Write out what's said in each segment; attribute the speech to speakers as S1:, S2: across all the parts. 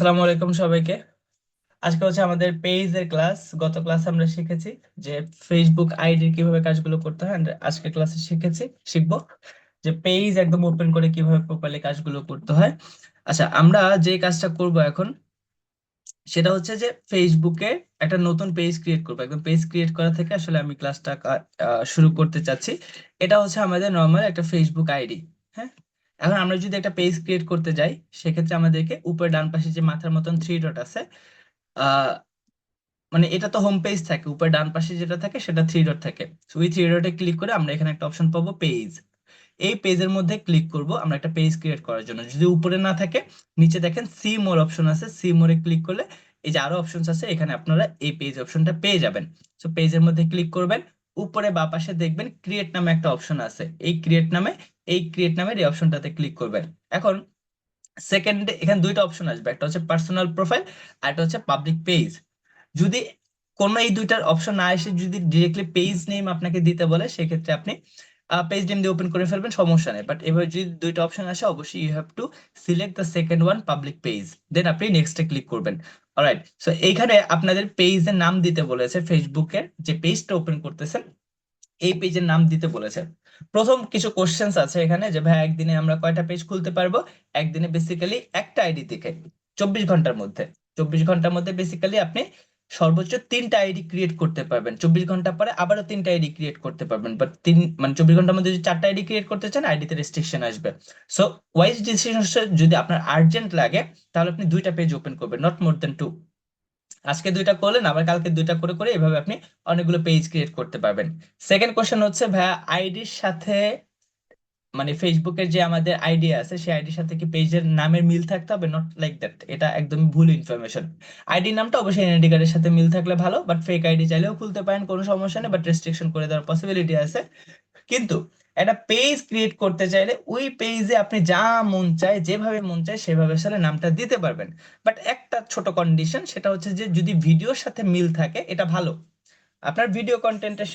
S1: আসসালামু আলাইকুম সবাইকে। আজকে হচ্ছে আমাদের পেজের ক্লাস। গত ক্লাসে আমরা শিখেছি যে ফেসবুক আইডির কিভাবে কাজগুলো করতে হয়, and আজকে ক্লাসে শিখবো যে পেজ একদম ওপেন করে কিভাবে প্রপারলি কাজগুলো করতে হয়। আচ্ছা, আমরা যে কাজটা করব এখন সেটা হচ্ছে যে ফেসবুকে একটা নতুন পেজ ক্রিয়েট করবো। একদম পেজ ক্রিয়েট করা থেকে আসলে আমি ক্লাসটা শুরু করতে চাচ্ছি। এটা হচ্ছে আমাদের নর্মাল একটা ফেসবুক আইডি। হ্যাঁ, এখন আমরা যদি একটা পেজ ক্রিয়েট করতে যাই, সেক্ষেত্রে আমাদেরকে উপরে ডান পাশে যে মাথার মতন থ্রি ডট আছে, আহ মানে এটা তো হোম পেজ থাকে, উপরে ডান পাশে যেটা থাকে সেটা থ্রি ডট থাকে। তো ওই থ্রি ডটে ক্লিক করে আমরা এখানে একটা অপশন পাবো, পেজ। এই পেজের মধ্যে ক্লিক করব আমরা একটা পেজ ক্রিয়েট করার জন্য। যদি উপরে না থাকে, নিচে দেখেন সি মোর অপশন আছে, সি মোরে ক্লিক করলে এই যে আরো অপশনস আছে, এখানে আপনারা এই পেজ অপশনটা পেয়ে যাবেন। তো পেজের মধ্যে ক্লিক করবেন, উপরে বাঁ পাশে দেখবেন ক্রিয়েট নামে একটা অপশন আছে। এই ক্রিয়েট নামের এই অপশনটাতে ক্লিক করবেন। এখন সেকেন্ডে এখানে দুইটা অপশন আসবে, একটা হচ্ছে পার্সোনাল প্রোফাইল আর একটা হচ্ছে পাবলিক পেজ। যদি কোনো এই দুইটার অপশন না এসে যদি ডিরেক্টলি পেজ নেম আপনাকে দিতে বলে, সেক্ষেত্রে আপনি পেজ নেম দিয়ে ওপেন করে ফেলবেন, সমস্যা নেই। বাট এবার যদি দুইটা অপশন আসে, অবশ্যই you have to select the second one, public page, then আপনি নেক্সটে ক্লিক করবেন। অলরাইট, সো এইখানে আপনাদের পেজের নাম দিতে বলেছে, ফেসবুকের যে পেজটা ওপেন করতেছেন এই পেজের নাম দিতে বলেছে। প্রথম কিছু কোশ্চেন্স আছে এখানে যে ভাই একদিনে আমরা কয়টা পেজ খুলতে পারবো। একদিনে বেসিক্যালি একটা আইডি থেকে 24 ঘন্টার মধ্যে, 24 ঘন্টার মধ্যে বেসিক্যালি আপনি সর্বোচ্চ 3টা আইডি ক্রিয়েট করতে পারবেন। 24 ঘন্টা পরে আবারও 3টা আইডি ক্রিয়েট করতে পারবেন, বাট তিন মানে 24 ঘন্টার মধ্যে যদি 4টা আইডি ক্রিয়েট করতে চান, আইডিতে রেস্ট্রিকশন আসবে। সো ওয়াইজ ডিসিশন, যদি আপনার আর্জেন্ট লাগে তাহলে আপনি দুইটা পেজ ওপেন করবেন, নট মোর দেন টু। আজকে দুইটা করলেন, আবার কালকে দুইটা করে করে এভাবে আপনি অনেকগুলো পেজ ক্রিয়েট করতে পারবেন। সেকেন্ড কোশ্চেন হচ্ছে ভাইয়া আইডির সাথে, মানে ফেসবুকের যে আমাদের আইডি আছে সেই আইডির সাথে কি পেজের নামের মিল থাকতে হবে? নট লাইক দ্যাট, এটা একদমই ভুল ইনফরমেশন। আইডি নামটা অবশ্যই এনআইডি কার্ডের সাথে মিল থাকলে ভালো, বাট ফেক আইডি চাইলেও খুলতে পারেন, কোনো সমস্যা নেই, বাট রেস্ট্রিকশন করে দেওয়ার পসিবিলিটি আছে। কিন্তু একটা পেজ ক্রিয়েট করতে চাইলে ওই পেজে আপনি যা মন চায়, যেভাবে মন চায় সেভাবে আসলে নামটা দিতে পারবেন। বাট একটা ছোট কন্ডিশন, সেটা হচ্ছে যে যদি ভিডিওর সাথে মিল থাকে এটা ভালো। আপনার ভিডিও কন্টেন্টের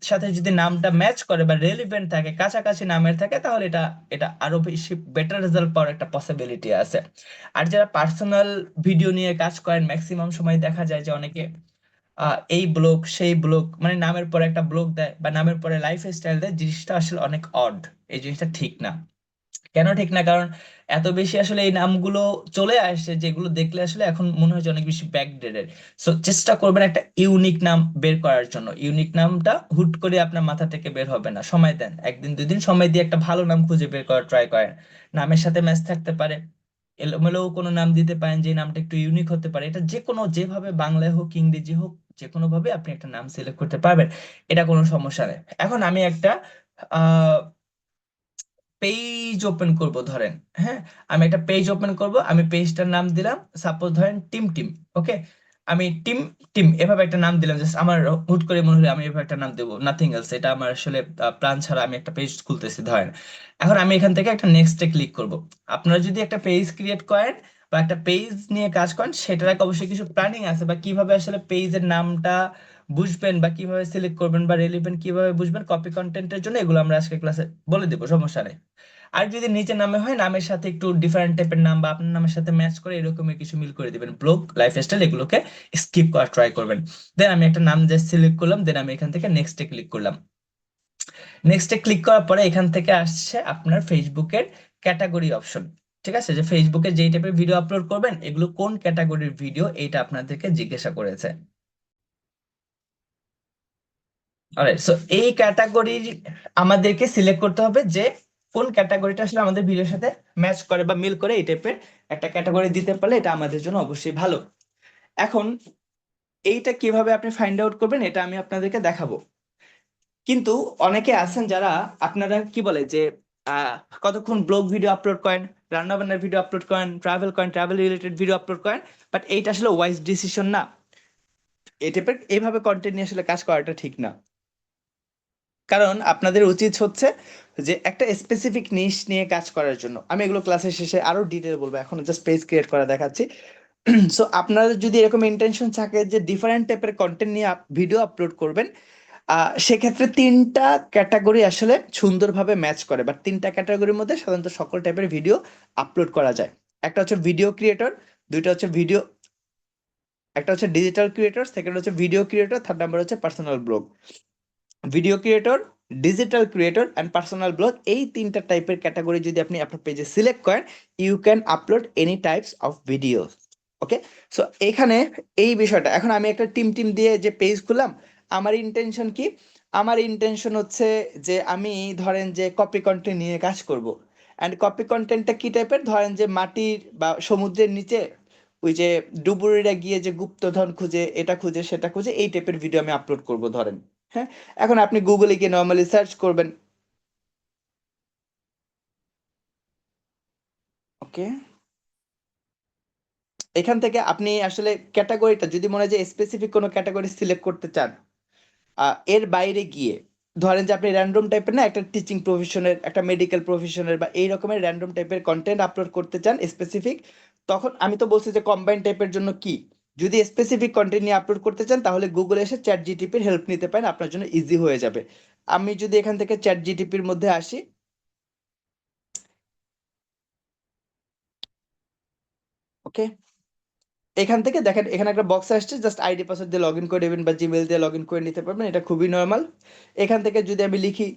S1: সাথে যদি নামটা ম্যাচ করে বা রেলিভেন্ট থাকে, কাছাকাছি নামের থাকে, তাহলে এটা এটা আরো বেশি বেটার রেজাল্ট পাওয়ার একটা পসিবিলিটি আছে। আর যারা পার্সোনাল ভিডিও নিয়ে কাজ করেন, ম্যাক্সিমাম সময় দেখা যায় যে অনেকে এই ব্লগ সেই ব্লগ, মানে নামের পরে একটা ব্লগ দেয় বা নামের পরে লাইফ স্টাইল দেয়, জিনিসটা আসলে অনেক অড। এই জিনিসটা ঠিক না। কেন ঠিক না? কারণ এত বেশি আসলে এই নামগুলো চলে আসছে, যেগুলো দেখলে আসলে এখন মনে হয় যে অনেক বেশি ব্যাকডেটেড। সো চেষ্টা করবেন একটা ইউনিক নাম বের করার জন্য। ইউনিক নামটা হুট করে আপনার মাথা থেকে বের হবে না, সময় দেন, একদিন দুই দিন সময় দিয়ে একটা ভালো নাম খুঁজে বের করার ট্রাই করেন। নামের সাথে ম্যাচ থাকতে পারে, এলোমেলো কোনো নাম দিতে পারেন যে নামটা একটু ইউনিক হতে পারে। এটা যে কোনো, যেভাবে বাংলায় হোক ইংরেজি হোক, যে কোনো ভাবে আপনি একটা নাম সিলেক্ট করতে পারবেন, এটা কোনো সমস্যা নেই। এখন আমি একটা পেজ ওপেন করব ধরেন। হ্যাঁ, আমি একটা পেজ ওপেন করব, আমি পেজটার নাম দিলাম সাপোজ ধরেন টিম টিম। ওকে, আমি টিম টিম এভাবে একটা নাম দিলাম, জাস্ট আমার হুট করে মনে হলো আমি এভাবে একটা নাম দেবো, নাথিং এলস। এটা আমার আসলে প্ল্যান ছাড়া আমি একটা পেজ খুলতেছি ধরেন। এখন আমি এখান থেকে একটা নেক্সটে ক্লিক করব। আপনারা যদি একটা পেজ ক্রিয়েট করেন বা একটা পেজ নিয়ে কাজ করেন, সেটার আগে অবশ্যই কিছু প্ল্যানিং আছে, বা কিভাবে আসলে পেজের নামটা বুঝবেন বা কিভাবে সিলেক্ট করবেন বা রেলিভেন্ট কিভাবে বুঝবেন কপি কন্টেন্টের জন্য, এগুলো আমরা আজকে ক্লাসে বলে দেবো, সমস্যা নেই। আর যদি নিচে নামে হয়, নামের সাথে একটু ডিফারেন্ট টাইপের নাম বা আপনার নামের সাথে ম্যাচ করে এরকমের কিছু মিল করে দিবেন, ব্লগ লাইফস্টাইল, এগুলোকে স্কিপ করার ট্রাই করবেন। দেন আমি একটা নাম জাস্ট সিলেক্ট করলাম, দেন আমি এখান থেকে নেক্সটে ক্লিক করলাম। নেক্সটে ক্লিক করার পরে এখান থেকে আসছে আপনার ফেসবুকের ক্যাটাগরি অপশন। ঠিক আছে, যে ফেসবুকে যেই টাইপের ভিডিও আপলোড করবেন এগুলো কোন ক্যাটাগরির ভিডিও, এইটা আপনাদেরকে জিজ্ঞাসা করেছে। অলরাইট, সো এই ক্যাটাগরি আমাদেরকে সিলেক্ট করতে হবে যে কোন ক্যাটাগরিটা আসলে আমাদের ভিডিওর সাথে ম্যাচ করে বা মিল করে, এই টাইপের একটা ক্যাটাগরি দিতে পারলে এটা আমাদের জন্য অবশ্যই ভালো। এখন এইটা কিভাবে আপনি ফাইন্ড আউট করবেন এটা আমি আপনাদেরকে দেখাবো। কিন্তু অনেকে আছেন যারা, আপনারা কি বলে যে আহ, কতক্ষণ ব্লগ ভিডিও আপলোড করেন, রান্না বান্নার ভিডিও আপলোড করেন, ট্রাভেল রিলেটেড ভিডিও আপলোড করেন, বাট এইটা আসলে ওয়াইজ ডিসিশন না। এই টাইপের এইভাবে কন্টেন্ট নিয়ে আসলে কাজ করাটা ঠিক না। কারণ আপনাদের উচিত হচ্ছে যে একটা স্পেসিফিক নিশ নিয়ে কাজ করার জন্য। আমি এগুলো ক্লাসের শেষে আরো ডিটেল বলবো, এখন জাস্ট পেজ ক্রিয়েট করা দেখাচ্ছি। সো আপনাদের যদি এরকম ইন্টেনশন থাকে যে ডিফারেন্ট টাইপের কন্টেন্ট নিয়ে ভিডিও আপলোড করবেন, সেক্ষেত্রে 3টা ক্যাটাগরি আসলে সুন্দরভাবে ম্যাচ করে, বা 3টা ক্যাটাগরির মধ্যে সাধারণত সকল টাইপের ভিডিও আপলোড করা যায়। একটা হচ্ছে ভিডিও ক্রিয়েটর,
S2: দুইটা হচ্ছে ভিডিও, একটা হচ্ছে ডিজিটাল ক্রিয়েটর, সেকেন্ড হচ্ছে ভিডিও ক্রিয়েটর, থার্ড নাম্বার হচ্ছে personal blog. Video creator, digital creator and personal blog, এই তিনটা টাইপের ক্যাটাগরি যদি আপনি আপনার পেজে সিলেক্ট করেন, you can upload any types of video. Okay, so এখানে এই বিষয়টা, এখন আমি একটা টিম টিম দিয়ে যে পেজ খুললাম, আমার ইন্টেনশন কি? আমার ইন্টেনশন হচ্ছে যে আমি ধরেন যে কপি কন্টেন্ট নিয়ে কাজ করব। অ্যান্ড কপি কন্টেন্টটা কি টাইপের, ধরেন যে মাটির বা সমুদ্রের নিচে ওই যে ডুবুরিরা গিয়ে যে গুপ্তধন খুঁজে, এটা খুঁজে সেটা খুঁজে, এই টাইপের ভিডিও আমি আপলোড করব ধরেন। হ্যাঁ, এখন আপনি গুগলে গিয়ে নর্মালি সার্চ করবেন। ওকে, এখান থেকে আপনি আসলে ক্যাটাগরিটা যদি মনে হয় যে স্পেসিফিক কোনো ক্যাটাগরি সিলেক্ট করতে চান, এর বাইরে গিয়ে ধরেন যে আপনি র্যান্ডম টাইপের না, একটা টিচিং প্রফেশনের, একটা মেডিকেল প্রফেশনের বা এই রকমের র্যান্ডম টাইপের কন্টেন্ট আপলোড করতে চান স্পেসিফিক, তখন আমি তো বলছি যে কম্বাইন টাইপের জন্য কি, যদি স্পেসিফিক কন্টেন্ট নিয়ে আপলোড করতে চান তাহলে গুগলে এসে চ্যাট জিটিপির হেল্প নিতে পারেন, আপনার জন্য ইজি হয়ে যাবে। আমি যদি এখান থেকে চ্যাট জিটিপির মধ্যে আসি, ওকে, এখান থেকে দেখেন এখানে একটা বক্স আসছে, জাস্ট আইডি পাসওয়ার্ড দিয়ে লগ ইন করে নেবেন বা জিমেল দিয়ে লগ ইন করে নিতে পারবেন, এটা খুবই নর্মাল। এখান থেকে যদি আমি লিখি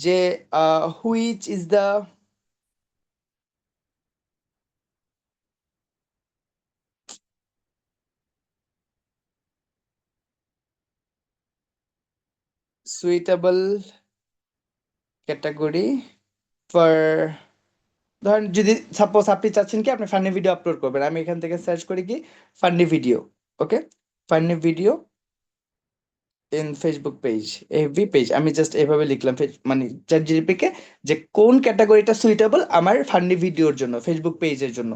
S2: যে which is the suitable category for, ধরেন যদি সাপোজ আপনি চাচ্ছেন কি আপনি ফানি ভিডিও আপলোড করবেন, আমি এখান থেকে সার্চ করি কি funny video. Okay, funny video in Facebook page, FB page, আমি জাস্ট এভাবে লিখলাম মানে চ্যাট জিপিটি কে যে কোন ক্যাটাগরিটা সুইটেবল আমার ফানি ভিডিওর জন্য ফেসবুক পেজের জন্য।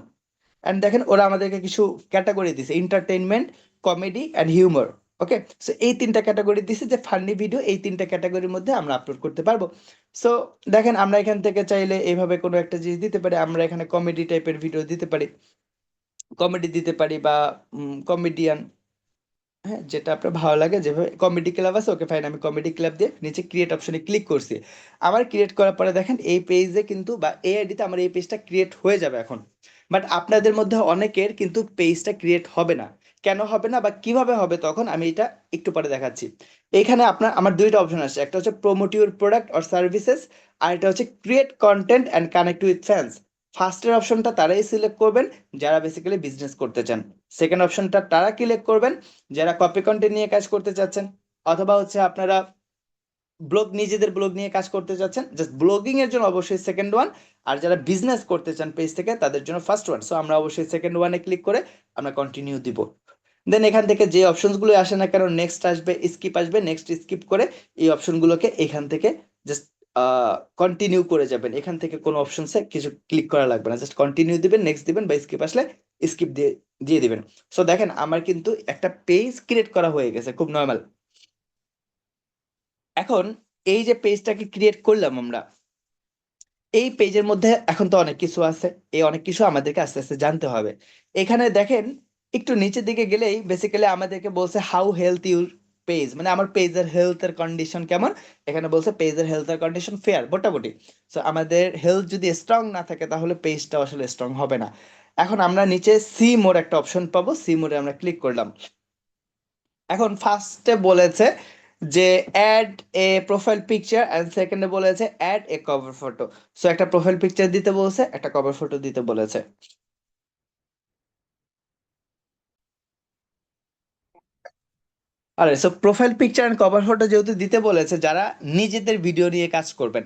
S2: অ্যান্ড দেখেন ওরা আমাদেরকে কিছু ক্যাটাগরি দিছে, entertainment, comedy and humour. Okay, so এই তিনটা ক্যাটাগরি দিছে যে ফানি ভিডিও এই তিনটা ক্যাটাগরির মধ্যে আমরা আপলোড করতে পারবো। সো দেখেন আমরা এখান থেকে চাইলে এইভাবে কোনো একটা জিনিস দিতে পারি, আমরা এখানে কমেডি টাইপের ভিডিও দিতে পারি, কমেডি দিতে পারি বা কমেডিয়ান, হ্যাঁ যেটা আপনার ভালো লাগে, যেভাবে কমেডি ক্লাব আছে, ওকে ফাইন, আমি কমেডি ক্লাব দিয়ে নিচে ক্রিয়েট অপশনে ক্লিক করছি। আমার ক্রিয়েট করার পরে দেখেন এই পেজে কিন্তু বা এই আইডিতে আমার এই পেজটা ক্রিয়েট হয়ে যাবে এখন। বাট আপনাদের মধ্যে অনেকের কিন্তু পেজটা ক্রিয়েট হবে না। কেন হবে না বা কিভাবে হবে তখন আমি এটা একটু পরে দেখাচ্ছি। এইখানে আপনার আমার দুইটা অপশন আছে, একটা হচ্ছে promote your product or services, আর এটা হচ্ছে create content and connect with fans. ফার্স্টের অপশনটা তারাই সিলেক্ট করবেন যারা বেসিক্যালি বিজনেস করতে চান, সেকেন্ড অপশনটা তারা সিলেক্ট করবেন যারা কপি কন্টেন্ট নিয়ে কাজ করতে চাচ্ছেন, অথবা হচ্ছে আপনারা ব্লগ, নিজেদের ব্লগ নিয়ে কাজ করতে চাচ্ছেন, জাস্ট ব্লগিং এর জন্য অবশ্যই সেকেন্ড ওয়ান, আর যারা বিজনেস করতে চান পেজ থেকে তাদের জন্য ফার্স্ট ওয়ান। সো আমরা অবশ্যই সেকেন্ড ওয়ানে ক্লিক করে আমরা কন্টিনিউ দিব। দেন এখান থেকে যে অপশনসগুলো আসে না কেন, নেক্সট আসবে, স্কিপ আসবে, নেক্সট স্কিপ করে এই অপশনগুলোকে এখান থেকে জাস্ট কন্টিনিউ করে যাবেন, এখান থেকে কোনো অপশনসে কিছু ক্লিক করা লাগবে না, জাস্ট কন্টিনিউ দিবেন, নেক্সট দিবেন, বা স্কিপ আসলে স্কিপ দিয়ে দিয়ে দিবেন। সো দেখেন আমার কিন্তু একটা পেজ ক্রিয়েট করা হয়ে গেছে, খুব নর্মাল। এখন এই যে পেজটাকে ক্রিয়েট করলাম আমরা, এই পেজের মধ্যে এখন তো অনেক কিছু আছে, এই অনেক কিছু আমাদেরকে আস্তে আস্তে জানতে হবে। এখানে দেখেন একটু নিচের দিকে গেলেই বেসিক্যালি আমাদেরকে বলছে হাউ হেলথ ইউর পেজ, মানে আমার পেজের হেলথের কন্ডিশন কেমন। এখানে বলছে পেজের হেলথের কন্ডিশন ফেয়ার, মোটামুটি। সো আমাদের হেলথ যদি স্ট্রং না থাকে তাহলে পেজটা আসলে স্ট্রং হবে না। এখন আমরা নিচে সি মোর একটা অপশন পাবো, সি মোরে আমরা ক্লিক করলাম। এখন ফার্স্টে বলেছে যে add a profile picture, and সেকেন্ডে বলেছে add a cover photo. So একটা প্রোফাইল পিকচার দিতে বলছে, একটা কভার ফটো দিতে বলেছে। আরে so profile picture and cover photo যেহেতু দিতে বলেছে, যারা নিজেদের ভিডিও নিয়ে কাজ করবেন,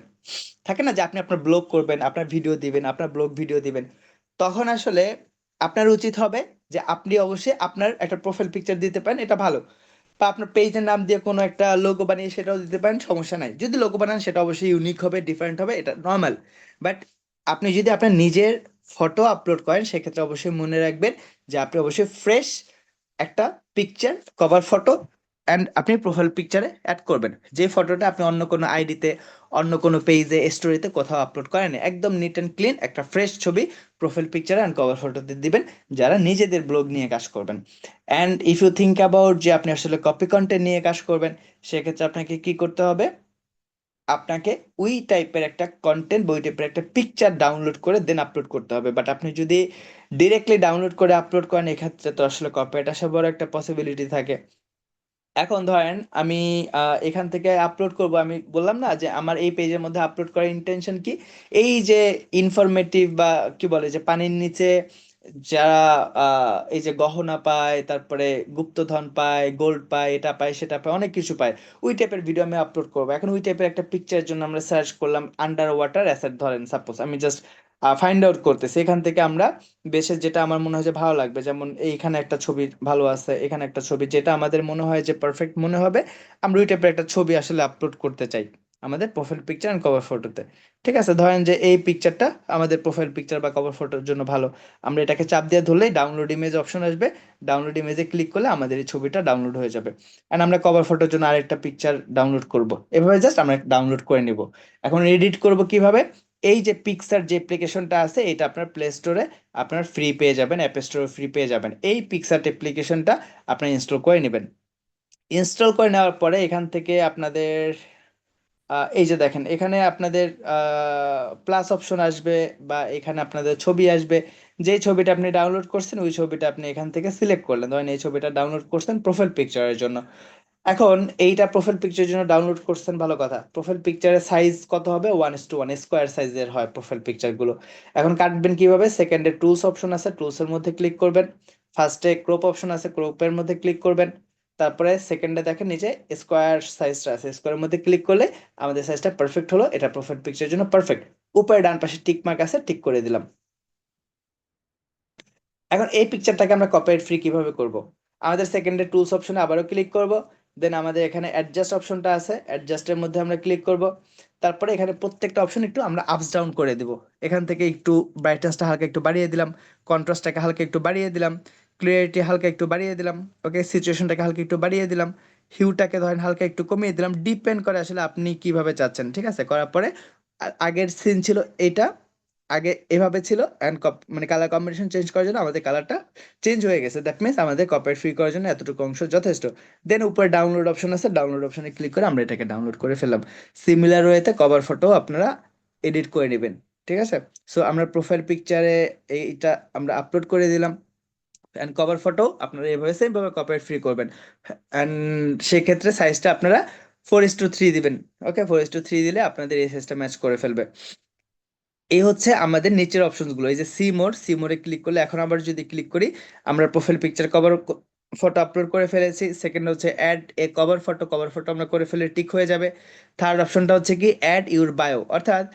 S2: থাকে না যে আপনি আপনার ব্লগ করবেন, আপনার ভিডিও দিবেন, আপনার ব্লগ ভিডিও দিবেন, তখন আসলে আপনার উচিত হবে যে আপনি অবশ্যই আপনার একটা প্রোফাইল পিকচার দিতে পারেন, এটা ভালো। বা আপনার পেজের নাম দিয়ে কোনো একটা লোগো বানিয়ে সেটাও দিতে পারেন, সমস্যা নাই। যদি লোগো বানান সেটা অবশ্যই ইউনিক হবে, ডিফারেন্ট হবে, এটা নর্মাল। বাট আপনি যদি আপনার নিজের ফটো আপলোড করেন সেক্ষেত্রে অবশ্যই মনে রাখবেন যে আপনি অবশ্যই ফ্রেশ একটা পিকচার, কভার ফটো অ্যান্ড আপনি প্রোফাইল পিকচারে অ্যাড করবেন, যে ফটোটা আপনি অন্য কোনো আইডিতে, অন্য কোনো পেজে, স্টোরিতে কোথাও আপলোড করেন, একদম নিট অ্যান্ড ক্লিন একটা ফ্রেশ ছবি প্রোফাইল পিকচারে অ্যান্ড কভার ফটোতে দিবেন, যারা নিজেদের ব্লগ নিয়ে কাজ করবেন। And if you think about যে আপনি আসলে কপি কন্টেন্ট নিয়ে কাজ করবেন, সেক্ষেত্রে আপনাকে কি করতে হবে, আপনাকে ওই টাইপের একটা কন্টেন্ট বা ওই টাইপের একটা পিকচার ডাউনলোড করে দেন আপলোড করতে হবে। বাট আপনি যদি ডিরেক্টলি ডাউনলোড করে আপলোড করেন, এক্ষেত্রে তো আসলে কপিরাইট আসার বড় একটা পসিবিলিটি থাকে। এখন ধরেন আমি এখান থেকে আপলোড করব, আমি বললাম না যে আমার এই পেজের মধ্যে আপলোড করার ইন্টেনশন কি, এই যে ইনফরমেটিভ বা কি বলে যে পানির নিচে যারা এই যে গহনা পায়, তারপরে গুপ্তধন পায়, গোল্ড পায়, এটা পায় সেটা পায়, অনেক কিছু পায়, ওই টাইপের ভিডিও আমি আপলোড করবো। এখন ওই টাইপের একটা পিকচারের জন্য আমরা সার্চ করলাম আন্ডার ওয়াটার অ্যাসেট, ধরেন সাপোজ আমি জাস্ট ফাইন্ড আউট করতেছি, এখান থেকে আমরা বেশে যেটা আমার মনে হয় যে ভালো লাগবে, যেমন এইখানে একটা ছবি ভালো আছে, এখানে একটা ছবি, যেটা আমাদের মনে হয় যে পারফেক্ট মনে হবে, আমরা ওই টাইপের একটা ছবি আসলে আপলোড করতে চাই আমাদের প্রোফাইল পিকচার এন্ড কভার ফটোতে। ঠিক আছে, ধরেন যে এই পিকচারটা আমাদের প্রোফাইল পিকচার বা কভার ফটোর জন্য ভালো, আমরা এটাকে চাপ দিয়ে ধরলেই ডাউনলোড ইমেজ অপশন আসবে, ডাউনলোড ইমেজে ক্লিক করলে আমাদের এই ছবিটা ডাউনলোড হয়ে যাবে। এন্ড আমরা কভার ফটোর জন্য আরেকটা পিকচার ডাউনলোড করব, এভাবে জাস্ট আমরা ডাউনলোড করে নিব। এখন এডিট করব কিভাবে, এই যে পিক্সার যে অ্যাপ্লিকেশনটা আছে এটা আপনার প্লে স্টোরে আপনার ফ্রি পেয়ে যাবেন, অ্যাপ স্টোরে ফ্রি পেয়ে যাবেন, এই পিক্সার অ্যাপ্লিকেশনটা আপনি ইনস্টল করে নেবেন। ইনস্টল করে নেওয়ার পরে এখান থেকে আপনাদের এই যে দেখেন এখানে আপনাদের প্লাস অপশন আসবে, বা এখানে আপনাদের ছবি আসবে, যেই ছবিটা আপনি ডাউনলোড করছেন ওই ছবিটা আপনি এখান থেকে সিলেক্ট করলেন, ধরেন এই ছবিটা ডাউনলোড করছেন প্রোফাইল পিকচারের জন্য। এখন এইটা প্রোফাইল পিকচারের জন্য ডাউনলোড করছেন, ভালো কথা, প্রোফাইল পিকচারের সাইজ কত হবে, 1:1 স্কোয়ার সাইজের হয় প্রোফাইল পিকচার গুলো। এখন কাটবেন কিভাবে, সেকেন্ডে টুলস অপশন আছে, টুলস এর মধ্যে ক্লিক করবেন, ফার্স্টে ক্রপ অপশন আছে, ক্রপের মধ্যে ক্লিক করবেন, তারপরে সেকেন্ডে দেখেন নিচে স্কোয়ার সাইজটা আছে, স্কোয়ারের মধ্যে ক্লিক করলে আমাদের সাইজটা পারফেক্ট হলো, এটা প্রোফাইল পিকচারের জন্য পারফেক্ট। উপরে ডান পাশে টিক মার্ক আছে, টিক করে দিলাম। এখন এই পিকচারটাকে আমরা কপিরাইট ফ্রি কিভাবে করব, আমাদের সেকেন্ডে টুলস অপশনে আবারও ক্লিক করব, দেন আমাদের এখানে অ্যাডজাস্ট অপশনটা আছে, অ্যাডজাস্টের মধ্যে আমরা ক্লিক করব, তারপরে এখানে প্রত্যেকটা অপশন একটু আমরা আপস ডাউন করে দিব, এখান থেকে একটু ব্রাইটনেসটা হালকা একটু বাড়িয়ে দিলাম, কন্ট্রাস্টটাকে হালকা একটু বাড়িয়ে দিলাম, ক্লিয়ারিটি হালকা একটু বাড়িয়ে দিলাম, ওকে, সিচুয়েশনটাকে হালকা একটু বাড়িয়ে দিলাম, হিউটাকে ধরেন হালকা একটু কমিয়ে দিলাম, ডিপেন্ড করে আসলে আপনি কিভাবে চাচ্ছেন। ঠিক আছে, করার পরে আগের সিন ছিল এটা, আগে এভাবে ছিল, অ্যান্ড মানে কালার কম্বিনেশন চেঞ্জ করার জন্য আমাদের কালারটা চেঞ্জ হয়ে গেছে, দ্যাট মিনস আমাদের কপিরাইট ফ্রি করার জন্য এতটুকু অংশ যথেষ্ট। দেন উপরে ডাউনলোড অপশন আছে, ডাউনলোড অপশনে ক্লিক করে আমরা এটাকে ডাউনলোড করে ফেললাম। সিমিলার ওয়েতে কভার ফটো আপনারা এডিট করে নেবেন। ঠিক আছে, সো আমরা প্রোফাইল পিকচারে এইটা আমরা আপলোড করে দিলাম, অ্যান্ড কভার ফটো আপনারা এভাবে সেম ভাবে কপিরাইট ফ্রি করবেন। অ্যান্ড সেক্ষেত্রে সাইজটা আপনারা 4:3 দিবেন। ওকে, 4:3 দিলে আপনাদের এই সাইজটা ম্যাচ করে ফেলবে। এই হচ্ছে আমাদের নিচের অপশনগুলো, এই যে সি মোড়ে ক্লিক করলে, এখন আবার যদি ক্লিক করি, আমরা profile picture cover photo upload করে ফেলেছি। সেকেন্ড হচ্ছে অ্যাড এ কভার ফটো আমরা করে ফেলে টিক হয়ে যাবে। থার্ড অপশনটা হচ্ছে কি অ্যাড ইউর বায়ো, অর্থাৎ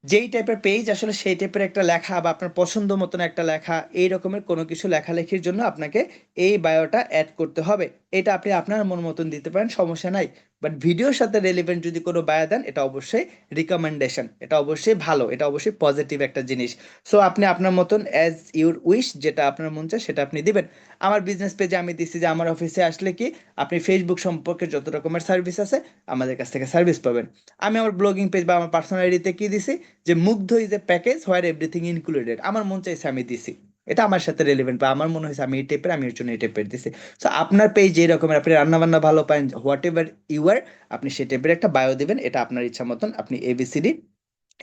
S2: যেই টাইপের পেজ আসলে সেই টাইপের একটা লেখা বা আপনার পছন্দ মতন একটা লেখা, এই রকমের কোনো কিছু লেখালেখির জন্য আপনাকে এই বায়োটা অ্যাড করতে হবে। এটা আপনি আপনার মন মতন দিতে পারেন, সমস্যা নাই, বাট ভিডিওর সাথে রেলিভেন্ট যদি কোনো বায়ো দেন এটা অবশ্যই রিকমেন্ডেশন, এটা অবশ্যই ভালো, এটা অবশ্যই পজিটিভ একটা জিনিস। সো আপনি আপনার মতন অ্যাজ ইউর উইশ, যেটা আপনার মন চায় সেটা আপনি দিবেন। আমার বিজনেস পেজে আমি দিচ্ছি যে আমার অফিসে আসলে কি আপনি ফেসবুক সম্পর্কে যত রকমের সার্ভিস আছে আমাদের কাছ থেকে সার্ভিস পাবেন। আমি আমার ব্লগিং পেজ বা আমার পার্সোনাল আইডিতে কি দিছি, যে মুগ্ধ is a package where everything included, আমার মন চাইছে আমি দিছি, এটা আমার সাথে রেলেভেন্ট বা আমার মনে হয়েছে আমি এই টাইপের, আমি এর জন্য এই টাইপের দিছি। সো আপনার পেজ যে রকমের, আপনি রান্না বান্না ভালো পান, হোয়াট এভার ইউ আর, আপনি সেই টাইপের একটা বায়ো দিবেন, এটা আপনার ইচ্ছা মতন আপনি এবিসিডি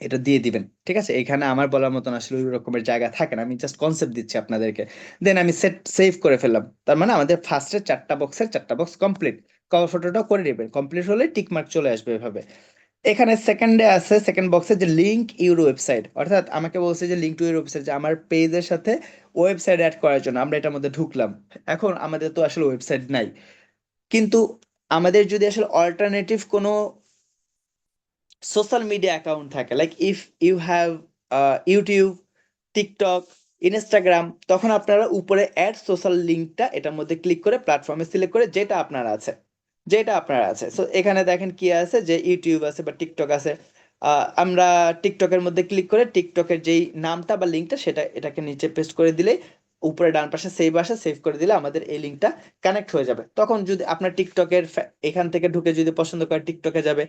S2: এটা দিয়ে দিবেন। ঠিক আছে, এখানে আমার বলার মতন আসলে ওই রকমের জায়গা থাকে না, আমি জাস্ট কনসেপ্ট দিচ্ছি আপনাদেরকে। দেন আমি সেভ করে ফেললাম, তার মানে আমাদের ফার্স্টের 4টা বক্সের 4টা বক্স কমপ্লিট। কভার ফটোটাও করে নেবেন, কমপ্লিট হলে টিক মার্ক চলে আসবে এভাবে। এখানে সেকেন্ডে আছে, সেকেন্ড বক্সে যে লিংক ইউর ওয়েবসাইট, অর্থাৎ আমাকে বলছে যে লিংক টু ইউর ওয়েবসাইট, যে আমার পেজের সাথে ওয়েবসাইট অ্যাড করার জন্য আমরা এটার মধ্যে ঢুকলাম। এখন আমাদের তো আসলে ওয়েবসাইট নাই, কিন্তু আমাদের যদি আসলে অল্টারনেটিভ কোনো সোশ্যাল মিডিয়া অ্যাকাউন্ট থাকে, like if you have YouTube, TikTok, Instagram, তখন আপনারা উপরে অ্যাড সোশ্যাল লিঙ্কটা এটার মধ্যে ক্লিক করে প্ল্যাটফর্মে সিলেক্ট করে যেটা আপনার আছে, যেটা আপনার আছে। সো এখানে দেখেন কি আছে, যে ইউটিউব আছে বা টিকটক আছে। আমরা টিকটকের মধ্যে ক্লিক করে টিকটকের যেই নামটা বা লিঙ্কটা সেটা এটাকে নিচে পেস্ট করে দিলেই উপরে ডান পাশে সেভ আসে, সেভ করে দিলে আমাদের এই লিঙ্কটা কানেক্ট হয়ে যাবে। তখন যদি আপনার টিকটকের এখান থেকে ঢুকে যদি পছন্দ করে টিকটকে যাবে,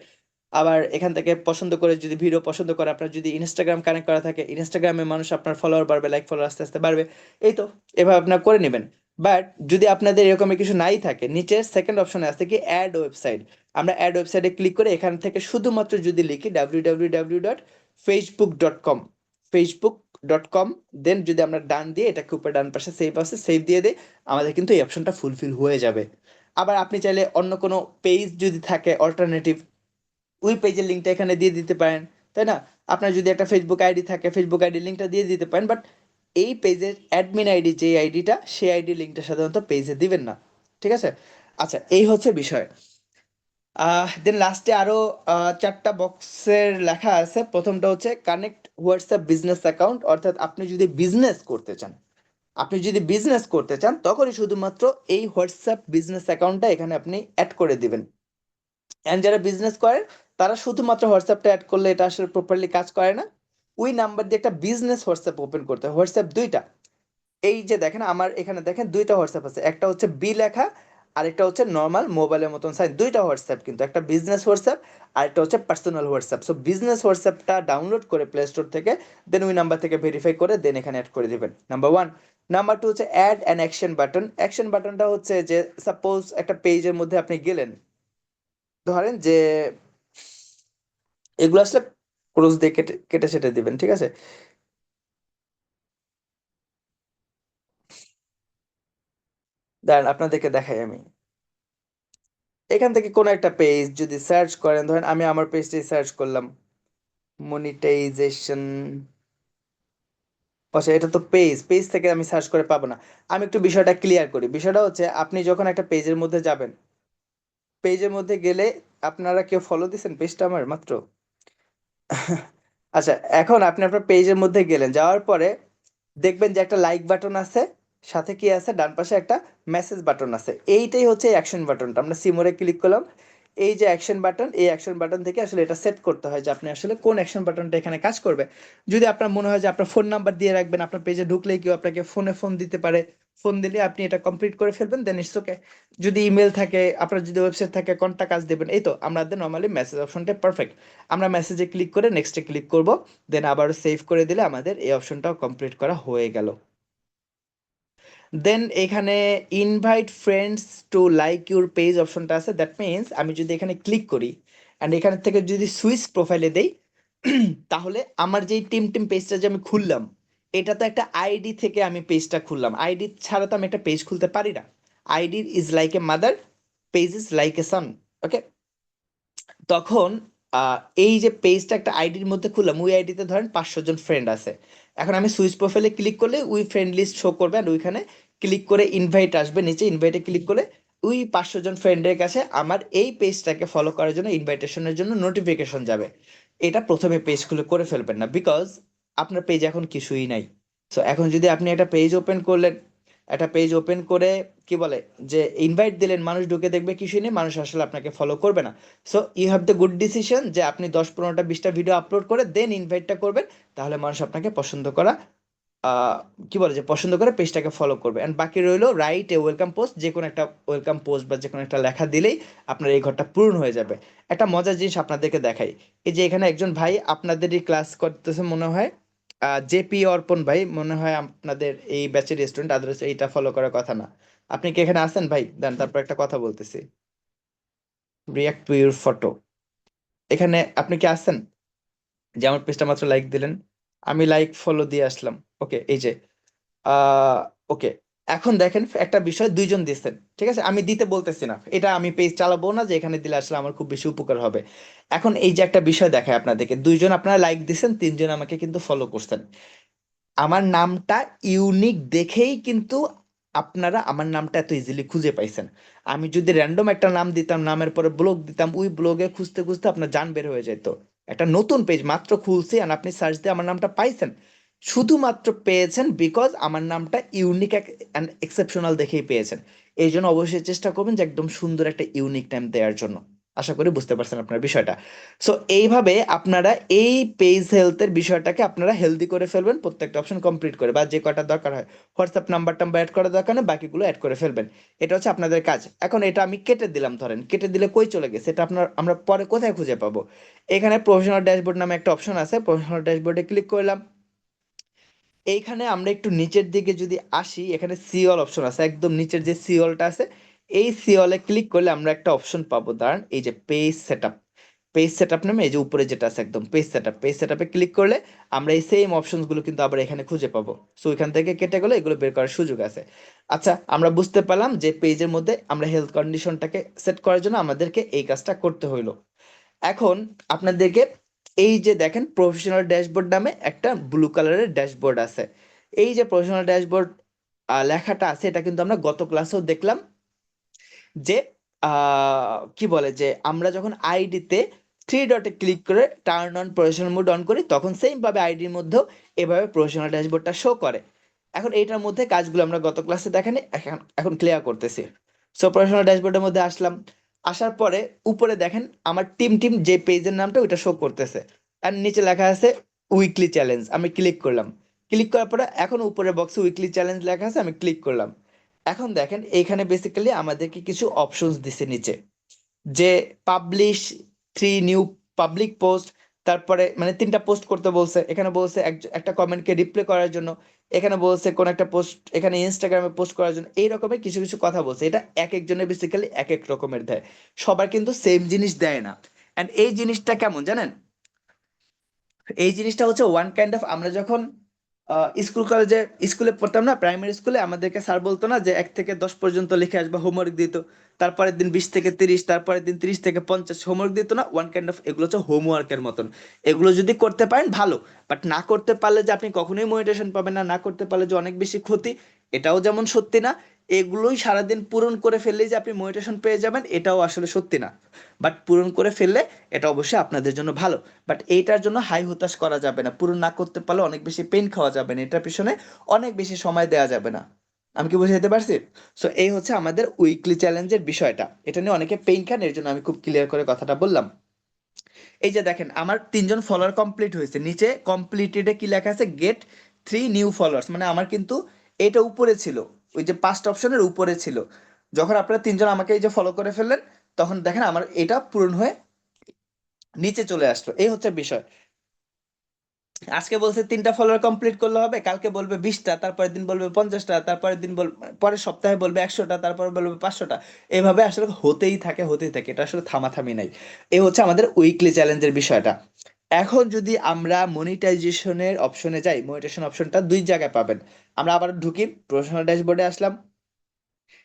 S2: আবার এখান থেকে পছন্দ করে যদি ভিডিও পছন্দ করে, আপনার যদি ইনস্টাগ্রাম কানেক্ট করা থাকে, ইনস্টাগ্রামে মানুষ আপনার ফলোয়ার বাড়বে, লাইক ফলোয়ার আস্তে আস্তে বাড়বে। এই তো, এভাবে আপনার করে নেবেন। বাট যদি আপনাদের এরকমের কিছু নাই থাকে, নিচের সেকেন্ড অপশনে আছে কি অ্যাড ওয়েবসাইট, আমরা অ্যাড ওয়েবসাইটে ক্লিক করে এখান থেকে শুধুমাত্র যদি লিখি www.facebook.com, ফেসবুক facebook.com, দেন যদি আমরা ডান দিয়ে এটাকে উপরে ডান পাশে সেভ আছে সেভ দিয়ে দিই, আমাদের কিন্তু এই অপশনটা ফুলফিল হয়ে যাবে। আবার আপনি চাইলে অন্য কোনো পেজ যদি থাকে অল্টারনেটিভ, ওই পেজের লিঙ্কটা এখানে দিয়ে দিতে পারেন, তাই না? আপনার যদি একটা ফেসবুক আইডি থাকে ফেসবুক আইডি লিঙ্কটা দিয়ে দিতে পারেন, বাট এই পেজের অ্যাডমিন আইডি যে আইডিটা সেই আইডি লিঙ্কটা সাধারণত পেজে দিবেন না, ঠিক আছে? আচ্ছা, এই হচ্ছে বিষয়। দেন লাস্টে আরো 4টা বক্সের লেখা আছে। প্রথমটা হচ্ছে কানেক্ট হোয়াটসঅ্যাপ বিজনেস অ্যাকাউন্ট, অর্থাৎ আপনি যদি বিজনেস করতে চান, তখনই শুধুমাত্র এই হোয়াটসঅ্যাপ বিজনেস অ্যাকাউন্টটা এখানে আপনি অ্যাড করে দিবেন। অ্যান্ড যারা বিজনেস করেন তারা শুধুমাত্র হোয়াটসঅ্যাপটা অ্যাড করলে এটা আসলে প্রপারলি কাজ করে না। ওই নাম্বার দিয়ে একটা বিজনেস হোয়াটসঅ্যাপ ওপেন করতে হয়। হোয়াটসঅ্যাপ দুইটা, এই যে দেখেন আমার এখানে দেখেন দুইটা হোয়াটসঅ্যাপ আছে, একটা হচ্ছে বি লেখা আর একটা হচ্ছে নর্মাল মোবাইলের মতন সাইজ, দুইটা হোয়াটসঅ্যাপ, কিন্তু একটা বিজনেস হোয়াটসঅ্যাপ আর একটা হচ্ছে পার্সোনাল হোয়াটসঅ্যাপ। সো বিজনেস হোয়াটসঅ্যাপটা ডাউনলোড করে প্লে স্টোর থেকে, দেন ওই নাম্বার থেকে ভেরিফাই করে দেন এখানে অ্যাড করে দিবেন, নাম্বার ওয়ান। নাম্বার টু হচ্ছে add an action button. Action বাটনটা হচ্ছে যে সাপোজ একটা পেজের মধ্যে আপনি গেলেন, ধরেন যে এগুলো আসলে ক্লোজ দিয়ে কেটে কেটে সেটে দিবেন, ঠিক আছে? দাঁড়ান আপনাদেরকে দেখাই আমি। এখান থেকে কোনো একটা পেজ যদি সার্চ করেন, ধরেন আমি আমার পেজটাই সার্চ করলাম, মনিটাইজেশন। আচ্ছা, এটা তো পেজ পেজ থেকে আমি সার্চ করে পাবো না। আমি একটু বিষয়টা ক্লিয়ার করি। বিষয়টা হচ্ছে আপনি যখন একটা পেজের মধ্যে যাবেন, পেজের মধ্যে গেলে আপনারা কেউ ফলো দিছেন পেজটা আমার মাত্র? আচ্ছা, এখন আপনি আপনার পেজের মধ্যে গেলেন, যাওয়ার পরে দেখবেন যে একটা লাইক বাটন আছে, সাথে কি আছে, ডান পাশে একটা মেসেজ বাটন আছে। এইটাই হচ্ছে অ্যাকশন বাটনটা। আমরা সিমোরে ক্লিক করলাম, এই যে অ্যাকশন বাটন, এই অ্যাকশন বাটন থেকে আসলে এটা সেট করতে হয় যে আপনি আসলে কোন অ্যাকশন বাটনটা এখানে কাজ করবে। যদি আপনার মনে হয় যে আপনার ফোন নাম্বার দিয়ে রাখবেন, আপনার পেজে ঢুকলেই কেউ আপনাকে ফোনে ফোন দিতে পারে, ফোন দিলে আপনি এটা কমপ্লিট করে ফেলবেন, দেন ইটস ওকে। যদি ইমেল থাকে, আপনার যদি ওয়েবসাইট থাকে, কোনটা কাজ দেবেন, এই তো আমাদের নর্মালি মেসেজ অপশনটা পারফেক্ট। আমরা মেসেজে ক্লিক করে নেক্সটে ক্লিক করব, দেন আবারও সেভ করে দিলে আমাদের এই অপশনটাও কমপ্লিট করা হয়ে গেল। দেন এখানে invite friends to like your page অপশনটা আছে, দ্যাট মিনস আমি যদি এখানে ক্লিক করি অ্যান্ড এখান থেকে যদি সুইচ প্রোফাইলে দেই, তাহলে আমার যেই টিম টিম পেজটা যে আমি খুললাম, এটা তো একটা আইডি থেকে আমি পেজটা খুললাম, আইডি ছাড়া তো আমি একটা পেজ খুলতে পারি না। ID is like a mother, page is like a son, okay? তখন এই যে পেজটা একটা আইডির মধ্যে খুললাম, ওই আইডিতে ধরেন 500 জন ফ্রেন্ড আছে। এখন আমি সুইচ প্রোফাইলে ক্লিক করলে ওই ফ্রেন্ড লিস্ট শো করবে, আর ওইখানে ক্লিক করে ইনভাইট আসবে, নিচে ইনভাইটে ক্লিক করলে ওই 500 জন ফ্রেন্ডের কাছে আমার এই পেজটাকে ফলো করার জন্য ইনভাইটেশনের জন্য নোটিফিকেশন যাবে। এটা প্রথমে পেজ খুলে করে ফেলবেন না, বিকজ আপনার পেজ এখন কিছুই নাই। সো এখন যদি আপনি একটা পেজ ওপেন করলেন, একটা পেজ ওপেন করে কি বলে যে ইনভাইট দিলেন, মানুষ ঢুকে দেখবে কিছুই নেই, মানুষ আসলে আপনাকে ফলো করবে না। So you have the good decision যে আপনি 10 15টা 20টা ভিডিও আপলোড করে দেন ইনভাইটটা করবেন, তাহলে মানুষ আপনাকে পছন্দ করা আহ, কি বলে যে পছন্দ করে পেজটাকে ফলো করবে। অ্যান্ড বাকি রইলো রাইট এ ওয়েলকাম পোস্ট, যে কোনো একটা ওয়েলকাম পোস্ট বা যে কোনো একটা লেখা দিলেই আপনার এই ঘরটা পূরণ হয়ে যাবে। একটা মজার জিনিস আপনাদেরকে দেখাই, এই যে এখানে একজন ভাই আপনাদেরই ক্লাস করতেছে মনে হয়, জেপি অর্পণ ভাই মনে হয় আপনাদের এই ব্যাচের স্টুডেন্ট, আদারওয়াইজ এইটা ফলো করার কথা না। আপনি কি এখানে আছেন ভাই? দেন তারপর একটা কথা বলতেছি, রিয়াক্ট টু ইউর ফটো, এখানে আপনি কি আছেন? যে আমার পেজটা মাত্র লাইক দিলেন, আমি লাইক ফলো দিয়ে আসলাম, ওকে, এই যে আহ ওকে। এখন দেখেন একটা বিষয়, দুইজন দিচ্ছেন, ঠিক আছে, আমি দিতে বলতেছি না, এটা আমি পেজ চালাবো না যে এখানে দিলে আসলে আমার খুব বেশি উপকার হবে। এখন এই যে একটা বিষয় দেখায় আপনাদেরকে, দুইজন আপনারা লাইক দিচ্ছেন, তিনজন আমাকে কিন্তু ফলো করছেন। আমার নামটা ইউনিক দেখেই কিন্তু আপনারা আমার নামটা এত ইজিলি খুঁজে পাইছেন। আমি যদি র্যান্ডম একটা নাম দিতাম, নামের পরে ব্লগ দিতাম, ওই ব্লগে খুঁজতে খুঁজতে আপনার জান বের হয়ে যেত। একটা নতুন পেজ মাত্র খুলছি আর আপনি সার্চ দিয়ে আমার নামটা পাইছেন, শুধুমাত্র পেয়েছেন বিকজ আমার নামটা ইউনিক অ্যান্ড এক্সেপশনাল দেখেই পেয়েছেন। এই জন্য অবশ্যই চেষ্টা করবেন যে একদম সুন্দর একটা ইউনিক নাম দেওয়ার জন্য। আশা করি বুঝতে পারছেন আপনার বিষয়টা। সো এইভাবে আপনারা এই পেজ হেলথের বিষয়টাকে আপনারা হেলদি করে ফেলবেন, প্রত্যেকটা অপশন কমপ্লিট করে, বা যে কটা দরকার হয় হোয়াটসঅ্যাপ নাম্বার টাম্বার অ্যাড করার দরকার নেই, বাকিগুলো অ্যাড করে ফেলবেন। এটা হচ্ছে আপনাদের কাজ। এখন এটা আমি কেটে দিলাম, ধরেন কেটে দিলে কই চলে গেছে, এটা আপনার আমরা পরে কোথায় খুঁজে পাবো? এখানে প্রফেশনাল ড্যাশবোর্ড নামে একটা অপশন আছে, প্রফেশনাল ড্যাশবোর্ডে ক্লিক করলাম। এইখানে আমরা একটু নিচের দিকে যদি আসি, এখানে সিওল অপশন আছে, একদম নিচের যে সিওলটা আছে, এই সিওলে ক্লিক করলে আমরা একটা অপশন পাবো, দাঁড়ান, এই যে পেজ সেটআপ, পেজ সেটআপ নামে এই যে উপরে যেটা আছে একদম পেজ সেটআপে ক্লিক করলে আমরা এই সেম অপশনস গুলো কিন্তু আবার এখানে খুঁজে পাবো। সো এখান থেকে কেটে গেলে এগুলো বের করার সুযোগ আছে। আচ্ছা, আমরা বুঝতে পারলাম যে পেজের মধ্যে আমরা হেলথ কন্ডিশনটাকে সেট করার জন্য আমাদেরকে এই কাজটা করতে হইলো। এখন আপনাদেরকে এই যে দেখেন প্রফেশনাল ড্যাশবোর্ড নামে একটা ব্লু কালারের ড্যাশবোর্ড আছে। এই যে প্রফেশনাল ড্যাশবোর্ড লেখাটা আছে, এটা কিন্তু আমরা গত ক্লাসেও দেখলাম যে কি বলে যে আমরা যখন আইডিতে থ্রি ডটে ক্লিক করে turn on professional mode on করি তখন সেম ভাবে আইডির মধ্যেও এভাবে প্রফেশনাল ড্যাশবোর্ডটা শো করে। এখন এইটার মধ্যে কাজগুলো আমরা গত ক্লাসে দেখানি, এখন এখন ক্লিয়ার করতেছি। সো প্রফেশনাল ড্যাশবোর্ডের মধ্যে আসলাম, আসার পরে উপরে দেখেন আমার টিম টিম যে পেজের নামটা ওইটা শো করতেছে, আর নিচে লেখা আছে উইকলি চ্যালেঞ্জ। আমি ক্লিক করলাম, ক্লিক করার পরে এখন উপরে বক্সে উইকলি চ্যালেঞ্জ লেখা আছে, আমি ক্লিক করলাম। এখন দেখেন এইখানে বেসিক্যালি আমাদেরকে কিছু অপশনস দিছে নিচে, যে publish three new public post, তারপরে মানে তিনটা পোস্ট করতে বলছে, এখানে বলছে একটা কমেন্টকে রিপ্লাই করার জন্য, এখানে বলছে কোন একটা পোস্ট এখানে ইনস্টাগ্রামে পোস্ট করার জন্য, এই রকমের কিছু কিছু কথা বলছে। এটা এক একজনের বেসিক্যালি এক এক রকমের দেয়, সবার কিন্তু সেম জিনিস দেয় না। অ্যান্ড এই জিনিসটা কেমন জানেন, এই জিনিসটা হচ্ছে ওয়ান কাইন্ড অফ, আমরা যখন স্কুল কলেজে স্কুলে পড়তাম না, প্রাইমারি স্কুলে আমাদেরকে স্যার বলতো না যে 1 থেকে 10 পর্যন্ত লিখে আসবা, হোমওয়ার্ক দিত, তারপরের দিন 20 থেকে 30, তারপরের দিন 30 থেকে 50 হোমওয়ার্ক দিত না, ওয়ান কাইন্ড অফ এগুলো হচ্ছে হোমওয়ার্কের মতন। এগুলো যদি করতে পারেন ভালো, বাট না করতে পারলে যে আপনি কখনোই মোটিভেশন পাবেন না, না করতে পারলে যে অনেক বেশি ক্ষতি, এটাও যেমন সত্যি না। এগুলোই সারাদিন পূরণ করে ফেললেই যে আপনি মোটিভেশন পেয়ে যাবেন, এটাও আসলে সত্যি না। বাট পূরণ করে ফেললে এটা অবশ্যই আপনাদের জন্য ভালো। বাট এইটার জন্য হাই হতাশ করা যাবে না, পূরণ না করতে পারলে অনেক বেশি পেন খাওয়া যাবে না, এটার পিছনে অনেক বেশি সময় দেওয়া যাবে না। আমি কি বুঝাইতে পারছি? সো এই হচ্ছে আমাদের উইকলি চ্যালেঞ্জের বিষয়টা, এটা নিয়ে অনেকে পেইন খান, এর জন্য আমি খুব ক্লিয়ার করে কথাটা বললাম। এই যে দেখেন আমার 3জন ফলোয়ার কমপ্লিট হয়েছে, নিচে কমপ্লিটেডে কি লেখা আছে, গেট 3 নিউ ফলোয়ার্স, মানে আমার কিন্তু এটা উপরে ছিল, ওই যে 5টা অপশনের উপরে ছিল। যখন আপনারা 3জন আমাকে এই যে ফলো করে ফেললেন, তখন দেখেন আমার এটা পূরণ হয়ে নিচে চলে আসলো। এই হচ্ছে বিষয়। আজকে বলছে 3টা ফলোয়ার কমপ্লিট করলে হবে, কালকে বলবে 20টা, তারপরের দিন বলবে 50টা, তারপরের দিন পরের সপ্তাহে বলবে 100টা, তারপরে বলবে 500টা। এভাবে আসলে হতেই থাকে হতেই থাকে, এটা আসলে থামাথামি নাই। এই হচ্ছে আমাদের উইকলি চ্যালেঞ্জের বিষয়টা। এখন যদি আমরা মনিটাইজেশনের অপশনে যাই, মনিটাইজেশন অপশনটা দুই জায়গায় পাবেন। আমরা আবার ঢুকি, প্রফেশনাল ড্যাশবোর্ডে আসলাম,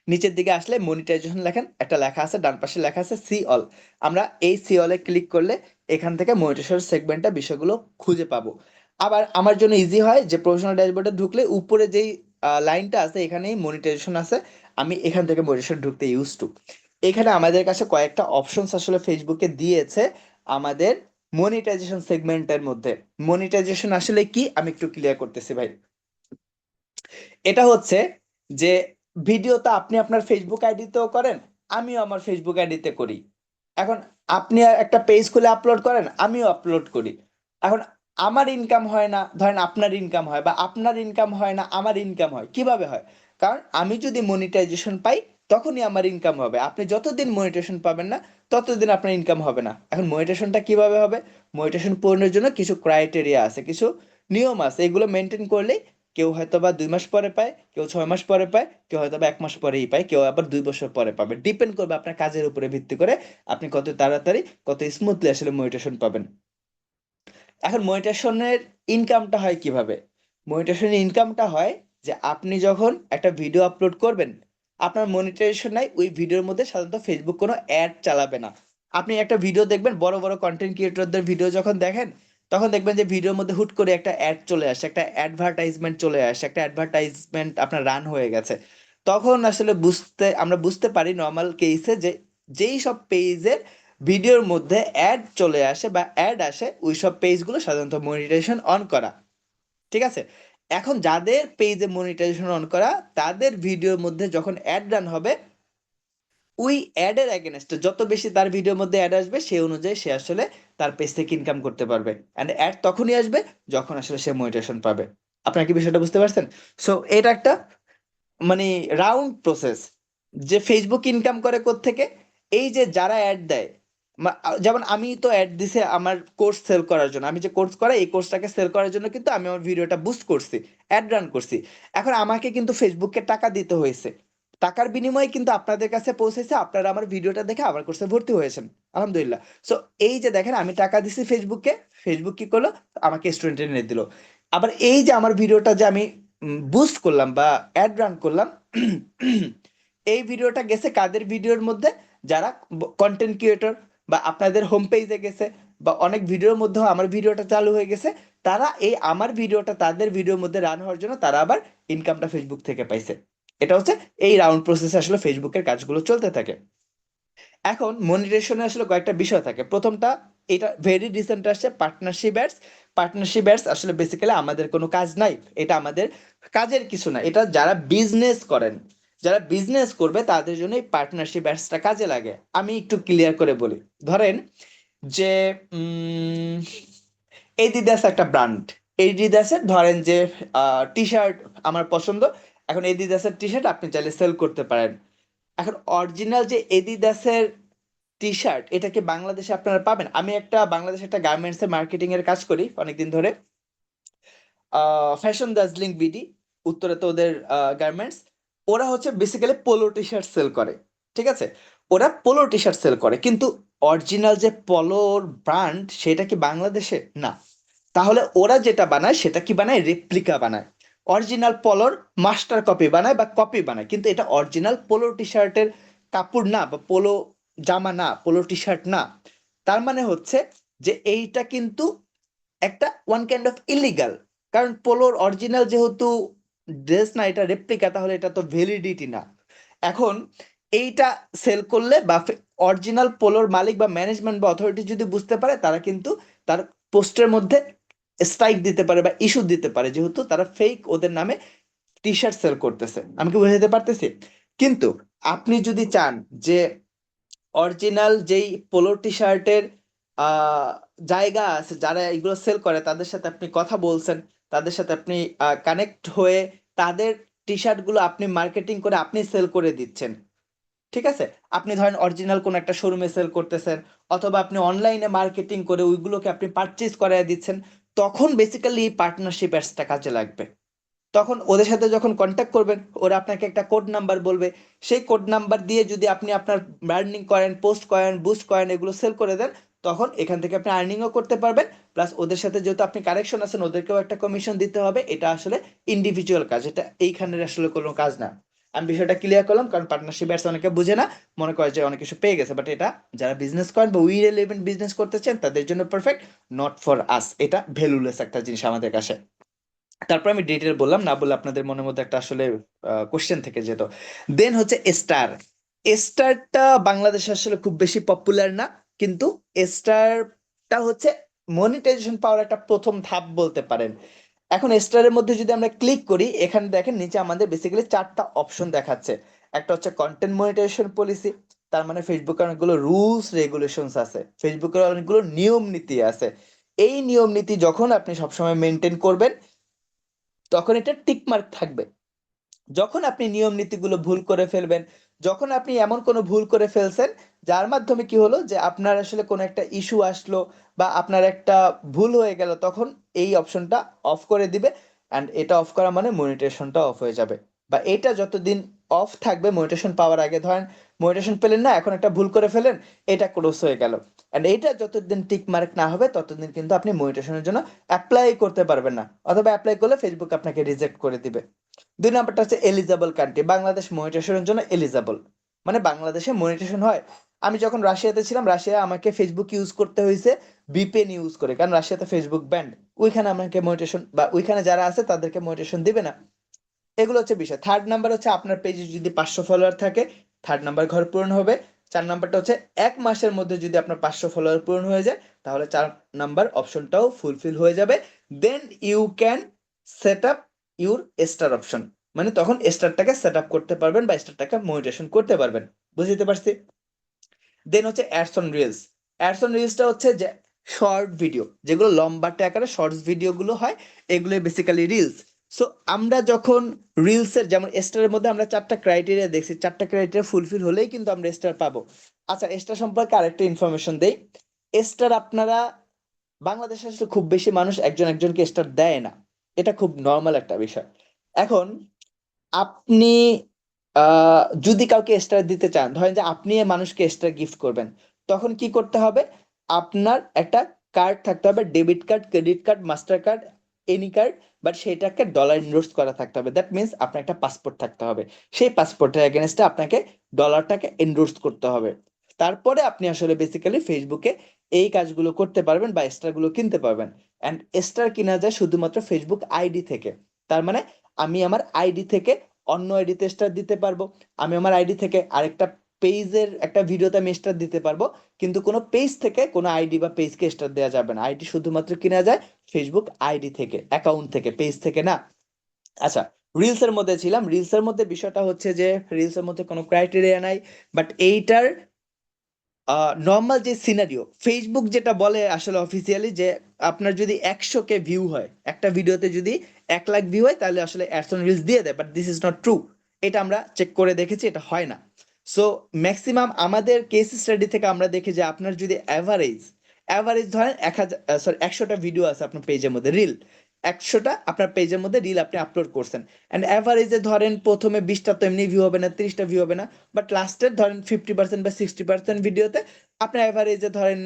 S2: নিচের দিকে আসলে মনিটাইজেশন লেখেন, একটা লেখা আছে ডান পাশে লেখা আছে সি অল। আমরা এই সি অলে ক্লিক করলে এখান থেকে মনিটাইজেশন সেগমেন্টটা বিষয়গুলো খুঁজে পাবো। আবার আমার জন্য ইজি হয় যে প্রফেশনাল ড্যাশবোর্ডে ঢুকলে উপরে যেই লাইনটা আছে এখানেই মনিটাইজেশন আছে, আমি এখান থেকে মনিটাইজেশন ঢুকতে ইউজ টু। এখানে আমাদের কাছে কয়েকটা অপশনস আসলে ফেসবুকে দিয়েছে আমাদের মনিটাইজেশন সেগমেন্টের মধ্যে। মনিটাইজেশন আসলে কি আমি একটু ক্লিয়ার করতেছি ভাই। এটা হচ্ছে যে ভিডিও তো আপনি আপনার ফেসবুক আইডিতেও করেন, আমিও আমার ফেসবুক আইডিতে করি। এখন আপনি একটা পেজ খুলে আপলোড করেন, আমিও আপলোড করি। এখন আমার ইনকাম হয় না, ধরেন আপনার ইনকাম হয়, বা আপনার ইনকাম হয় না আমার ইনকাম হয়, কিভাবে হয়? কারণ আমি যদি মনিটাইজেশন পাই তখনই আমার ইনকাম হবে, আপনি যতদিন মনিটাইজেশন পাবেন না ততদিন আপনার ইনকাম হবে না। এখন মনিটাইজেশনটা কিভাবে হবে? মনিটাইজেশন পূরণের জন্য কিছু ক্রাইটেরিয়া আছে, কিছু নিয়ম আছে, এগুলো মেনটেন করলেই কেউ হয়তো বা 2 মাস পরে পায়, কেউ 6 মাস পরে পায়, কেউ হয়তো বা 1 মাস পরেই পায়, কেউ আবার 2 বছর পরে পাবে, ডিপেন্ড করবে আপনার কাজের উপরে ভিত্তি করে আপনি কত তাড়াতাড়ি কত স্মুথলি আসলে মোটিভেশন পাবেন। এখন মোটিভেশনের ইনকামটা হয় কিভাবে? মোটিভেশনের ইনকামটা হয় যে আপনি যখন একটা ভিডিও আপলোড করবেন, আপনার মনিটাইজেশন নাই, ওই ভিডিওর মধ্যে সাধারণত ফেসবুক কোনো অ্যাড চালাবে না। আপনি একটা ভিডিও দেখবেন, বড় বড় কন্টেন্ট ক্রিয়েটরদের ভিডিও যখন দেখেন, তখন দেখবেন যে ভিডিওর মধ্যে হুট করে একটা অ্যাড চলে আসে, একটা অ্যাডভার্টাইজমেন্ট চলে আসে, একটা অ্যাডভার্টাইজমেন্ট আপনার রান হয়ে গেছে। তখন আসলে আমরা বুঝতে পারি নর্মাল কেসে যে যেই সব পেজের ভিডিওর মধ্যে অ্যাড চলে আসে বা অ্যাড আসে, ওই সব পেজগুলো সাধারণত মনিটাইজেশন অন করা। ঠিক আছে? এখন যাদের পেজে মনিটাইজেশন অন করা, তাদের ভিডিওর মধ্যে যখন অ্যাড রান হবে, ওই অ্যাডের এগেনস্টে যত বেশি তার ভিডিওর মধ্যে অ্যাড আসবে সেই অনুযায়ী সে আসলে তার পেজ থেকে ইনকাম করতে পারবে। অ্যান্ড অ্যাড তখনই আসবে যখন আসলে সে মনিটাইজেশন পাবে। আপনারা কি বিষয়টা বুঝতে পারছেন? সো এটা একটা মানে রাউন্ড প্রসেস, যে ফেসবুক ইনকাম করে থেকে এই যে যারা অ্যাড দেয়, যেমন আমি তো অ্যাড দিছে আমার কোর্স সেল করার জন্য, আমি যে কোর্স করাই এই কোর্সটাকে সেল করার জন্য কিন্তু আমি আমার ভিডিওটা বুস্ট করছি, অ্যাড রান করছি। এখন আমাকে কিন্তু ফেসবুককে টাকা দিতে হয়েছে, টাকার বিনিময়ে কিন্তু আপনাদের কাছে পৌঁছেছে, আপনারা আমার ভিডিওটা দেখে আমার কোর্সে ভর্তি হয়েছেন। আলহামদুলিল্লাহ। সো এই যে দেখেন আমি টাকা দিছি ফেসবুককে, ফেসবুক কি করলো, আমাকে স্টুডেন্ট এনে দিল। আবার এই যে আমার ভিডিওটা যে আমি বুস্ট করলাম বা অ্যাড রান করলাম, এই ভিডিওটা গেছে কাদের ভিডিওর মধ্যে, যারা কন্টেন্ট ক্রিয়েটর বা আপনাদের হোম পেজে গেছে, বা অনেক ভিডিওর মধ্যেও আমার ভিডিওটা চালু হয়ে গেছে, তারা এই আমার ভিডিওটা তাদের ভিডিওর মধ্যে রান হওয়ার জন্য তারা আবার ইনকামটা ফেসবুক থেকে পাইছে। এটা হচ্ছে এই রাউন্ড প্রসেসে আসলে ফেসবুকের কাজগুলো চলতে থাকে। এখন মনিটাইজেশনে আসলে কয়েকটা বিষয় থাকে। প্রথমটা, এটা ভেরি রিসেন্ট আসছে, পার্টনারশিপ অ্যাডস। পার্টনারশিপ অ্যাডস আসলে বেসিক্যালি আমাদের কোনো কাজ নাই, এটা আমাদের কাজের কিছু না, এটা যারা বিজনেস করেন, যারা বিজনেস করবে তাদের জন্য এই পার্টনারশিপ অ্যাডসটা কাজে লাগে। আমি একটু ক্লিয়ার করে বলি। ধরেন যে এডিদাস একটা ব্র্যান্ড, এডিদাসের ধরেন যে টি শার্ট আমার পছন্দ, এখন এডিদাসের টি শার্ট আপনি চাইলে সেল করতে পারেন। এখন অরিজিনাল যে এডিদাসের টি শার্ট, এটা কি বাংলাদেশে আপনারা পাবেন? আমি একটা বাংলাদেশে একটা গার্মেন্টস এর মার্কেটিং এর কাজ করি অনেকদিন ধরে, ফ্যাশন দার্জিলিং বিডি, উত্তরে তো ওদের গার্মেন্টস। ওরা হচ্ছে basically polo T shirt sell করে, ঠিক আছে? ওরা পোলো টি শার্ট সেল করে, কিন্তু অরিজিনাল যে পোলোর ব্র্যান্ড সেটা কি বাংলাদেশে না। তাহলে ওরা যেটা বানায় সেটা কি বানায়, রেপ্লিকা বানায়। অরিজিনাল পোলোর মাস্টার কপি বানায় বা কপি বানায়, কিন্তু এটা অরিজিনাল পোলো টি শার্টের কাপড় না, বা পোলো জামা না, পোলো টি শার্ট না। তার মানে হচ্ছে যে এইটা কিন্তু একটা ওয়ান কাইন্ড অফ ইলিগাল। কারণ পোলোর অরিজিনাল যেহেতু ড্রেস না, এটা রেপ্লিকা, তাহলে এটা তো ভ্যালিডিটি না। এখন এইটা সেল করলে বা অরিজিনাল পোলোর মালিক বা ম্যানেজমেন্ট বা অথরিটি যদি বুঝতে পারে, তারা কিন্তু তার পোস্টের মধ্যে স্ট্রাইক দিতে পারে বা ইস্যু দিতে পারে, যেহেতু তারা ফেক ওদের নামে টি শার্ট সেল করতেছে। আমি কি বুঝাতে পারতেছি? কিন্তু আপনি যদি চান যে অরিজিনাল যেই পোলো টি শার্টের আহ জায়গা আছে, যারা এগুলো সেল করে তাদের সাথে আপনি কথা বলছেন, তাদের সাথে আপনি কানেক্ট হয়ে তাদের টি শার্ট গুলো আপনি মার্কেটিং করে আপনি সেল করে দিচ্ছেন, ঠিক আছে? আপনি ধরেন অরিজিনাল কোন একটা শোরুমে সেল করতেছেন, অথবা আপনি অনলাইনে মার্কেটিং করে ওইগুলোকে আপনি পারচেজ করায় দিচ্ছেন, তখন বেসিক্যালি এই পার্টনারশিপ অ্যাডসটা কাজে লাগবে। তখন ওদের সাথে যখন কন্ট্যাক্ট করবেন, ওরা আপনাকে একটা কোড নাম্বার বলবে, সেই কোড নাম্বার দিয়ে যদি আপনি আপনার ব্র্যান্ডিং করেন, পোস্ট করেন, বুস্ট করেন, এগুলো সেল করে দেন, তখন এখান থেকে আপনি আর্নিংও করতে পারবেন। প্লাস ওদের সাথে যেহেতু আপনি কারেকশন আছেন, ওদেরকেও একটা কমিশন দিতে হবে। এটা আসলে ইন্ডিভিজুয়াল কাজ, এটা এইখানের আসলে কোনো কাজ না। আমি বিষয়টা ক্লিয়ার করলাম, কারণ পার্টনারশিপ অ্যাডস অনেকে বুঝে না, মনে করে যে অনেক কিছু পেয়ে গেছে, বাট এটা যারা বিজনেস করেন বা উই রিলেভেন্ট বিজনেস করতে চান তাদের জন্য পারফেক্ট, নট ফর আস। এটা ভ্যালুলেস একটা জিনিস আমাদের কাছে। তারপর আমি ডিটেল বললাম, না বললে আপনাদের মনের মধ্যে একটা আসলে কোশ্চেন থেকে যেত। দেন হচ্ছে স্টার। স্টারটা বাংলাদেশে আসলে খুব বেশি পপুলার না, কিন্তু স্টারটা হচ্ছে মনিটাইজেশন পাওয়ার একটা প্রথম ধাপ বলতে পারেন। এখন স্টারের মধ্যে যদি আমরা ক্লিক করি, এখানে দেখেন নিচে আমাদের বেসিক্যালি চারটা অপশন দেখাচ্ছে। একটা হচ্ছে কন্টেন্ট মনিটাইজেশন পলিসি, তার মানে ফেসবুকের অনেকগুলো রুলস রেগুলেশনস আছে, ফেসবুকের অনেকগুলো নিয়ম নীতি আছে। এই নিয়ম নীতি যখন আপনি সবসময় মেনটেন করবেন, তখন এটা টিক মার্ক থাকবে। যখন আপনি নিয়ম নীতিগুলো ভুল করে ফেলবেন, যখন আপনি এমন কোনো ভুল করে ফেলছেন যার মাধ্যমে কি হলো যে আপনার আসলে কোনো একটা ইস্যু আসলো বা আপনার একটা ভুল হয়ে গেল, তখন এই অপশনটা অফ করে দিবে। অ্যান্ড এটা অফ করা মানে মনিটেশনটা অফ হয়ে যাবে। বা এটা যতদিন অফ থাকবে মনিটেশন পাওয়ার আগে, ধরেন মনিটেশন পেলেন না, এখন একটা ভুল করে ফেলেন, এটা ক্লোজ হয়ে গেল, অ্যান্ড এইটা যতদিন টিক মার্ক না হবে ততদিন কিন্তু আপনি মনিটেশনের জন্য অ্যাপ্লাই করতে পারবেন না, অথবা অ্যাপ্লাই করলে ফেসবুক আপনাকে রিজেক্ট করে দিবে। দুই নাম্বারটা হচ্ছে এলিজেবল কান্ট্রি। বাংলাদেশ মনিটেশনের জন্য এলিজেবল, মানে বাংলাদেশে মনিটেশন হয়। আমি যখন রাশিয়াতে ছিলাম, রাশিয়া আমাকে ফেসবুক ইউজ করতে হয়েছে ভিপিএন ইউজ করে, কারণ রাশিয়াতে ফেসবুক ব্যান্ড। ওইখানে আমাকে মনিটেশন বা ওইখানে যারা আছে তাদেরকে মনিটেশন দিবে না। এগুলো হচ্ছে বিষয়। থার্ড নাম্বার হচ্ছে আপনার পেজে যদি 500 ফলোয়ার থাকে, থার্ড নাম্বার ঘর পূরণ হবে। 4 নাম্বারটা হচ্ছে 1 মাসের মধ্যে যদি আপনার 500 ফলোয়ার পূরণ হয়ে যায়, তাহলে 4 নাম্বার অপশনটাও ফুলফিল হয়ে যাবে। Then you can set up your star option, মানে তখন স্টারটাকে সেট আপ করতে পারবেন বা স্টারটাকে মনিটেশন করতে পারবেন। বুঝতে পারছি? দেন হচ্ছে ads on reels. Ads on রিলসটা হচ্ছে যে শর্ট ভিডিও, যেগুলো লম্বাটে আকারে শর্টস ভিডিওগুলো হয়, এগুলো বেসিক্যালি রিলস। সো আমরা যখন রিলসের, যেমন স্টারের মধ্যে আমরা 4টা ক্রাইটেরিয়া দেখছি, 4টা ক্রাইটেরিয়া ফুলফিল হলেই কিন্তু আমরা স্টার পাবো। আচ্ছা, স্টার সম্পর্কে আরেকটা ইনফরমেশন দেই। স্টার আপনারা, বাংলাদেশে আসলে খুব বেশি মানুষ একজন একজনকে স্টার দেয় না, এটা খুব নর্মাল একটা বিষয়। এখন আপনি যদি কাউকে স্টার দিতে চান, ধরেন যে আপনি মানুষকে স্টার গিফট করবেন, তখন কি করতে হবে, আপনার একটা কার্ড থাকতে হবে, debit card, credit card, master card, any card, but সেটাকে ডলার ইনভেস্ট করা থাকতে হবে। দ্যাট মিনস আপনার একটা পাসপোর্ট থাকতে হবে, সেই পাসপোর্টের এগেনস্টে আপনাকে ডলারটাকে এনডোর্স করতে হবে। তারপরে আপনি আসলে বেসিক্যালি ফেসবুকে এই কাজগুলো করতে পারবেন বা স্টারগুলো কিনতে পারবেন। অ্যান্ড স্টার কিনা যায় শুধুমাত্র ফেসবুক আইডি থেকে। তার মানে আমি আমার আইডি থেকে অন্য আইডিতে স্টার দিতে পারবো, আমি আমার আইডি থেকে আরেকটা পেজের একটা ভিডিওতে আমি স্টার দিতে পারবো, কিন্তু কোনো পেজ থেকে কোনো আইডি বা পেজকে স্টার দেওয়া যাবে না। আইডি শুধুমাত্র কিনা যায় ফেসবুক আইডি থেকে, অ্যাকাউন্ট থেকে, পেজ থেকে না। আচ্ছা, রিলসের মধ্যে ছিলাম। রিলসের মধ্যে বিষয়টা হচ্ছে যে রিলসের মধ্যে কোনো ক্রাইটেরিয়া নাই, বাট এইটার নর্মাল যে সিনারিও ফেসবুক যেটা বলে আসলে অফিসিয়ালি, যে আপনার যদি 100K ভিউ হয় একটা ভিডিওতে, যদি 1 লাখ ভিউ হয়, তাহলে আসলে অ্যাডস অন রিলস দিয়ে দেয়, but this is not true. এটা আমরা চেক করে দেখেছি, এটা হয় না। সো ম্যাক্সিমাম আমাদের কেস স্টাডি থেকে আমরা দেখি যে আপনার যদি অ্যাভারেজ অ্যাভারেজ ধরেন 1,000, সরি 100টা ভিডিও আছে আপনার পেজের মধ্যে, রিল 100টা আপনার পেজের মধ্যে রিল আপনি আপলোড করছেন, অ্যান্ড অ্যাভারেজে ধরেন প্রথমে 20টা তো এমনি ভিউ হবে না, 30টা ভিউ হবে না, বাট লাস্টের ধরেন 50% বা 60% ভিডিওতে আপনার অ্যাভারেজে ধরেন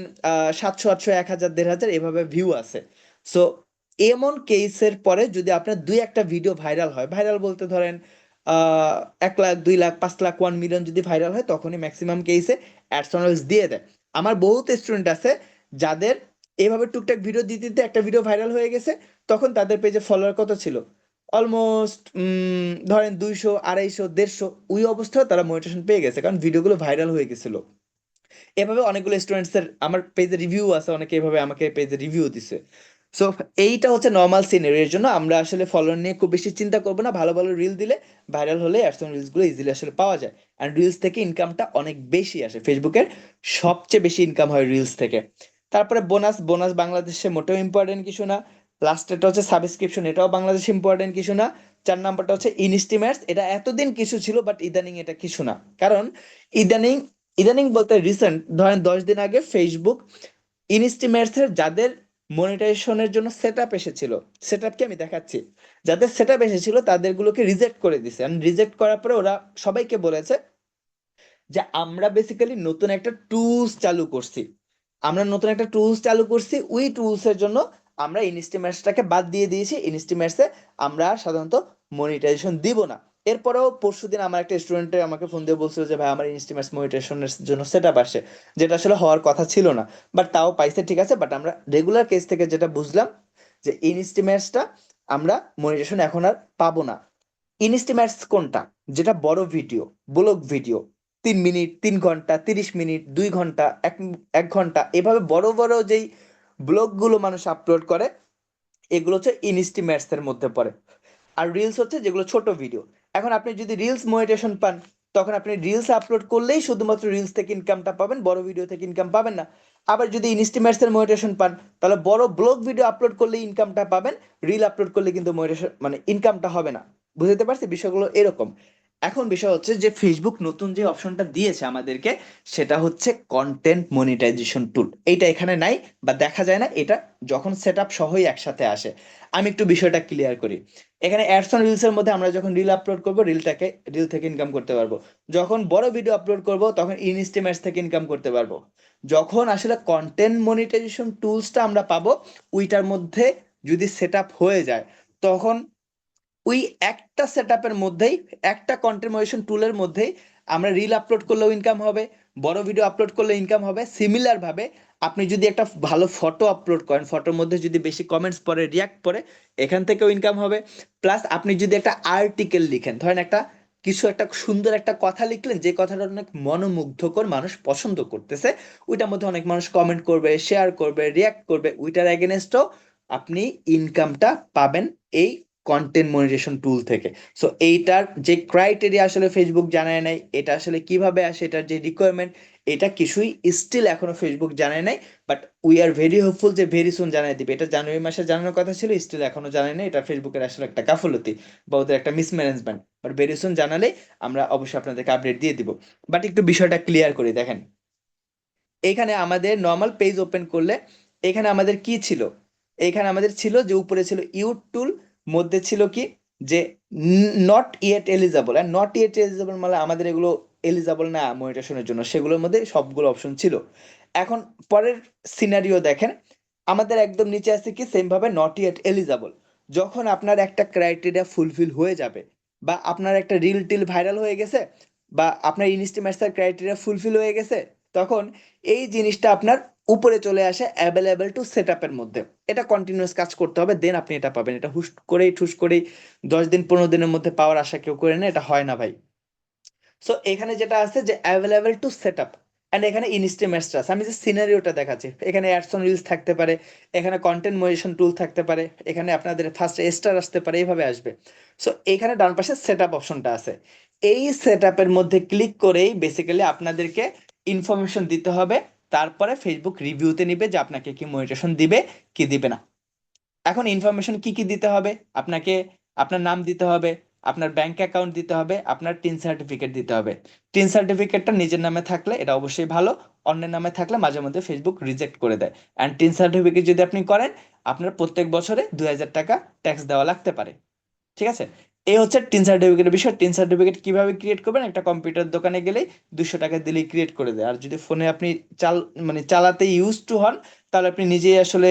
S2: 700, 800, 1,000, 1,500 এভাবে ভিউ আছে। সো এমন কেসের পরে যদি আপনার দুই একটা ভিডিও ভাইরাল হয়, ভাইরাল বলতে ধরেন 1 লাখ, 2 লাখ, 5 লাখ, 1 মিলিয়ন যদি ভাইরাল হয়, তখনই ম্যাক্সিমাম কেসে অ্যাডসনস দিয়ে দেয়। আমার বহুত স্টুডেন্ট আছে যাদের এভাবে টুকটাক ভিডিও দিতে দিতে একটা ভিডিও ভাইরাল হয়ে গেছে, তখন তাদের পেজে ফলোয়ার কত ছিল, অলমোস্ট ধরেন 200, 250, 150, ওই অবস্থায় তারা মনিটেশন পেয়ে গেছে, কারণ ভিডিওগুলো ভাইরাল হয়ে গেছিল। এভাবে অনেকগুলো স্টুডেন্টসের আমার পেজে রিভিউ আছে, অনেকে এভাবে আমাকে পেজে রিভিউ দিছে। সো এইটা হচ্ছে নর্মাল সিনারিও। এর জন্য আমরা আসলে ফলোয়ার নিয়ে খুব বেশি চিন্তা করবো না, ভালো ভালো রিল দিলে ভাইরাল হলে অ্যাডসন রিলসগুলো ইজিলি আসলে পাওয়া যায়। অ্যান্ড রিলস থেকে ইনকামটা অনেক বেশি আসে, ফেসবুকের সবচেয়ে বেশি ইনকাম হয় রিলস থেকে। তারপরে বোনাস, বোনাস বাংলাদেশে মোটেও ইম্পর্টেন্ট কিছু না। লাস্টেরটা হচ্ছে সাবস্ক্রিপশন, এটাও বাংলাদেশে ইম্পর্টেন্ট কিছু না। 4 নাম্বারটা হচ্ছে ইনস্টিমেটস, এটা এতদিন কিছু ছিল বাট ইদানিং এটা কিছু না। কারণ ইদানিং, ইদানিং বলতে রিসেন্ট ধরেন 10 দিন আগে ফেসবুক ইনস্টিমেটস এর যাদের মনিটাইজেশনের জন্য সেট আপ এসেছিল, সেট আপ কি আমি দেখাচ্ছি, যাদের সেট আপ এসেছিল তাদেরগুলোকে রিজেক্ট করে দিছে। রিজেক্ট করার পরে ওরা সবাইকে বলেছে যে আমরা বেসিক্যালি নতুন একটা টুলস চালু করছি, আমরা নতুন একটা টুলস চালু করছি, ওই টুলস এর জন্য আমরা ইনস্টিমেটসটাকে বাদ দিয়ে দিয়েছি। ইনস্টিমেটসে আমরা আর সাধারণত মনিটাইজেশন দিব না। এরপরেও পরশুদিন আমার একটা স্টুডেন্টে আমাকে ফোন দিয়ে বলছিল যে ভাই আমার ইনস্টিমেটস মনিটাইজেশনের জন্য সেট আপ আসছে, যেটা আসলে হওয়ার কথা ছিল না, বাট তাও পাইছে, ঠিক আছে। বাট আমরা রেগুলার কেস থেকে যেটা বুঝলাম যে ইনস্টিমেটসটা আমরা মনিটাইজেশন এখন আর পাবো না। ইনস্টিমেটস কোনটা, যেটা বড় ভিডিও, ব্লগ ভিডিও, 3 মিনিট, 3 ঘন্টা, 30 মিনিট, 2 ঘন্টা, 1 ঘন্টা, এভাবে বড় বড় যেই ব্লগগুলো মানুষ আপলোড করে, এগুলো হচ্ছে ইনস্টিমেটস এর মধ্যে পড়ে। আর রিলস হচ্ছে যেগুলো ছোট ভিডিও। এখন আপনি যদি রিলস মনিটেশন পান, তখন আপনি রিলস আপলোড করলেই শুধুমাত্র রিলস থেকে ইনকামটা পাবেন, বড় ভিডিও থেকে ইনকাম পাবেন না। আবার যদি ইনস্টিমেটস এর মনিটেশন পান, তাহলে বড় ব্লগ ভিডিও আপলোড করলে ইনকামটা পাবেন, রিল আপলোড করলে কিন্তু মনিটেশন মানে ইনকামটা হবে না। বুঝতে পারছি বিষয়গুলো এরকম। এখন বিষয় হচ্ছে যে ফেসবুক নতুন যে অপশনটা দিয়েছে আমাদেরকে, সেটা হচ্ছে কন্টেন্ট মনিটাইজেশন টুল। এইটা এখানে নাই বা দেখা যায় না, এটা যখন সেট আপ সহই একসাথে আসে। আমি একটু বিষয়টা ক্লিয়ার করি। এখানে অ্যাডস অন রিলসের মধ্যে আমরা যখন রিল আপলোড করব, রিল থেকে ইনকাম করতে পারবো। যখন বড় ভিডিও আপলোড করব, তখন ইনস্টিমেটস থেকে ইনকাম করতে পারবো। যখন আসলে কন্টেন্ট মনিটাইজেশন টুলসটা আমরা পাবো, ওইটার মধ্যে যদি সেট আপ হয়ে যায়, তখন ওই একটা সেটআপের মধ্যেই, একটা কন্টেন্ট মনিটাইজেশন টুলের মধ্যেই আমরা রিল আপলোড করলেও ইনকাম হবে, বড় ভিডিও আপলোড করলে ইনকাম হবে। সিমিলার ভাবে আপনি যদি একটা ভালো ফটো আপলোড করেন, ফটোর মধ্যে যদি বেশি কমেন্টস পড়ে, রিয়াক্ট পড়ে, এখান থেকেও ইনকাম হবে। প্লাস আপনি যদি একটা আর্টিকেল লিখেন, ধরেন একটা কিছু একটা সুন্দর একটা কথা লিখলেন, যে কথাটা অনেক মনোমুগ্ধকর, মানুষ পছন্দ করতেছে, ওইটার মধ্যে অনেক মানুষ কমেন্ট করবে, শেয়ার করবে, রিয়াক্ট করবে, ওইটার এগেনস্টও আপনি ইনকামটা পাবেন এই কন্টেন্ট মনিটাইজেশন টুল থেকে। সো এইটার যে ক্রাইটেরিয়া আসলে ফেসবুক জানায় নাই, এটা আসলে কিভাবে আসে, এটার যে রিকোয়ারমেন্ট, এটা কিছুই স্টিল এখনো ফেসবুক জানায় নাই। But we are very hopeful যে ভেরি সুন জানাই দিবে। এটা জানুয়ারি মাসে জানানোর কথা ছিল, স্টিল এখনো জানায় নাই। এটা ফেসবুকের আসলে একটা গাফলতি বা ওদের একটা মিসম্যানেজমেন্ট। বাট ভেরি সুন জানালে আমরা অবশ্যই আপনাদেরকে আপডেট দিয়ে দিব। বাট একটু বিষয়টা ক্লিয়ার করি, দেখেন এখানে আমাদের নর্মাল পেজ ওপেন করলে এখানে আমাদের কি ছিল, এখানে আমাদের ছিল যে উপরে ছিল ইউট টুল, মধ্যে ছিল কি যে নট ইয়েট এলিজাবল। আর নট ইয়েট এলিজাবল মানে আমাদের এগুলো এলিজাবল না মনিটেশনের জন্য, সেগুলোর মধ্যে সবগুলো অপশন ছিল। এখন পরের সিনারিও দেখেন, আমাদের একদম নিচে আছে কি সেম ভাবে নট ইয়েট এলিজাবল। যখন আপনার একটা ক্রাইটেরিয়া ফুলফিল হয়ে যাবে, বা আপনার একটা রিল টিল ভাইরাল হয়ে গেছে, বা আপনার ইনস্টিমেটসের ক্রাইটেরিয়া ফুলফিল হয়ে গেছে, তখন এই জিনিসটা আপনার উপরে চলে আসে অ্যাভেলেবেল টু সেট আপের মধ্যে। এটা কন্টিনিউয়াস কাজ করতে হবে, দেন আপনি এটা পাবেন। এটা হুশ করেই ঠুস করেই 10 দিন 15 দিনের মধ্যে পাওয়ার আশা কেউ করে না, এটা হয় না ভাই। সো এখানে যেটা আছে যে available two set up, and এখানে ইনস্টিমেটস আছে। আমি যে সিনারিওটা দেখাচ্ছি, এখানে অ্যাডস অন রিলস থাকতে পারে, এখানে কন্টেন্ট মনিটেশন টুল থাকতে পারে, এখানে আপনাদের ফার্স্ট স্টার আসতে পারে, এইভাবে আসবে। সো এখানে ডান পাশে সেট আপ অপশনটা আছে। এই সেট আপের মধ্যে ক্লিক করেই বেসিক্যালি আপনাদেরকে ইনফরমেশন দিতে হবে। তারপরে ফেসবুক রিভিউতে নিবে যে আপনাকে কি মনিটেশন দিবে কি দিবে না। এখন ইনফরমেশন কি কি দিতে হবে আপনাকে? আপনার নাম দিতে হবে, আপনার ব্যাংক অ্যাকাউন্ট দিতে হবে, আপনার টিন সার্টিফিকেট দিতে হবে। টিন সার্টিফিকেটটা নিজের নামে থাকলে এটা অবশ্যই ভালো, অন্যের নামে থাকলে মাঝে মধ্যে ফেসবুক রিজেক্ট করে দেয়। অ্যান্ড টিন সার্টিফিকেট যদি আপনি করেন, আপনার প্রত্যেক বছরে 2,000 টাকা ট্যাক্স দেওয়া লাগতে পারে। ঠিক আছে? এই হচ্ছে টিন সার্টিফিকেটের বিষয়। টিন সার্টিফিকেট কিভাবে ক্রিয়েট করবেন? একটা কম্পিউটার দোকানে গেলেই 200 টাকা দিলেই ক্রিয়েট করে দেয়। আর যদি ফোনে আপনি চাল মানে চালাতে ইউজ টু হন, তাহলে আপনি নিজেই আসলে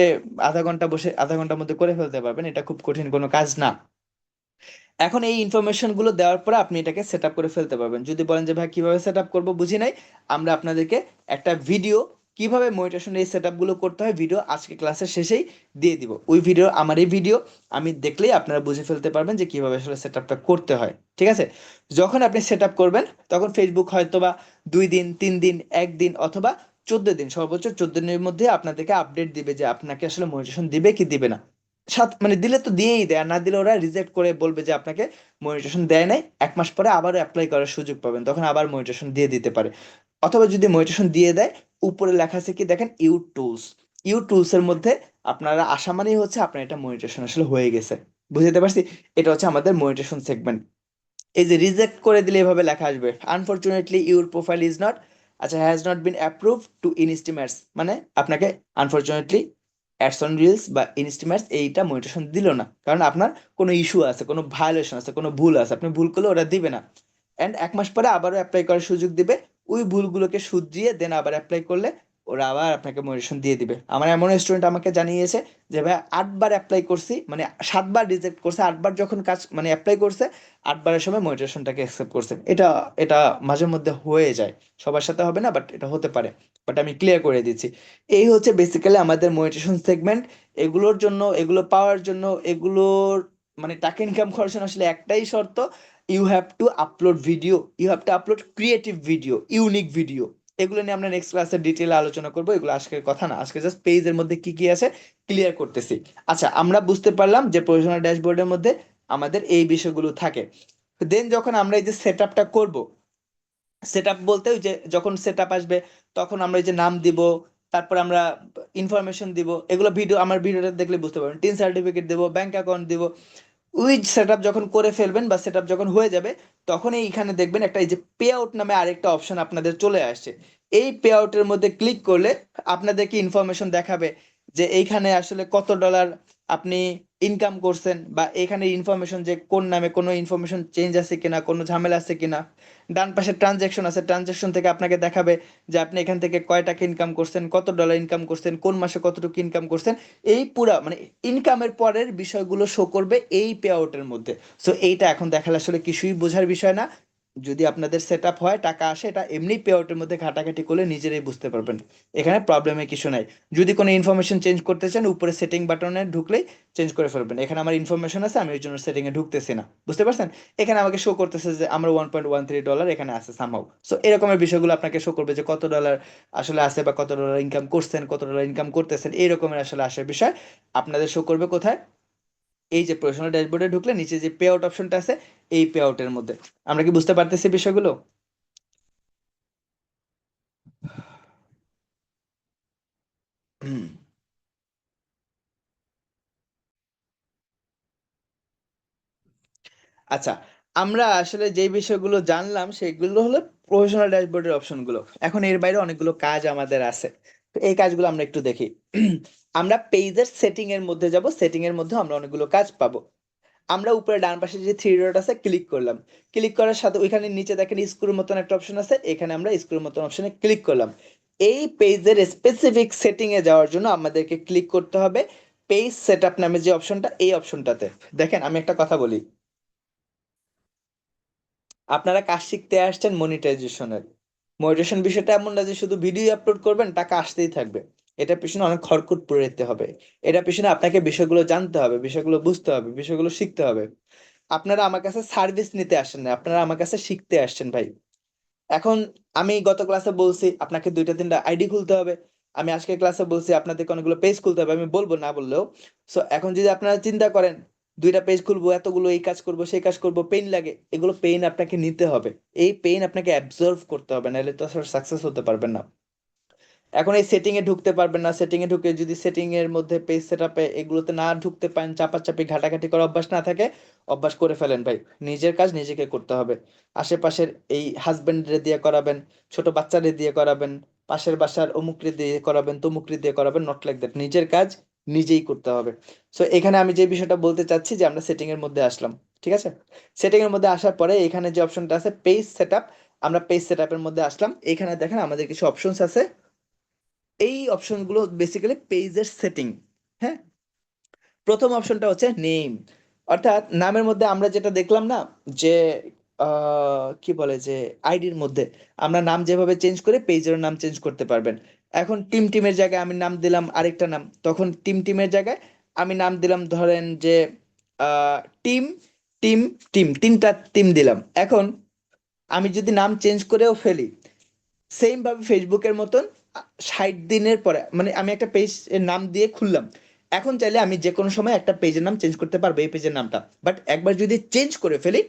S2: আধা ঘন্টা বসে আধা ঘন্টার মধ্যে করে ফেলতে পারবেন। এটা খুব কঠিন কোনো কাজ না। এখন এই ইনফরমেশন গুলো দেওয়ার পরে আপনি এটাকে সেট আপ করে ফেলতে পারবেন। যদি বলেন যে ভাই কিভাবে সেট আপ করবো বুঝি নাই, আমরা আপনাদেরকে একটা ভিডিও কিভাবে মনিটেশন এই সেট আপ গুলো করতে হয় ভিডিও আজকে ক্লাসের শেষেই দিয়ে দিব। ওই ভিডিও আমার এই ভিডিও আমি দেখলেই আপনারা বুঝে ফেলতে পারবেন যে কিভাবে আসলে সেট আপটা করতে হয়। ঠিক আছে? যখন আপনি সেট আপ করবেন, তখন ফেসবুক হয়তো বা 2 দিন 3 দিন 1 দিন অথবা 14 দিন, সর্বোচ্চ 14 দিনের মধ্যে আপনাদেরকে আপডেট দিবে যে আপনাকে আসলে মনিটেশন দিবে কি দিবে না। মানে দিলে তো দিয়েই দেয়, আর না দিলে ওরা রিজেক্ট করে বলবে যে আপনাকে মনিটেশন দেয় নাই। 1 মাস পরে আবার অ্যাপ্লাই করার সুযোগ পাবেন, তখন আবার মনিটেশন দিয়ে দিতে পারে। অথবা যদি মনিটেশন দিয়ে দেয়, উপরে লেখা আছে কি দেখেন, ইউ টুলস। ইউ টুলস এর মধ্যে আপনারা আসা মানেই হচ্ছে আপনার এটা মনিটেশন আসলে হয়ে গেছে। বুঝতে পারছি? এটা হচ্ছে আমাদের মনিটেশন সেগমেন্ট। এই যে রিজেক্ট করে দিলে এভাবে লেখা আসবে, unfortunately your profile is not, আচ্ছা, has not been approve to estimates, মানে আপনাকে আনফরচুনেটলি অ্যাডস অন রিলস বা ইনস্টিমেটস এইটা মনিটেশন দিল না, কারণ আপনার কোনো ইস্যু আছে, কোনো ভায়োলেশন আছে, কোনো ভুল আছে, আপনি ভুল করলে ওরা দিবে না। অ্যান্ড 1 মাস পরে আবারও অ্যাপ্লাই করার সুযোগ দিবে, ওই ভুলগুলোকে শুধরিয়ে দেন আবার অ্যাপ্লাই করলে ওরা আবার আপনাকে মোটিভেশন দিয়ে দিবে। আমার এমন স্টুডেন্ট আমাকে জানিয়েছে যে ভাই 8 বার অ্যাপ্লাই করছি, মানে 7 বার রিজেক্ট করছে, 8 বার যখন কাজ মানে অ্যাপ্লাই করছে, 8 বারের সময় মোটিভেশনটাকে অ্যাকসেপ্ট করছে। এটা এটা মাঝে মধ্যে হয়ে যায়, সবার সাথে হবে না, বাট এটা হতে পারে। বাট আমি ক্লিয়ার করে দিচ্ছি। এই হচ্ছে বেসিক্যালি আমাদের মোটিভেশন সেগমেন্ট। এগুলোর জন্য, এগুলো পাওয়ার জন্য, এগুলোর মানে টাকা ইনকাম করার জন্য আসলে একটাই শর্ত, you have to upload video, you have to upload creative video, unique video. এগুলো নিয়ে আমরা নেক্সট ক্লাসে ডিটেলে আলোচনা করবো, এগুলো আজকের কথা না, আজকে জাস্ট পেজের মধ্যে কি কি আছে ক্লিয়ার করতেছি। আচ্ছা, আমরা বুঝতে পারলাম যে প্রফেশনাল ড্যাশবোর্ডের মধ্যে আমাদের এই বিষয়গুলো থাকে। দেন যখন আমরা এই যে সেট আপটা করবো, সেট আপ বলতে ওই যে যখন সেট আপ আসবে, তখন আমরা এই যে নাম দিব, তারপর আমরা ইনফরমেশন দিব, এগুলো ভিডিও আমার ভিডিওটা দেখলে বুঝতে পারবেন। টিন সার্টিফিকেট দেবো, ব্যাংক অ্যাকাউন্ট দিব। ওই সেট আপ যখন করে ফেলবেন বা সেট আপ যখন হয়ে যাবে, তখন এইখানে দেখবেন একটা এই যে পে আউট নামে আরেকটা অপশন আপনাদের চলে আসছে। এই পে আউটের মধ্যে ক্লিক করলে আপনাদেরকে ইনফরমেশন দেখাবে যে এইখানে আসলে কত ডলার আপনি ইনকাম করছেন, বা এখানে ইনফরমেশন যে কোন নামে কোনো ইনফরমেশন চেঞ্জ আছে কিনা, কোনো ঝামেলা আছে কিনা। ডান পাশে ট্রানজ্যাকশন আছে, ট্রানজ্যাকশন থেকে আপনাকে দেখাবে যে আপনি এখান থেকে কয় টাকা ইনকাম করছেন, কত ডলার ইনকাম করছেন, কোন মাসে কতটুকু ইনকাম করছেন। এই পুরা মানে ইনকামের পরের বিষয়গুলো শো করবে এই পে আউটের মধ্যে। সো এইটা এখন দেখালে আসলে কিছুই বোঝার বিষয় না। যদি আপনাদের সেট আপ হয়, টাকা আসে, এটা এমনি পে আউটের মধ্যে ঘাটাঘাটি করলে নিজেরাই বুঝতে পারবেন, এখানে প্রবলেমের কিছু নাই। যদি কোনো ইনফরমেশন চেঞ্জ করতে চান, উপরে সেটিং বাটনে ঢুকলেই চেঞ্জ করে ফেলবেন। এখানে আমার ইনফরমেশন আছে, আমি ওই জন্য সেটিং এ ঢুকতেছি না। বুঝতে পারছেন? এখানে আমাকে শো করতেছে যে আমার $1.13 এখানে আছে সামহাউ। সো এরকমের বিষয়গুলো আপনাকে শো করবে যে কত ডলার আসলে আছে, বা কত ডলার ইনকাম করছেন, কত ডলার ইনকাম করতেছেন, এই রকমের আসলে আসার বিষয় আপনাদের শো করবে কোথায়? এই যে প্রফেশনাল ড্যাশবোর্ডে ঢুকলে নিচে যে পে আউট অপশনটা আছে, এই পে আউটের মধ্যে। আমরা কি বুঝতে পারতেছি বিষয়গুলো? হুম। আচ্ছা, আমরা আসলে যে বিষয়গুলো জানলাম সেগুলো হলো প্রফেশনাল ড্যাশবোর্ডের অপশনগুলো। এখন এর বাইরে অনেকগুলো কাজ আমাদের আছে, তো এই কাজগুলো আমরা একটু দেখি। আমরা পেজের সেটিং এর মধ্যে যাব, সেটিং এর মধ্যে আমরা অনেকগুলো কাজ পাবো। আমরা উপরে ডান পাশে যে থ্রি ডট আছে ক্লিক করলাম, ক্লিক করার সাথে ওইখানে নিচে দেখেন স্ক্রুর মতন একটা অপশন আছে, এখানে আমরা স্ক্রুর মতন অপশনে ক্লিক করলাম। এই পেজের স্পেসিফিক সেটিং এ যাওয়ার জন্য আমাদেরকে ক্লিক করতে হবে পেজ সেটআপ নামে যে অপশনটা, এই অপশনটাতে। দেখেন আমি একটা কথা বলি, আপনারা কাজ শিখতে আসছেন মনিটাইজেশনের। মনিটাইজেশন বিষয়টা এমন না যে শুধু ভিডিও আপলোড করবেন টাকা আসতেই থাকবে, এটার পিছনে অনেক খড়কুট পুড়াইতে হবে, এটার পিছনে আপনাকে বিষয়গুলো জানতে হবে, বিষয়গুলো বুঝতে হবে, বিষয়গুলো শিখতে হবে। আপনারা আমার কাছে সার্ভিস নিতে আসেন না, আপনারা আমার কাছে শিখতে আসছেন ভাই। এখন আমি গত ক্লাসে বলছি আপনাকে দুইটা তিনটা আইডি খুলতে হবে, আমি আজকে ক্লাসে বলছি আপনাদেরকে অনেকগুলো পেজ খুলতে হবে, আমি বলবো না বললেও। সো এখন যদি আপনারা চিন্তা করেন দুইটা পেজ খুলবো, এতগুলো এই কাজ করব সেই কাজ করব, পেইন লাগে, এগুলো পেইন আপনাকে নিতে হবে, এই পেইন আপনাকে অ্যাবজর্ভ করতে হবে, নাহলে তো আসলে সাকসেস হতে পারবেন না। এখন এই সেটিং এ ঢুকতে পারবেন না, সেটিং এ ঢুকে যদি সেটিং এর মধ্যে পেজ সেটআপে এগুলোতে না ঢুকতে পারেন, চাপাচাপি ঘাটাঘাটি করার অভ্যাস না থাকে, অভ্যাস করে ফেলেন ভাই। নিজের কাজ নিজেকে করতে হবে। আশেপাশের এই হাজবেন্ডরে দিয়ে করাবেন, ছোট বাচ্চারে দিয়ে করাবেন, পাশের বাসার অমুকরে দিয়ে করাবেন, তমুকরে দিয়ে করাবেন, নট লাইক দ্যাট, নিজের কাজ নিজেই করতে হবে। সো এখানে আমি যে বিষয়টা বলতে চাচ্ছি যে আমরা সেটিং এর মধ্যে আসলাম, ঠিক আছে? সেটিং এর মধ্যে আসার পরে এখানে যে অপশনটা আছে পেজ সেটআপ, আমরা পেজ সেটআপের মধ্যে আসলাম। এখানে দেখেন আমাদের কিছু অপশনস আছে, এই অপশনগুলো বেসিক্যালি পেজের সেটিং। হ্যাঁ, প্রথম অপশনটা হচ্ছে নেম, অর্থাৎ নামের মধ্যে আমরা যেটা দেখলাম না যে কি বলে যে আইডির মধ্যে আমরা নাম যেভাবে চেঞ্জ করে পেজের নাম চেঞ্জ করতে পারবেন। এখন টিম টিমের জায়গায় আমি নাম দিলাম আরেকটা নাম, তখন টিম টিমের জায়গায় আমি নাম দিলাম ধরেন যে টিম টিম টিম, তিনটা টিম দিলাম। এখন আমি যদি নাম চেঞ্জ করেও ফেলি, সেম ভাবে ফেসবুকের মতন 60 দিনের পরে মানে আমি একটা পেজ এর নাম দিয়ে খুললাম, এখন চাইলে আমি যে কোনো সময় একটা পেজের নাম চেঞ্জ করতে পারবো, এই পেজের নামটা। বাট একবার যদি চেঞ্জ করে ফেলি,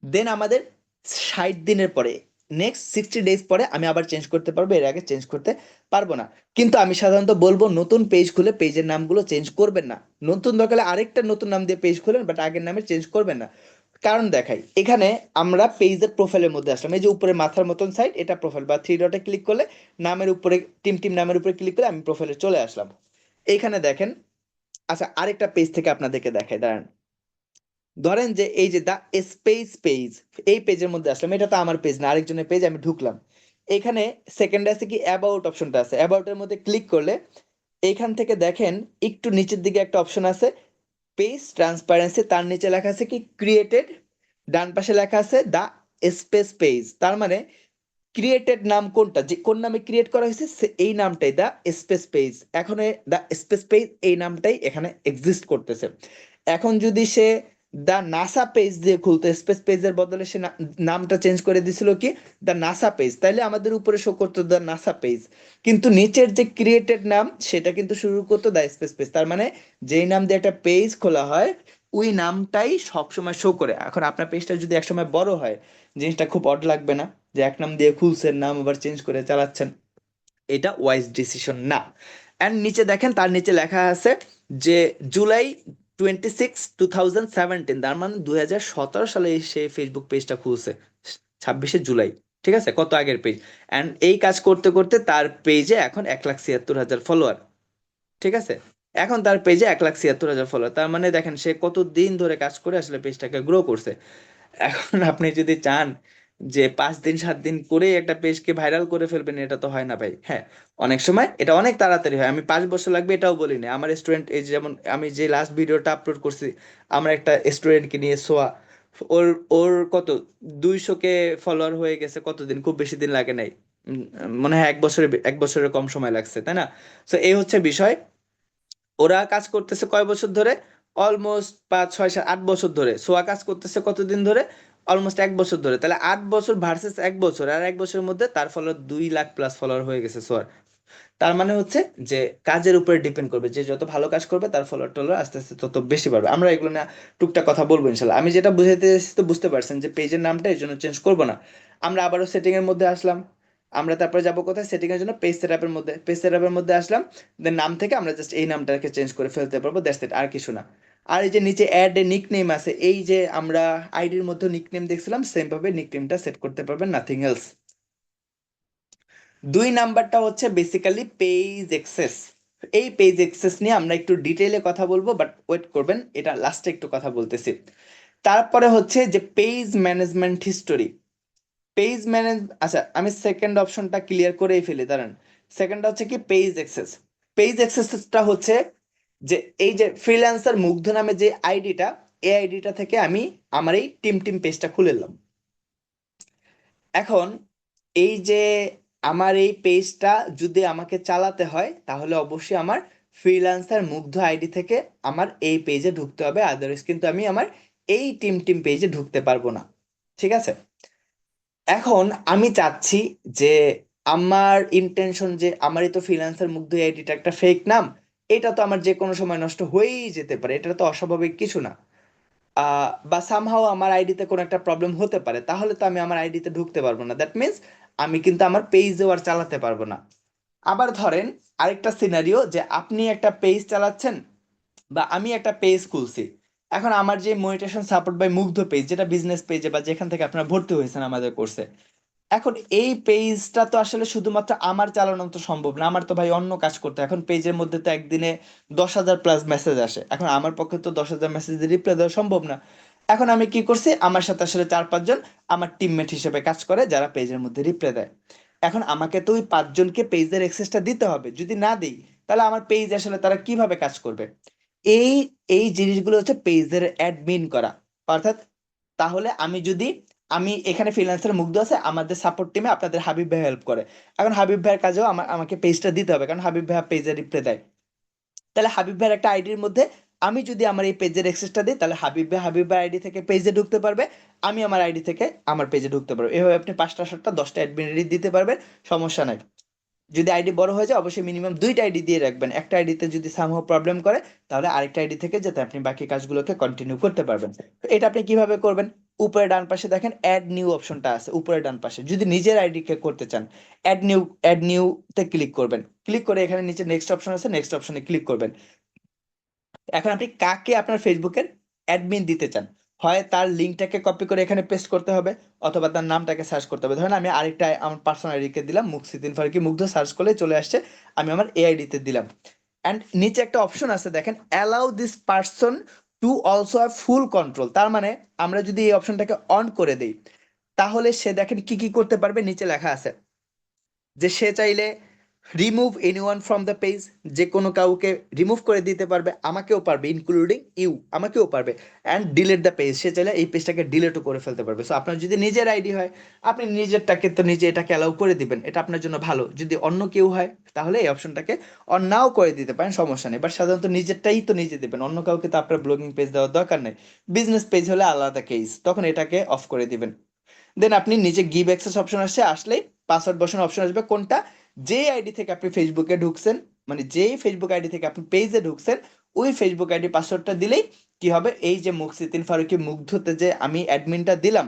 S2: দেন আমাদের 60 দিনের পরে, নেক্সট 60 ডেজ পরে আমি আবার চেঞ্জ করতে পারবো, এর আগে চেঞ্জ করতে পারবো না। কিন্তু আমি সাধারণত বলবো নতুন পেজ খুলে পেজের নামগুলো চেঞ্জ করবেন না, নতুন দরকার হলে আরেকটা নতুন নাম দিয়ে পেজ খুলেন, বাট আগের নামে চেঞ্জ করবেন না। কারণ দেখাই, এখানে আমরা পেজের প্রোফাইলের মধ্যে আসলাম, এই যে উপরে মাথার মতন সাইড এটা প্রোফাইল, বা থ্রি ডটে ক্লিক করলে নামের উপরে টিম টিম নামের উপরে ক্লিক করলে আমি প্রোফাইলে চলে আসলাম। এইখানে দেখেন, আচ্ছা আরেকটা পেজ থেকে আপনাদেরকে দেখাই, দাঁড়ান। ধরেন যে এই যে দা স্পেস পেজ, এই পেজের মধ্যে আসলাম, এটা তো আমার পেজ না, আরেকজনের পেজ, আমি ঢুকলাম। এখানে সেকেন্ডে আছে কি অ্যাবাউট অপশনটা আছে, অ্যাবাউটের মধ্যে ক্লিক করলে এইখান থেকে দেখেন একটু নিচের দিকে একটা অপশন আছে পেজ ট্রান্সপারেন্সি, তার নিচে লেখা আছে কি ক্রিয়েটেড, ডান পাশে লেখা আছে দা স্পেস পেজ। তার মানে ক্রিয়েটেড নাম কোনটা, যে কোন নামে ক্রিয়েট করা হয়েছে এই নামটাই দা স্পেস পেজ, এখন দা স্পেস পেজ এই নামটাই এখানে এক্সিস্ট করতেছে। এখন যদি সে দা নাসা পেজ দিয়ে খুলতো, স্পেস পেজের বদলে সে নামটা চেঞ্জ করে দিছিল কি দা নাসা পেজ, তাইলে আমাদের উপরে শো করতো দা নাসা পেজ, কিন্তু নিচের যে ক্রিয়েটেড নাম সেটা কিন্তু শুরু করতো দা স্পেস পেজ। তার মানে যেই নাম দিয়ে একটা পেজ খোলা হয় ওই নামটাই সবসময় শো করে। এখন আপনার পেজটা যদি একসময় বড় হয়, জিনিসটা খুব অড লাগবে না যে এক নাম দিয়ে খুলছেন, নাম আবার চেঞ্জ করে চালাচ্ছেন? এটা ওয়াইজ ডিসিশন না। অ্যান্ড নিচে দেখেন তার নিচে লেখা আছে যে জুলাই 26, 2017, তার মানে 2017 সালে সে ফেসবুক পেজটা খুলছে, 26শে জুলাই, ঠিক আছে, কত আগের পেজ। অ্যান্ড এই কাজ করতে করতে তার পেজে এখন 1,76,000 ফলোয়ার, ঠিক আছে, এখন তার পেজে 1,76,000 ফলোয়ার, তার মানে দেখেন সে কত দিন ধরে কাজ করে আসলে পেজটাকে গ্রো করছে। এখন আপনি যদি চান যে 5 দিন 7 দিন করে একটা পেজকে ভাইরাল করে ফেলবেন, এটা তো হয় না ভাই। হ্যাঁ, অনেক সময় এটা অনেক তাড়াতাড়ি হয়, আমি 5 বছর লাগবে এটাও বলি না। আমার স্টুডেন্ট, এই যেমন আমি যে লাস্ট ভিডিওটা আপলোড করছি, আমার একটা স্টুডেন্টকে নিয়ে, সোয়া, ওর ওর কত 200 কে ফলোয়ার হয়ে গেছে কতদিন, খুব বেশি দিন লাগে নাই। মনে হয় 1 বছরের কম সময় লাগছে, তাই না? তো এই হচ্ছে বিষয়। ওরা কাজ করতেছে কয় বছর ধরে? অলমোস্ট 5 6 7 8 বছর ধরে। সোয়া কাজ করতেছে কতদিন ধরে? অলমোস্ট 1 বছর ধরে। তাহলে 8 বছর ভার্সেস 1 বছর, আর 1 বছরের মধ্যে তার ফলোয়ার 2 লাখ প্লাস ফলোয়ার হয়ে গেছে সোয়ার। তার মানে হচ্ছে যে কাজের উপরে ডিপেন্ড করবে, যে যত ভালো কাজ করবে তার ফলোয়ার টলোয়ার আস্তে আস্তে তত বেশি বাড়বে। আমরা এগুলো না টুকটাক কথা বলবো ইনশাল্লাহ। আমি যেটা বুঝাইতে এসেছি তো বুঝতে পারছেন যে পেজের নামটা এই জন্য চেঞ্জ করবো না। আমরা আবারও সেটিং এর মধ্যে আসলাম, আমরা তারপরে যাবো কোথায়, সেটিং এর জন্য পেজ সেটআপের মধ্যে, পেজ সেটআপের মধ্যে আসলাম, দেন নাম থেকে আমরা জাস্ট এই নামটাকে চেঞ্জ করে ফেলতে পারবো, দ্যাটস ইট, আর কিছু না। আর এই যে নিচে অ্যাড এ নিকনেম আছে, এই যে আমরা আইডির মধ্যে নিকনেম দেখছিলাম, সেম ভাবে নিকনেমটা সেট করতে পারবেন, নাথিং এলস। 2 নাম্বারটা হচ্ছে বেসিক্যালি পেজ অ্যাক্সেস। এই পেজ অ্যাক্সেস নিয়ে আমরা একটু ডিটেইলে কথা বলবো, বাট ওয়েট করবেন, এটা লাস্টে একটু কথা বলতেছি। তারপরে হচ্ছে যে page management history. Page manage, আচ্ছা আমি সেকেন্ড অপশনটা ক্লিয়ার করেই ফেলি, দাঁড়ান। সেকেন্ড হচ্ছে কি পেজ অ্যাক্সেস। পেজ অ্যাক্সেসটা হচ্ছে যে এই যে ফ্রিল্যান্সার মুগ্ধ নামে যে আইডিটা, এই আইডিটা থেকে আমি আমার এই টিম পেজটা খুলে নিলাম। এখন এই যে আমার এই পেজটা যদি আমাকে চালাতে হয়, তাহলে অবশ্যই আমার ফ্রিল্যান্সার মুগ্ধ আইডি থেকে আমার এই পেজে ঢুকতে হবে, আদারওয়াইজ কিন্তু আমি আমার এই টিম পেজে ঢুকতে পারবো না। ঠিক আছে? এখন আমি চাচ্ছি যে আমার ইন্টেনশন যে আমারই তো ফ্রিল্যান্সার মুগ্ধ আইডিটা একটা ফেক নাম, এটা তো আমার যে কোনো সময় নষ্ট হয়েই যেতে পারে, এটা তো অস্বাভাবিক কিছু না। বা সামহাও আমার আইডিতে কোনো একটা প্রবলেম হতে পারে, তাহলে তো আমি আমার আইডিতে ঢুকতে পারবো না, দ্যাট মিন্স আমি কিন্তু আমার পেজও আর চালাতে পারবো না। আবার ধরেন আরেকটা সিনারিও, যে আপনি একটা পেজ চালাচ্ছেন বা আমি একটা পেজ খুলছি। এখন আমার যে মনিটেশন সাপোর্ট বাই মুগ্ধ পেজ, যেটা বিজনেস পেজে বা যেখান থেকে আপনারা ভর্তি হয়েছেন আমাদের কোর্সে, এখন এই পেজটা তো আসলে শুধুমাত্র আমার চালানো তো সম্ভব না, আমার তো ভাই অন্য কাজ করতে হয়। এখন পেজের মধ্যে তো একদিনে 10,000 প্লাস মেসেজ আসে, এখন আমার পক্ষে তো 10,000 মেসেজের রিপ্লাই দেওয়া সম্ভব না। এখন আমি কি করছি, আমার সাথে আসলে 4-5 জন আমার টিমমেট হিসেবে কাজ করে যারা পেজের মধ্যে রিপ্লাই দেয়। এখন আমাকে তো ওই 5 জনকে পেজের অ্যাক্সেসটা দিতে হবে, যদি না দিই তাহলে আমার পেজ আসলে তারা কিভাবে কাজ করবে? এই এই জিনিসগুলো হচ্ছে পেজের অ্যাডমিন করা, অর্থাৎ তাহলে আমি এখানে ফ্রিল্যান্সার মুগ্ধ আছে, আমাদের সাপোর্ট টিমে আপনাদের হাবিব ভাই হেল্প করে। এখন হাবিব ভাইয়ের কাজেও আমাকে পেজটা দিতে হবে, কারণ হাবিব ভাই পেজে রিপ্লাই দেয়। তাহলে হাবিব ভাইয়ের একটা আইডির মধ্যে আমি যদি আমার এই পেজের অ্যাক্সেসটা দিই, তাহলে হাবিব ভাই আইডি থেকে পেজে ঢুকতে পারবে, আমি আমার আইডি থেকে আমার পেজে ঢুকতে পারবো। এভাবে আপনি 5টা 7টা 10টা অ্যাডমিন আইডি দিতে পারবেন, সমস্যা নাই। যদি আইডি বড় হয়ে যায়, অবশ্যই মিনিমাম 2টা আইডি দিয়ে রাখবেন। একটা আইডিতে যদি সামহাও প্রবলেম করে, তাহলে আরেকটা আইডি থেকে যাতে আপনি বাকি কাজগুলোকে কন্টিনিউ করতে পারবেন। তো এটা আপনি কিভাবে করবেন? উপরে ডান পাশে দেখেন অ্যাড নিউ অপশনটা আছে, উপরে ডান পাশে যদি নিজের আইডি কে করতে চান, অ্যাড নিউ তে ক্লিক করবেন। ক্লিক করে এখানে নিচে নেক্সট অপশন আছে, নেক্সট অপশনে ক্লিক করবেন। এখন আপনি কাকে আপনার ফেসবুকের অ্যাডমিন দিতে চান, হয় তার লিঙ্কটাকে কপি করে এখানে পেস্ট করতে হবে, অথবা তার নামটাকে সার্চ করতে হবে। ধরেন আমি আরেকটা আমার পার্সোনাল আইডিকে দিলাম, মুকসিদিন ফারুকী মুগ্ধ, সার্চ করলে চলে আসছে, আমি আমার এআইডি তে দিলাম। অ্যান্ড নিচে একটা অপশন আছে দেখেন, allow this person to also have full control. তার মানে আমরা যদি এই অপশনটাকে অন করে দিই, তাহলে সে দেখেন কি কি করতে পারবে, নিচে লেখা আছে যে সে চাইলে remove anyone from the page, যে কোনো কাউকে রিমুভ করে দিতে পারবে, আমাকেও পারবে, ইনক্লুডিং ইউ, আমাকেও পারবে। অ্যান্ড ডিলিট দ্য পেজ, সে চাইলে এই পেজটাকে ডিলিটও করে ফেলতে পারবে। সো আপনার যদি নিজের আইডি হয়, আপনি নিজেরটাকে তো নিজে এটাকে অ্যালাউ করে দিবেন, এটা আপনার জন্য ভালো। যদি অন্য কেউ হয়, তাহলে এই অপশনটাকে অন নাও করে দিতে পারেন, সমস্যা নেই। বাট সাধারণত নিজেরটাই তো নিজে দিবেন, অন্য কাউকে তো আপনার ব্লগিং পেজ দেওয়ার দরকার নেই। বিজনেস পেজ হলে আলাদা কেস, তখন এটাকে অফ করে দিবেন। দেন আপনি নিচে গিভ অ্যাক্সেস অপশন আসছে, আসলেই পাসওয়ার্ড বসানোর অপশন আসবে। কোনটা? যে আইডি থেকে আপনি ফেসবুকে ঢুকছেন, মানে যেই ফেসবুক আইডি থেকে আপনি পেজে ঢুকছেন, ওই ফেসবুক আইডি পাসওয়ার্ডটা দিলেই কি হবে, এই যে মুকসিতিন ফারুকী মুগ্ধতে যে আমি অ্যাডমিনটা দিলাম,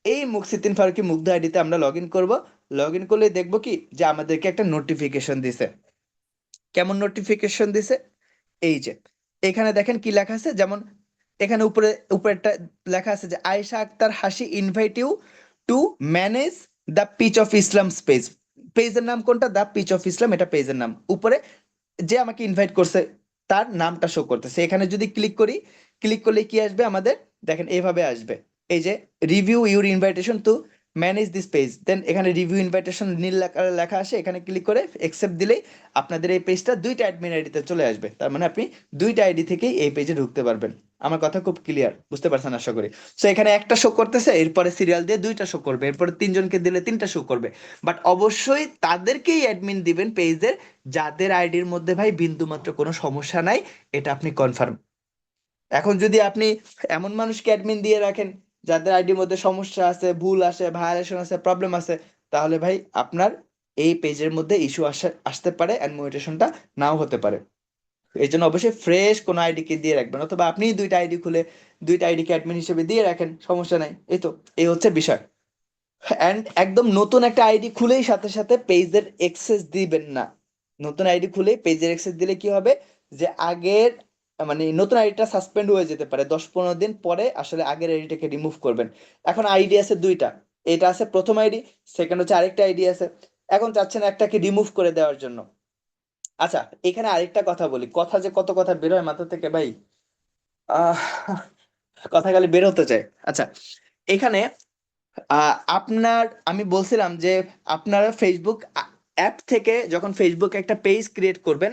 S2: এই মুকসিতিন ফারুকী মুগ্ধ আইডিতে আমরা লগ ইন করবো। লগ ইন করলে দেখবো কি, যে আমাদেরকে একটা নোটিফিকেশন দিছে। কেমন নোটিফিকেশন দিছে? এই যে এখানে দেখেন কি লেখা আছে, যেমন এখানে উপরেরটা লেখা আছে যে Ayesha Akter Hasi invite you to manage the piece of Islam page. পেজের নাম কোনটা? দ্য পিচ অফ ইসলাম, এটা পেজের নাম। উপরে যে আমাকে ইনভাইট করছে তার নামটা শো করতেছে। এখানে যদি ক্লিক করি, ক্লিক করলে কি আসবে আমাদের, দেখেন এইভাবে আসবে, এই যে review your invitation to manage this page. Then এখানে রিভিউ ইনভাইটেশন নীল আকারে লেখা আসে, এখানে ক্লিক করে একসেপ্ট দিলেই আপনাদের এই পেজটা 2টা অ্যাডমিন আইডিতে চলে আসবে। তার মানে আপনি 2টা আইডি থেকেই এই পেজে ঢুকতে পারবেন। আমার কথা খুব ক্লিয়ার, বুঝতে পারছেন আশা করি। সো এখানে একটা শো করতেছে, এরপরে সিরিয়াল দিয়ে 2টা শো করবে, এরপরে 3 জনকে দিলে 3টা শো করবে। বাট অবশ্যই তাদেরকেই অ্যাডমিন দিবেন পেজের, যাদের আইডির মধ্যে ভাই বিন্দুমাত্র কোনো সমস্যা নাই, এটা আপনি কনফার্ম। এখন যদি আপনি এমন মানুষকে অ্যাডমিন দিয়ে রাখেন যাদের আইডির মধ্যে সমস্যা আছে, ভুল আছে, ভায়োলেশন আছে, প্রবলেম আছে, তাহলে ভাই আপনার এই পেজের মধ্যে ইস্যু আসতে পারে, অ্যান্ড মনিটেশনটা নাও হতে পারে। এই জন্য অবশ্যই ফ্রেশ কোনো আইডিকে দিয়ে রাখবেন, অথবা আপনি 2টা আইডি খুলে 2টা আইডিকে অ্যাডমিন হিসেবে দিয়ে রাখেন, সমস্যা নাই। এই তো, এই হচ্ছে বিষয়। অ্যান্ড একদম নতুন একটা আইডি খুলেই সাথে সাথে পেজের এক্সেস দিবেন না। নতুন আইডি খুলে পেজের এক্সেস দিলে কি হবে, যে আগের, মানে নতুন আইডিটা সাসপেন্ড হয়ে যেতে পারে, 10-15 দিন পরে আসলে আগের আইডিটাকে রিমুভ করবেন। এখন আইডি আছে 2টা, এটা আছে প্রথম আইডি, সেকেন্ড হচ্ছে আরেকটা আইডি আছে। এখন চাচ্ছেন একটাকে রিমুভ করে দেওয়ার জন্য, আচ্ছা, এখানে আরেকটা কথা বলি, কথা যে কত কথা বেরোয় মাথা থেকে ভাই, আহ কথা খালি বের হতে চায়। আচ্ছা, এখানে আপনার আমি বলছিলাম যে আপনারা ফেসবুক অ্যাপ থেকে যখন ফেসবুক একটা পেজ ক্রিয়েট করবেন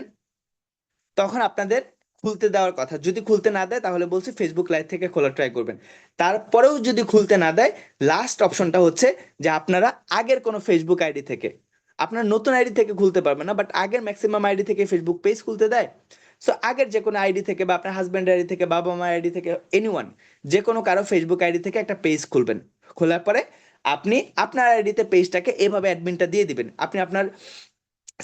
S2: তখন আপনাদের খুলতে দেওয়ার কথা, যদি খুলতে না দেয় তাহলে বলছি ফেসবুক লাইভ থেকে খোলা ট্রাই করবেন। তারপরেও যদি খুলতে না দেয়, লাস্ট অপশনটা হচ্ছে যে আপনারা আগের কোনো ফেসবুক আইডি থেকে, আপনার নতুন আইডি থেকে খুলতে পারবেন না, বাট আগের ম্যাক্সিমাম আইডি থেকে ফেসবুক পেজ খুলতে দেয়। সো আগের যে কোনো আইডি থেকে বা আপনার হাজব্যান্ড আইডি থেকে, বাবা মা আইডি থেকে, এনিওয়ান, যে কোনো কারো ফেসবুক আইডি থেকে একটা পেজ খুলবেন। খোলার পরে আপনি আপনার আইডিতে পেজটাকে এভাবে অ্যাডমিনটা দিয়ে দিবেন। আপনি আপনার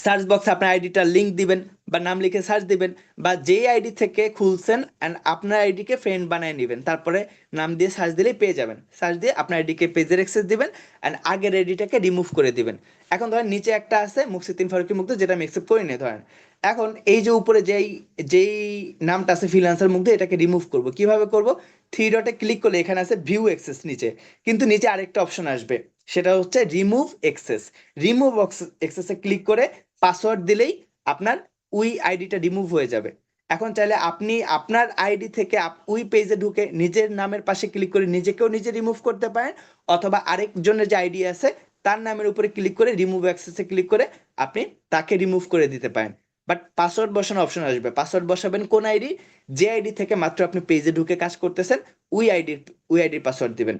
S2: সার্চ বক্সে আপনার আইডিটার লিংক দিবেন বা নাম লিখে সার্চ দিবেন, বা যেই আইডি থেকে খুলছেন অ্যান্ড আপনার আইডিকে ফ্রেন্ড বানিয়ে নেবেন, তারপরে নাম দিয়ে সার্চ দিলেই পেয়ে যাবেন। সার্চ দিয়ে আপনার আইডিকে পেজের অ্যাক্সেস দিবেন অ্যান্ড আগের আইডিটাকে রিমুভ করে দিবেন। এখন ধরেন নিচে একটা আছে মুকসিদ্দিন ফারুকী মুগ্ধ, যেটা আমি অ্যাকসেপ্ট করি না ধরেন। এখন এই যে উপরে যেই যেই নামটা আছে ফ্রিল্যান্সার মুগ্ধ, এটাকে রিমুভ করব কিভাবে করব? থ্রি ডটে ক্লিক করলে এখানে আছে ভিউ অ্যাক্সেস নিচে, কিন্তু নিচে আরেকটা অপশন আসবে, সেটা হচ্ছে রিমুভ অ্যাক্সেস। রিমুভ অ্যাক্সেসে ক্লিক করে পাসওয়ার্ড দিলেই আপনার ওই আইডিটা রিমুভ হয়ে যাবে। এখন চাইলে আপনি আপনার আইডি থেকে ওই পেজে ঢুকে নিজের নামের পাশে ক্লিক করে নিজেকেও নিজে রিমুভ করতে পারেন, অথবা আরেকজনের যে আইডি আছে তার নামের উপরে ক্লিক করে রিমুভ অ্যাক্সেসে ক্লিক করে আপনি তাকে রিমুভ করে দিতে পারেন। বাট পাসওয়ার্ড বসানোর অপশন আসবে, পাসওয়ার্ড বসাবেন কোন আইডি? যে আইডি থেকে মাত্র আপনি পেজে ঢুকে কাজ করতেছেন ওই আইডির পাসওয়ার্ড দিবেন।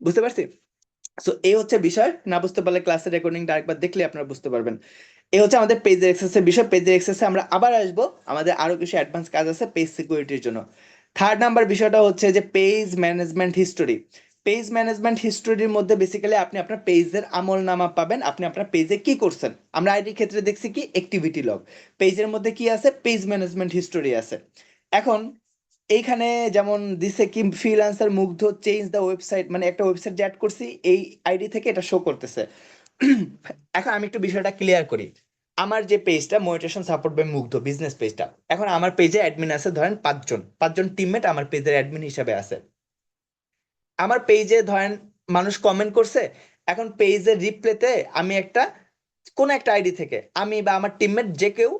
S2: বুঝতে পারছি? সো এই হচ্ছে বিষয়, না বুঝতে পারলে ক্লাসের রেকর্ডিংটা আরেকবার দেখলে আপনারা বুঝতে পারবেন। এই হচ্ছে আমাদের পেজের এক্সেসের বিষয়। পেজের এক্সেসে আমরা আবার আসবো, আমাদের আরো কিছু অ্যাডভান্স কাজ আছে পেজ সিকিউরিটির জন্য। থার্ড নাম্বার বিষয়টা হচ্ছে যে page management history. Page management হিস্টোরির মধ্যে বেসিক্যালি আপনি আপনার পেজের আমল নামা পাবেন, আপনি আপনার পেজে কি করছেন। আমরা আইডির ক্ষেত্রে দেখছি কি অ্যাক্টিভিটি লগ, পেজের মধ্যে কি আছে? পেজ ম্যানেজমেন্ট হিস্টোরি আছে। এখন এইখানে যেমন দিছে কি ফ্রিল্যান্সার মুগ্ধ চেঞ্জ দ্য ওয়েবসাইট, মানে একটা ওয়েবসাইট যে অ্যাড করছি এই আইডি থেকে এটা শো করতেছে। এখন আমি একটু বিষয়টা ক্লিয়ার করি। আমার যে পেজটা মনিটেশন সাপোর্ট বাই মুগ্ধ বিজনেস পেজটা, এখন আমার পেজে অ্যাডমিন আছে ধরেন পাঁচজন টিমমেট আমার পেজের অ্যাডমিন হিসাবে আছে। আমার পেজে ধরেন মানুষ কমেন্ট করছে, এখন পেজের রিপ্লেতে আমি একটা কোন একটা আইডি থেকে আমি বা আমার টিমমেট যে কেউ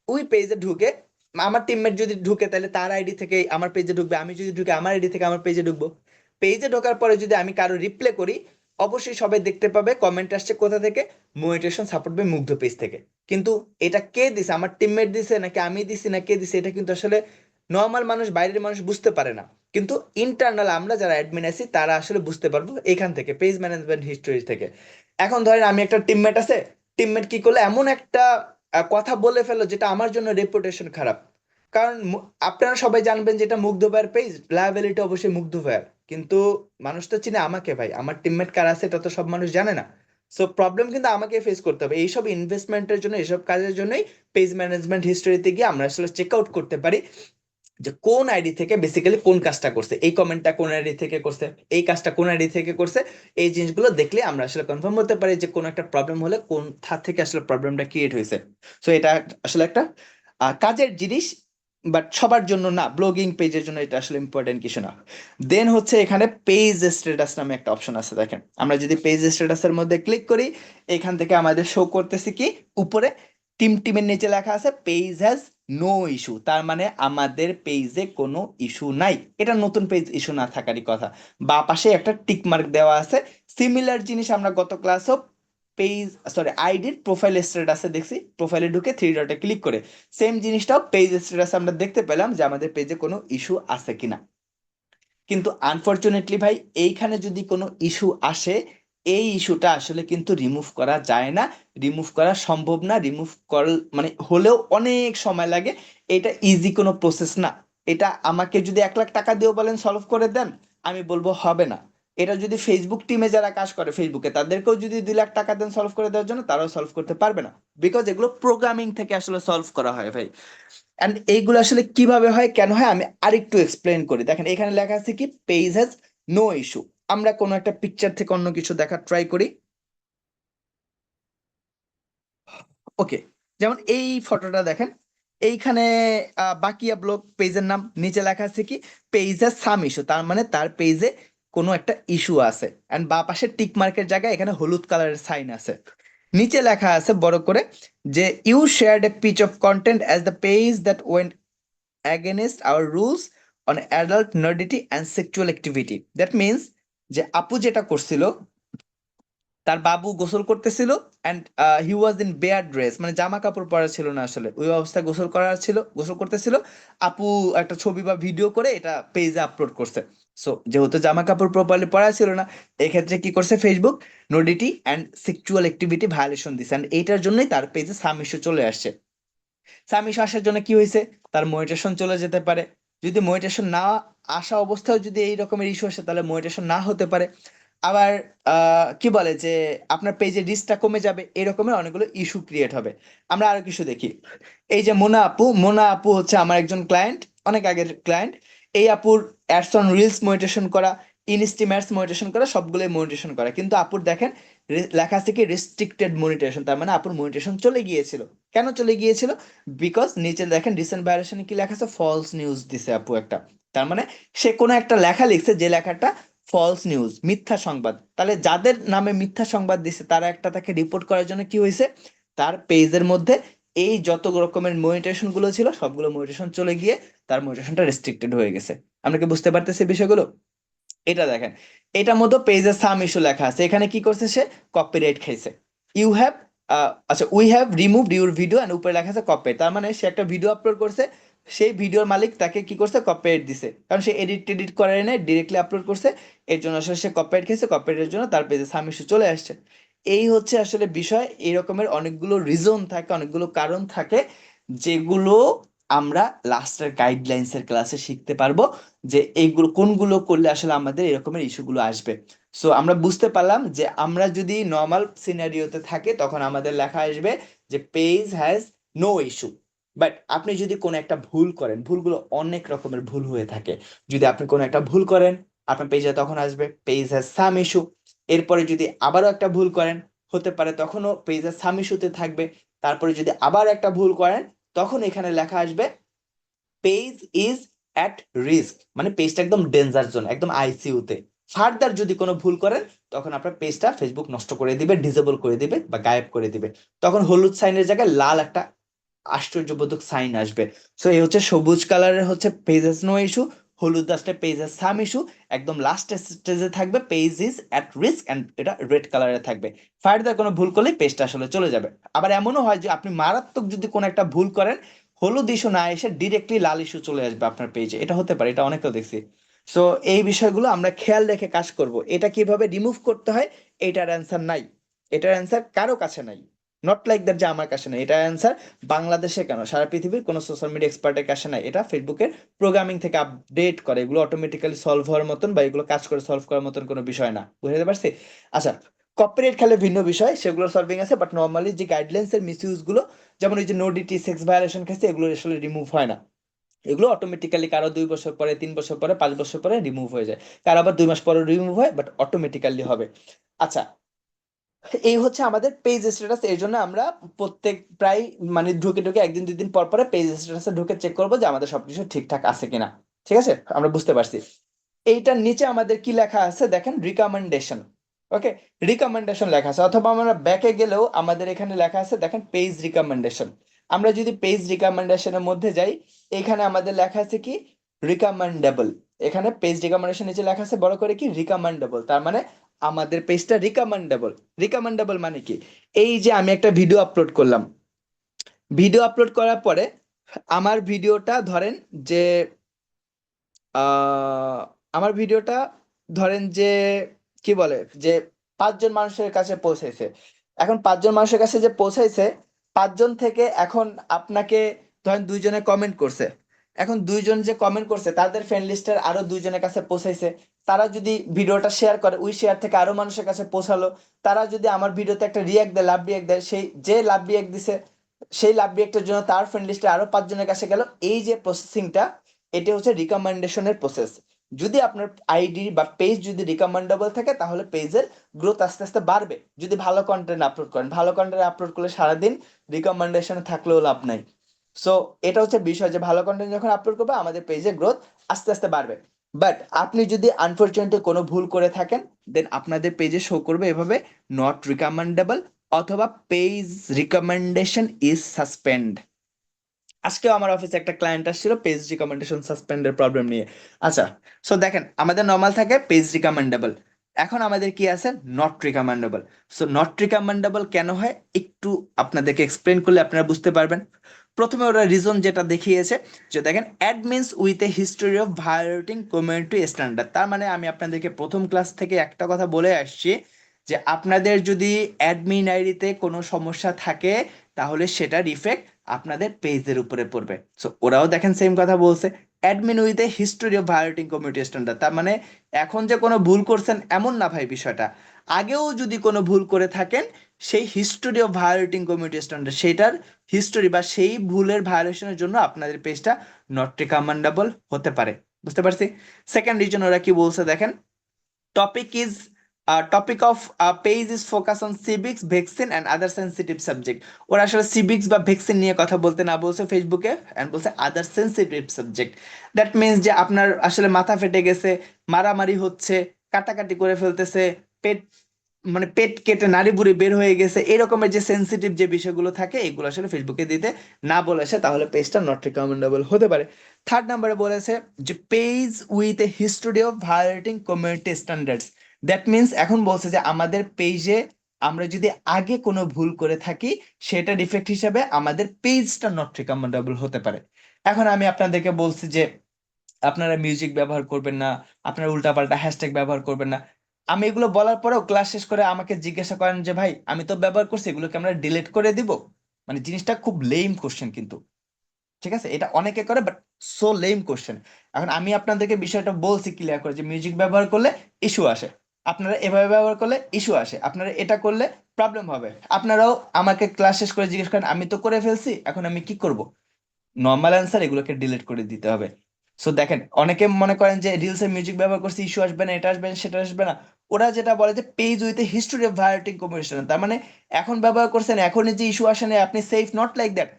S2: ওই পেজে ঢুকে, আমার টিমমেট যদি ঢুকে তাহলে তার আইডি থেকে আমার পেজে ঢুকবে, আমি যদি ঢুকে আমার আইডি থেকে আমার পেজে ঢুকবো। পেজে ঢোকার পরে যদি আমি কারো রিপ্লে করি, অবশ্যই সবাই দেখতে পাবে কমেন্ট আসছে কোথা থেকে? মনিটেশন সাপোর্ট বাই মুগ্ধ পেজ থেকে। কিন্তু এটা কে দিছে? আমার টিমমেট দিছে নাকি আমি দিছি না কে দিছে, এটা কিন্তু আসলে নর্মাল মানুষ, বাইরের মানুষ বুঝতে পারে না। কিন্তু ইন্টারনাল আমরা যারা অ্যাডমিন আছি তারা আসলে বুঝতে পারবো এখান থেকে, পেজ ম্যানেজমেন্ট হিস্টোরি থেকে। এখন ধরেন আমি একটা টিমমেট আছে, টিমমেট কি করলো এমন একটা কথা বলে ফেললো যেটা আমার জন্য রেপুটেশন খারাপ। কারণ আপনারা সবাই জানবেন যেটা মুগ্ধ ভাইয়ের পেজ, লায়াবিলিটি অবশ্যই মুগ্ধ ভাইয়ের, কিন্তু মানুষ তো চিনে আমাকে ভাই, আমার টিমমেট কার আছে এটা তো সব মানুষ জানে না। সো প্রবলেম কিন্তু আমাকে ফেস করতে হবে। এইসব ইনভেস্টমেন্টের জন্য, এইসব কাজের জন্যই পেজ ম্যানেজমেন্ট হিস্টোরিতে গিয়ে আমরা আসলে চেক আউট করতে পারি যে কোন আইডি থেকে বেসিক্যালি কোন কাজটা করছে, এই কমেন্টটা কোন আইডি থেকে করছে, এই কাজটা কোন আইডি থেকে করছে। এই জিনিসগুলো দেখলে আমরা আসলে কনফার্ম হতে পারি যে কোন একটা প্রবলেম হলে কোথা থেকে আসলে প্রবলেমটা ক্রিয়েট হয়েছে। সো এটা আসলে একটা কাজের জিনিস, বাট সবার জন্য না, ব্লগিং পেজের জন্য এটা আসলে ইম্পর্টেন্ট কিছু না। দেন হচ্ছে এখানে পেজ স্ট্যাটাস নামে একটা অপশন আছে, দেখেন আমরা যদি পেজ স্ট্যাটাসের মধ্যে ক্লিক করি, এখান থেকে আমাদের শো করতেছে কি উপরে টিমের নিচে লেখা আছে পেজ হ্যাজ নো ইস্যু, তার মানে আমাদের পেজে কোনো ইস্যু নাই। এটা নতুন পেজ, ইস্যু না থাকারই কথা। বা পাশে একটা টিক মার্ক দেওয়া আছে। সিমিলার জিনিস আমরা গত ক্লাসও পেজ সরি আইডির প্রোফাইল স্ট্যাটাসে দেখছি, প্রোফাইলে ঢুকে থ্রি ডটে ক্লিক করে সেম জিনিসটাও পেজ স্ট্যাটাসে আমরা দেখতে পেলাম যে আমাদের পেজে কোনো ইস্যু আছে কিনা। কিন্তু আনফরচুনেটলি ভাই এইখানে যদি কোনো ইস্যু আসে, এই ইস্যুটা আসলে কিন্তু রিমুভ করা যায় না, রিমুভ করা সম্ভব না, রিমুভ কর মানে হলেও অনেক সময় লাগে। এটা ইজি কোনো প্রসেস না। এটা আমাকে যদি 1 লাখ টাকা দিয়েও বলেন সলভ করে দেন, আমি বলবো হবে না। এটা যদি ফেসবুক টিমে যারা কাজ করে ফেসবুকে, তাদেরকেও যদি 2 লাখ টাকা দেন সলভ করে দেওয়ার জন্য, তারাও সলভ করতে পারবে না। বিকজ এগুলো প্রোগ্রামিং থেকে আসলে সলভ করা হয় ভাই। এন্ড এইগুলো আসলে কিভাবে হয়, কেন হয়, আমি আরেকটু এক্সপ্লেন করি। দেখেন এখানে লেখা আছে কি পেজ হ্যাজ নো ইস্যু। আমরা কোনো একটা পিকচার থেকে অন্য কিছু দেখার ট্রাই করি। ওকে, যেমন এই ফটোটা দেখেন, এইখানে বাকিয়া ব্লগ পেজের নাম, নিচে লেখা আছে কি পেজ হ্যাজ সাম ইস্যু, তার মানে তার পেজে কোনো একটা ইস্যু আছে। এন্ড বা পাশে টিক মার্কের জায়গায় এখানে হলুদ কালারের সাইন আছে। নিচে লেখা আছে বড় করে যে you shared a piece of content as the page that went against our rules on adult nudity and sexual activity. That means যে আপু যেটা করছিল, তার বাবু গোসল করতেছিল and he was in bare dress, মানে জামা কাপড় পরা ছিল না, আসলে ওই অবস্থায় গোসল করতেছিল। আপু একটা ছবি বা ভিডিও করে এটা পেজে আপলোড করছে। সো যেহেতু জামা কাপড় প্রপারলি পরা ছিল না, এক্ষেত্রে কি করছে Facebook nudity and sexual activity violation দিছে, অ্যান্ড এইটার জন্যই তার পেজে সাম ইস্যু চলে আসছে। সামিশ আসার জন্য কি হয়েছে, তার মনিটেশন চলে যেতে পারে। যদি মনিটেশন না আসা অবস্থায় যদি এই রকমের ইস্যু আসে, তাহলে মনিটেশন না হতে পারে। আবার কি বলে যে আপনার পেজে রিচটা কমে যাবে, এরকমের অনেকগুলো ইস্যু ক্রিয়েট হবে। আমরা আরো কিছু দেখি। এই যে মোনা আপু হচ্ছে আমার একজন ক্লায়েন্ট, অনেক আগের ক্লায়েন্ট। এই আপুর অ্যাডস অন রিলস মনিটেশন করা, ইনস্টিম্যাটস মনিটেশন করা, সবগুলোই মনিটেশন করা, কিন্তু আপুর দেখেন লেখা আছে কি রেস্ট্রিক্টেড মনিটেশন, তার মানে আপুর মনিটেশন চলে গিয়েছিল। কেন চলে গিয়েছিল? বিকজ নিচে দেখেন রিসেন্ট ভায়োলেশনে কি লেখা আছে, ফলস নিউজ দিছে আপু একটা। তার মানে সে কোনো একটা লেখা লিখছে, যে লেখাটা ফলস নিউজ, মিথ্যা সংবাদ। তাহলে যাদের নামে মিথ্যা সংবাদ দিছে, তারা একটা তাকে রিপোর্ট করার জন্য কি হয়েছে, তার পেজের মধ্যে এই যত রকমের মনিটেশন গুলো ছিল সবগুলো মনিটেশন চলে গিয়ে তার মনিটেশনটা রেস্ট্রিক্টেড হয়ে গেছে। আমরা কি বুঝতে পারতেছি বিষয়গুলো? এটা দেখেন, এটার মধ্যে পেজে সাম ইস্যু লেখা আছে, এখানে কি করছে সে, কপিরাইট খাইছে। ইউ হ্যাভ আচ্ছা, we have removed your video and উপরে লেখা আছে কপিরাইট, তার মানে সে একটা ভিডিও আপলোড করছে, সেই ভিডিওর মালিক তাকে কি করছে, কপিরাইট দিছে, কারণ সে এডিট করে নাই, ডিরেক্টলি আপলোড করছে। এর জন্য আসলে সে কপিরাইট খেয়েছে, কপিরাইটের জন্য তার পেজে সাম ইস্যু চলে আসছে। এই হচ্ছে আসলে বিষয়, এই রকমের অনেকগুলো রিজন থাকে, অনেকগুলো কারণ থাকে, যেগুলো আমরা লাস্টের গাইডলাইন্স এর ক্লাসে শিখতে পারবো, যে এইগুলো কোনগুলো করলে আসলে আমাদের এরকমের ইস্যুগুলো আসবে। সো আমরা বুঝতে পারলাম যে আমরা যদি নর্মাল সিনারিওতে থাকি, তখন আমাদের লেখা আসবে যে page has no issue. But আপনি যদি কোনো একটা ভুল করেন, ভুলগুলো অনেক রকমের ভুল হয়ে থাকে, যদি আপনি কোনো একটা ভুল করেন, আপনার পেজে তখন আসবে পেজ হ্যাজ সাম ইস্যু। এরপরে যদি আবারও একটা ভুল করেন, হতে পারে তখনও পেজ হ্যাজ সাম ইস্যুতে থাকবে। তারপরে যদি আবার একটা ভুল করেন, তখন এখানে লেখা আসবে পেজ ইজ অ্যাট রিস্ক, মানে পেজটা একদম ডেঞ্জার জোন, একদম আইসিইউতে। ফার্দার যদি কোনো ভুল করেন, তখন আপনার পেজটা ফেসবুক নষ্ট করে দিবে, ডিসেবল করে দিবে বা গায়েব করে দিবে। তখন হলুদ সাইনের জায়গায় লাল একটা আশ্চর্যবোধক সাইন আসবে। সো এই হচ্ছে সবুজ কালারের হচ্ছে পেজেস নো ইস্যু, হলুদ আসলে পেজেস সাম ইস্যু, একদম লাস্ট স্টেজে থাকবে page is at risk, and এটা রেড কালারে থাকবে। ফার্দার কোনো ভুল করলে পেজটা আসলে চলে যাবে। আবার এমনও হয় যে আপনি মারাত্মক যদি কোনো একটা ভুল করেন, হলুদ ইস্যু না এসে ডিরেক্টলি লাল ইস্যু চলে আসবে আপনার পেজে, এটা হতে পারে, এটা অনেকেও দেখছি। সো এই বিষয়গুলো আমরা খেয়াল রেখে কাজ করব। এটা কিভাবে রিমুভ করতে হয়, এটার অ্যান্সার নাই, এটার অ্যান্সার কারো কাছে নাই। নট লাইক দ্যাট যে আমার কাছে নাই, এটার অ্যান্সার বাংলাদেশে কেন, সারা পৃথিবীর কোনো সোশ্যাল মিডিয়া এক্সপার্টের কাছে নাই। এটা ফেসবুকের প্রোগ্রামিং থেকে আপডেট করে, এগুলো অটোমেটিক্যালি সলভ হওয়ার মতন বা এগুলো কাজ করে সলভ করার মতন কোনো বিষয় না। বুঝতে পারছি? আচ্ছা, কপিরাইট খেলে ভিন্ন বিষয়, সেগুলো সলভিং আছে, বাট নর্মালি যে গাইডলাইন্স এর মিসইউজ গুলো, যেমন এই যে নোডিটি সেক্স ভায়োলেশন ক্ষেত্রে, এগুলো আসলে রিমুভ হয় না। এগুলো অটোমেটিক্যালি কারো 2 বছর পরে, 3 বছর পরে, 5 বছর পরে রিমুভ হয়ে যায়, কারো আবার 2 মাস পরে রিমুভ হয়, বাট অটোমেটিক্যালি হবে। আচ্ছা, এই হচ্ছে আমাদের পেজ স্ট্যাটাস। এই জন্য আমরা প্রত্যেক প্রায় মানে ঢুকে ঢুকে একদিন 2 দিন পর পরে পেজ স্ট্যাটাসে ঢুকে চেক করবো যে আমাদের সবকিছু ঠিকঠাক আছে কিনা। ঠিক আছে, আমরা বুঝতে পারছি। এইটার নিচে আমাদের কি লেখা আছে দেখেন, রিকমেন্ডেশন। ওকে, রিকমেন্ডেশন লেখা আছে, অথবা আমরা ব্যাকে গেলেও আমাদের এখানে লেখা আছে দেখেন পেজ রিকমেন্ডেশন। আমরা যদি পেজ রিকমেন্ডেশনের মধ্যে যাই, এখানে আমাদের লেখা আছে কি, রিকমেন্ডেবল। এখানে পেজ রিকমেন্ডেশন নিচে লেখা আছে বড় করে কি, রিকমেন্ডেবল, তার মানে আমাদের পেজটা রিকমেন্ডেবল। রিকমেন্ডেবল মানে কি, এই যে আমি একটা ভিডিও আপলোড করলাম, ভিডিও আপলোড করার পরে আমার ভিডিওটা ধরেন যে আমার ভিডিওটা ধরেন যে কি বলে যে 5 জন মানুষের কাছে পৌঁছাইছে। এখন 5 জন মানুষের কাছে যে পৌঁছাইছে, 5 জন থেকে এখন আপনাকে ধরেন 2 জনে কমেন্ট করছে। এখন 2 জন যে কমেন্ট করছে, তাদের ফ্রেন্ড লিস্টের আরো 2 জনের কাছে পৌঁছাইছে। তারা যদি ভিডিওটা শেয়ার করে, ওই শেয়ার থেকে আরো মানুষের কাছে পৌঁছালো। তারা যদি আমার ভিডিওতে একটা রিয়াক্ট দেয়, লাভ রিয়াক্ট দেয়, সেই যে লাভ রিয়াক্ট দিছে, সেই লাভ রিয়াক্টের জন্য তার ফ্রেন্ড লিস্টে আরো 5 জনের কাছে গেল। এই যে প্রসেসিংটা, এটা হচ্ছে রিকমেন্ডেশনের প্রসেস। যদি আপনার আইডি বা পেজ যদি রিকমেন্ডেবল থাকে, তাহলে পেজের গ্রোথ আস্তে আস্তে বাড়বে। যদি ভালো কন্টেন্ট আপলোড করেন, ভালো কন্টেন্ট আপলোড করলে সারাদিন রিকমেন্ডেশনে থাকলেও লাভ নাই। সো এটা হচ্ছে বিষয়, যে ভালো কন্টেন্ট যখন আপলোড করবে, আমাদের পেজে গ্রোথ আস্তে আস্তে বাড়বে। বাট আপনি যদি আনফরচুনেটলি কোনো ভুল করে থাকেন, দেন আপনাদের পেজে শো করবে এভাবে নট রিকমেন্ডেবল অথবা পেজ রিকমেন্ডেশন ইজ সাসপেন্ড। আজকেও আমার অফিসে একটা ক্লায়েন্ট আসছিল পেজ রিকমেন্ডেশন সাসপেন্ডের প্রবলেম নিয়ে। আচ্ছা, সো দেখেন আমাদের নর্মাল থাকে পেজ রিকমেন্ডেবল, এখন আমাদের কি আছে not recommendable. So not recommendable কেন হয় একটু আপনাদেরকে এক্সপ্লেন করলে আপনারা বুঝতে পারবেন। প্রথমে ওরা রিজন যেটা দেখিয়েছে যে দেখেন admins with a history of violating community standard, তার মানে আমি আপনাদেরকে প্রথম ক্লাস থেকে একটা কথা বলে আসছি যে আপনাদের যদি অ্যাডমিন আইডিতে কোনো সমস্যা থাকে তাহলে সেটার ইফেক্ট আপনাদের পেজের উপরে পড়বে। সো ওরাও দেখেন সেম কথা বলছে, admin with a history of violating community standard, তার মানে এখন যে কোনো ভুল করছেন এমন না ভাই বিষয়টা, আগেও যদি কোনো ভুল করে থাকেন সেই history of violating community standard সেটার হিস্টোরি বা সেই ভুলের ভায়োলেশনের জন্য আপনাদের পেজটা নট রিকমেন্ডেবল হতে পারে। বুঝতে পারছি। সেকেন্ড রিজন ওরা কি বলছে দেখেন, topic is topic of page is focus on civics, vaccine and other sensitive subject। ওরা আসলে সিভিক্স বা ভ্যাকসিন নিয়ে কথা বলতে না বলছে ফেসবুকে, এন্ড বলছে আদার সেন্সিটিভ সাবজেক্ট। দ্যাট মিনস যে আপনার আসলে মাথা ফেটে গেছে, মারামারি হচ্ছে, কাটাকাটি করে ফেলতেছে, পেট মানে পেট কেটে নাড়ি বুড়ি বের হয়ে গেছে, এরকমের যে সেন্সিটিভ যে বিষয়গুলো থাকে এগুলো আসলে ফেসবুকে দিতে না বলেছে, তাহলে পেজটা নট রিকমেন্ডেবল হতে পারে। থার্ড নাম্বারে বলেছে যে page with a history of violating community standards. That means এখন বলছে যে আমাদের পেজে আমরা যদি আগে কোনো ভুল করে থাকি সেটার ইফেক্ট হিসাবে আমাদের পেজটা নট রিকমেন্ডেবল হতে পারে। এখন আমি আপনাদেরকে বলছি যে আপনারা মিউজিক ব্যবহার করবেন না, আপনারা উল্টাপাল্টা হ্যাশট্যাগ ব্যবহার করবেন না। আমি এগুলো বলার পরেও ক্লাস শেষ করে আমাকে জিজ্ঞাসা করেন যে ভাই আমি তো ব্যবহার করছি, এগুলোকে আমরা ডিলিট করে দিব। মানে জিনিসটা খুব লেম কোশ্চেন কিন্তু, ঠিক আছে, এটা অনেকে করে বাট সো লেম কোশ্চেন। এখন আমি আপনাদেরকে বিষয়টা বলছি ক্লিয়ার করে যে মিউজিক ব্যবহার করলে ইস্যু আসে, আপনারা এভাবে ব্যবহার করলে ইস্যু আসে, আপনারা এটা করলে প্রবলেম হবে। আপনারাও আমাকে ক্লাস শেষ করে জিজ্ঞেস করেন আমি তো করে ফেলছি এখন আমি কি করব, নর্মাল অ্যান্সার এগুলোকে ডিলিট করে দিতে হবে। সো দেখেন অনেকে মনে করেন যে রিলসে মিউজিক ব্যবহার করছে ইস্যু আসবে না, এটা আসবে না, সেটা আসবে না। ওরা যেটা বলে যে page with a history of violating communication, তার মানে এখন ব্যবহার করছেন এখনই যে ইস্যু আসে না আপনি সেফ, নট লাইক দ্যাট।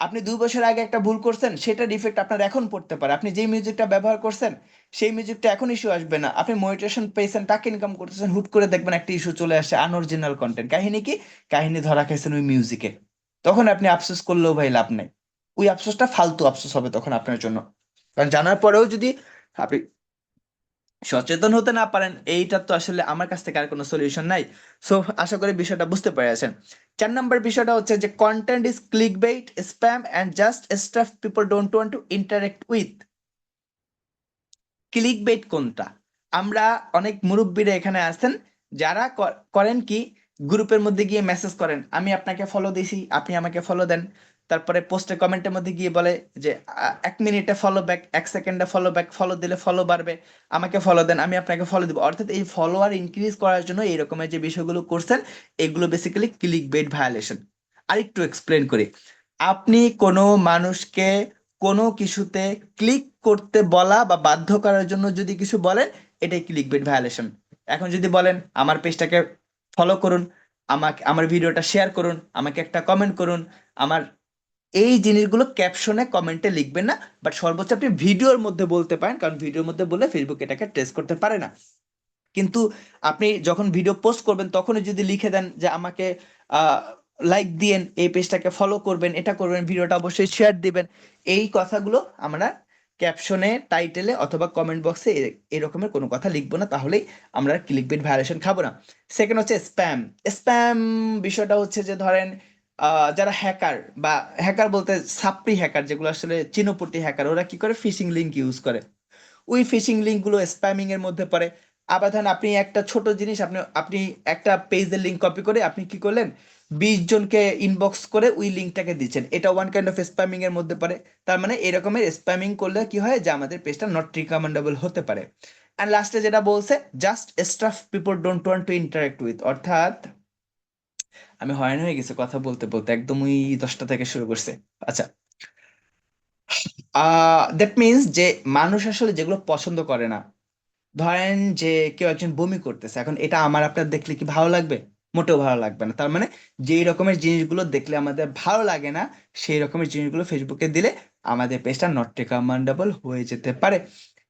S2: আপনি 2 বছর আগে একটা ভুল করছেন সেটার ইফেক্ট আপনার এখন পড়তে পারে, আপনি যেই মিউজিকটা ব্যবহার করছেন সেই মিউজিকটা এখন ইস্যু আসবে না, আপনি মোটিভেশন পেয়েছেন, টাকা ইনকাম করতেছেন, হুট করে দেখবেন একটা ইস্যু চলে আসে আনঅরিজিনাল কন্টেন্ট, কাহিনী কি, কাহিনী ধরা খাইছেন ওই মিউজিকে, তখন আপনি আফসোস করলেও ভাই লাভ নাই, ওই আফসোসটা ফালতু আফসোস হবে তখন আপনার জন্য। কারণ জানার পরেও যদি আপনি সচেতন হতে না পারেন এইটা তো আসলে আমার কাছ থেকে আর কোনো সলিউশন নাই। সো আশা করি বিষয়টা বুঝতে পেরেছেন। 4 নম্বর বিষয়টা হচ্ছে যে content is click bait, spam and just stuff people don't want to interact with. Click bait কোনটা? আমরা অনেক মুরব্বীরা এখানে আছেন যারা করেন কি গ্রুপের মধ্যে গিয়ে মেসেজ করেন আমি আপনাকে ফলো দিছি আপনি আমাকে ফলো দেন, তারপরে পোস্টে কমেন্টের মধ্যে গিয়ে বলে যে 1 মিনিটে ফলো ব্যাক, 1 সেকেন্ডে ফলো ব্যাক, ফলো দিলে ফলো বাড়বে, আমাকে ফলো দেন আমি আপনাকে ফলো দিব। অর্থাৎ এই ফলোয়ার ইনক্রিজ করার জন্য এই রকমের যে বিষয়গুলো করছেন এগুলো বেসিক্যালি ক্লিক বেট ভায়োলেশন। আরেকটু এক্সপ্লেন করি, আপনি কোনো মানুষকে কোনো কিছুতে ক্লিক করতে বলা বা বাধ্য করার জন্য যদি কিছু বলেন এটাই ক্লিকবেট ভায়োলেশন। এখন যদি বলেন আমার পেজটাকে ফলো করুন, আমাকে আমার ভিডিওটা শেয়ার করুন, আমাকে একটা কমেন্ট করুন, আমার এই জিনিসগুলো ক্যাপশনে কমেন্টে লিখবেন না, বাট সর্বোচ্চ আপনি ভিডিওর মধ্যে বলতে পারেন, কারণ ভিডিওর মধ্যে বললে ফেসবুক এটাকে ট্রেস করতে পারে না। কিন্তু আপনি যখন ভিডিও পোস্ট করবেন তখনই যদি লিখে দেন যে আমাকে লাইক দিয়েন, এই পেজটাকে ফলো করবেন, এটা করবেন, ভিডিওটা অবশ্যই শেয়ার দিবেন, এই কথাগুলো আমরা ক্যাপশনে টাইটেলে অথবা কমেন্ট বক্সে এরকমের কোনো কথা লিখবো না, তাহলেই আমরা ক্লিকবেট ভায়োলেশন খাবো না। সেকেন্ড হচ্ছে স্প্যাম। স্প্যাম বিষয়টা হচ্ছে যে ধরেন যারা হ্যাকার বা হ্যাকার বলতে সাপ্রি হ্যাকার যেগুলো আসলে চিনোপটি হ্যাকার, ওরা কি করে ফিশিং লিঙ্ক ইউজ করে, ওই ফিশিং লিঙ্ক গুলো স্প্যামিং এর মধ্যে পড়ে। আবার ধরেন আপনি একটা ছোট জিনিস আপনি আপনি একটা পেজের লিঙ্ক কপি করে আপনি কি করলেন 20 জনকে ইনবক্স করে ওই লিঙ্কটাকে দিচ্ছেন, এটা ওয়ান কাইন্ড অফ স্প্যামিং এর মধ্যে পড়ে। তার মানে এরকমের স্প্যামিং করলে কি হয় যে আমাদের পেজটা নট রিকমেন্ডেবল হতে পারে। অ্যান্ড লাস্টে যেটা বলছে just stuff people don't want to interact with, অর্থাৎ আমি হয়রান হয়ে গেছি কথা বলতে বলতে, একদমই 10টা থেকে শুরু করছে। আচ্ছা, দ্যাট মিনস যে মানুষ আসলে যেগুলো পছন্দ করে না, ধরেন যে কেউ একজন বমি করতেছে, এখন এটা আমার আপনার দেখলে কি ভালো লাগবে? মোটেও ভালো লাগবে না। তার মানে যেই রকমের জিনিসগুলো দেখলে আমাদের ভালো লাগে না সেই রকমের জিনিসগুলো ফেসবুকে দিলে আমাদের পেজটা নট রিকমেন্ডেবল হয়ে যেতে পারে।